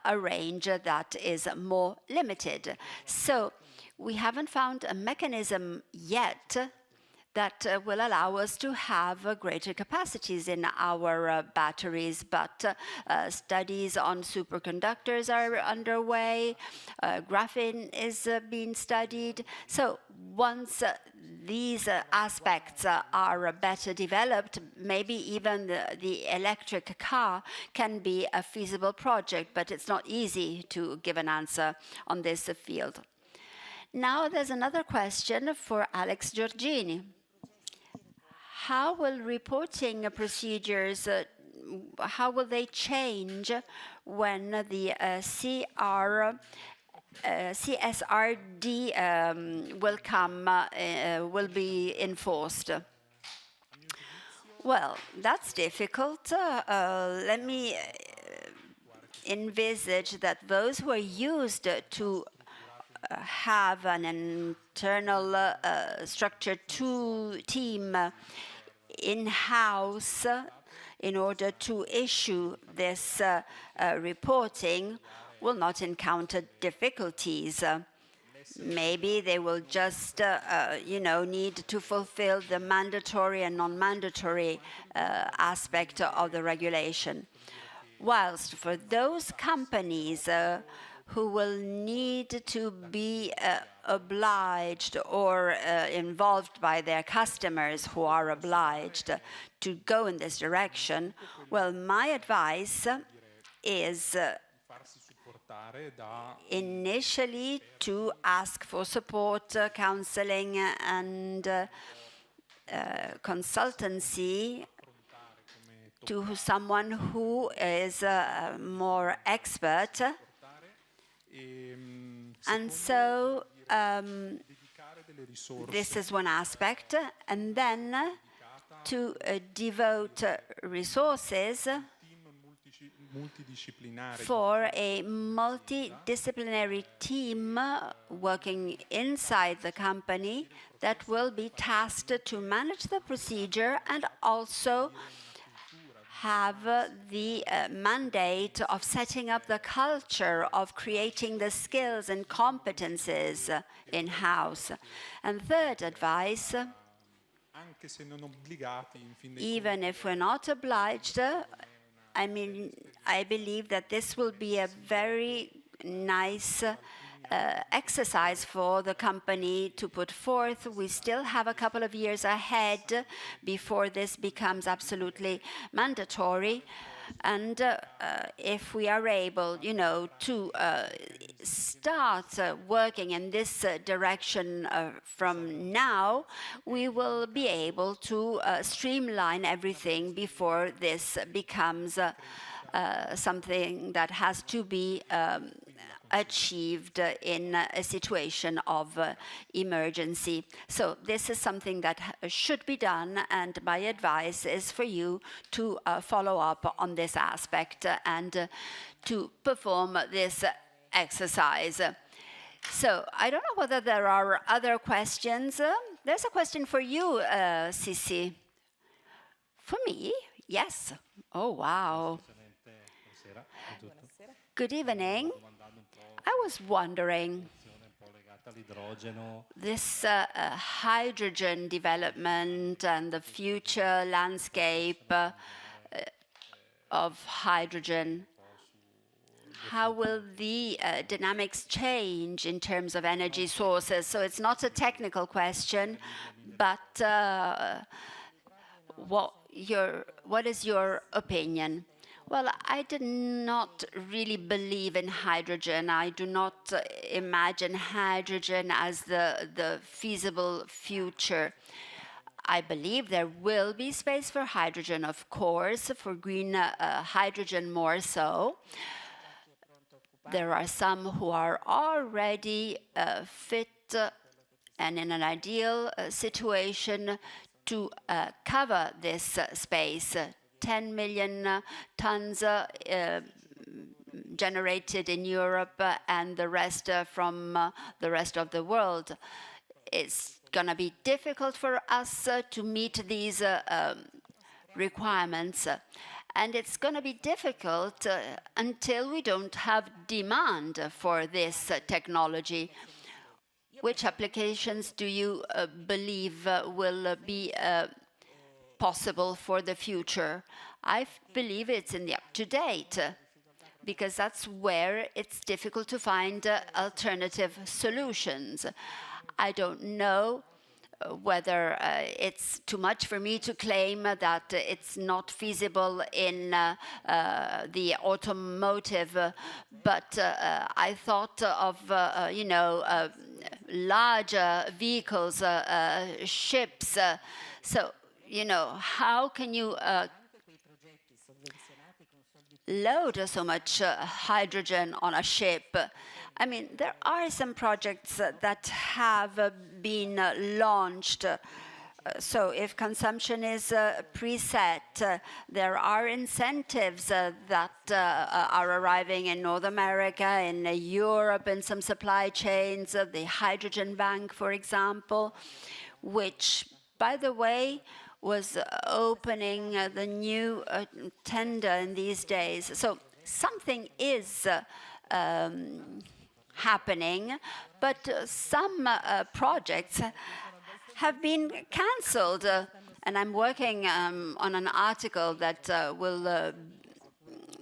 a range that is more limited. So we haven't found a mechanism yet that will allow us to have greater capacities in our batteries, but studies on superconductors are underway, graphene is being studied. So once these aspects are better developed, maybe even the electric car can be a feasible project, but it's not easy to give an answer on this field. Now there's another question for Alex Giorgini. How will reporting procedures, how will they change when the CSRD will be enforced? Well, that's difficult. Let me envisage that those who are used to have an internal structured team in-house in order to issue this reporting will not encounter difficulties. Maybe they will just, need to fulfill the mandatory and non-mandatory aspect of the regulation. Whilst for those companies who will need to be obliged or involved by their customers who are obliged to go in this direction, well, my advice is initially to ask for support, counseling, and consultancy to someone who is more expert. And so this is one aspect. And then to devote resources for a multidisciplinary team working inside the company that will be tasked to manage the procedure and also have the mandate of setting up the culture, of creating the skills and competences in-house. And third advice, even if we're not obliged, I believe that this will be a very nice exercise for the company to put forth. We still have a couple of years ahead before this becomes absolutely mandatory. And if we are able, to start working in this direction from now, we will be able to streamline everything before this becomes something that has to be achieved in a situation of emergency. So this is something that should be done, and my advice is for you to follow up on this aspect and to perform this exercise. So I don't know whether there are other questions. There's a question for you, Sissi. For me? Yes. Oh, wow. Good evening. I was wondering, This hydrogen development and the future landscape of hydrogen, how will the dynamics change in terms of energy sources? So it's not a technical question, but what is your opinion? Well, I do not really believe in hydrogen. I do not imagine hydrogen as the feasible future. I believe there will be space for hydrogen, of course, for green hydrogen more so. There are some who are already fit and in an ideal situation to cover this space. 10 million tons generated in Europe and the rest from the rest of the world. It's going to be difficult for us to meet these requirements. And it's going to be difficult until we don't have demand for this technology. Which applications do you believe will be possible for the future? I believe it's in the up-to-date, because that's where it's difficult to find alternative solutions. I don't know whether it's too much for me to claim that it's not feasible in the automotive, but I thought of, larger vehicles, ships. So, how can you load so much hydrogen on a ship? I mean, there are some projects that have been launched. So if consumption is preset, there are incentives that are arriving in North America, in Europe, in some supply chains, the hydrogen bank, for example, which, by the way, was opening the new tender in these days. So something is happening, but some projects have been cancelled. And I'm working on an article that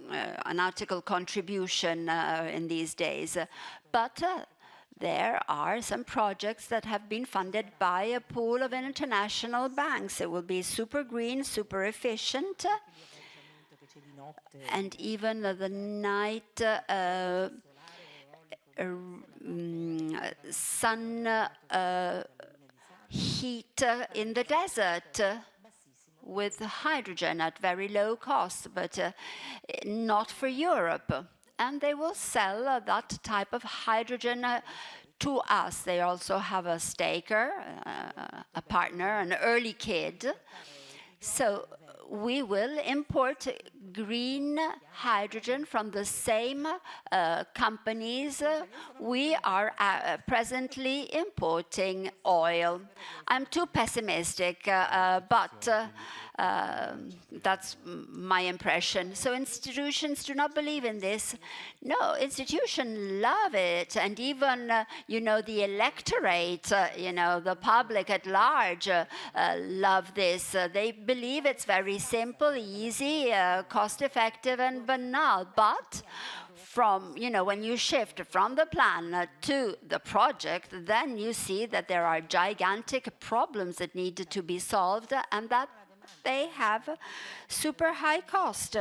an article contribution in these days. But there are some projects that have been funded by a pool of international banks. It will be super green, super efficient, and even the night sun heat in the desert with hydrogen at very low cost, but not for Europe. And they will sell that type of hydrogen to us. They also have a staker, a partner, an early kid. So we will import green hydrogen from the same companies we are presently importing oil. I'm too pessimistic, but that's my impression. So institutions do not believe in this. No, institutions love it. And even, the electorate, the public at large love this. They believe it's very simple, easy, cost-effective and banal. But from, when you shift from the plan to the project, then you see that there are gigantic problems that need to be solved and that they have super high cost.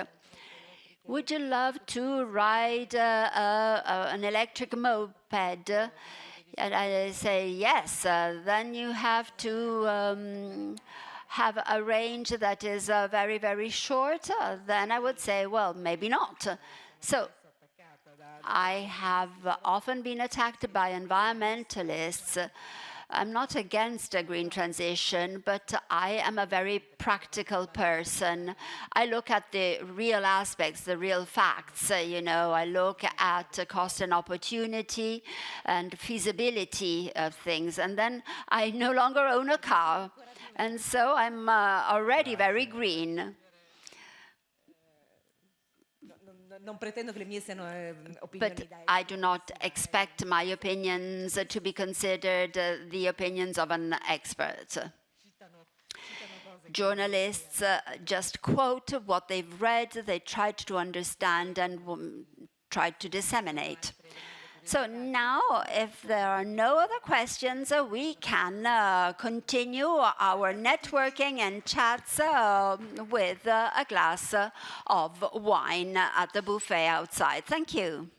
Would you love to ride an electric moped? And I say yes. Then you have to have a range that is very, very short. Then I would say, well, maybe not. So I have often been attacked by environmentalists. I'm not against a green transition, but I am a very practical person. I look at the real aspects, the real facts. I look at cost and opportunity and feasibility of things. And then I no longer own a car. And so I'm already very green. Non pretendo che le mie siano opinioni But da I do not expect my opinions to be considered the opinions of an expert. Journalists just quote what they've read, they tried to understand and tried to disseminate. So now, if there are no other questions, we can continue our networking and chats with a glass of wine at the buffet outside. Thank you.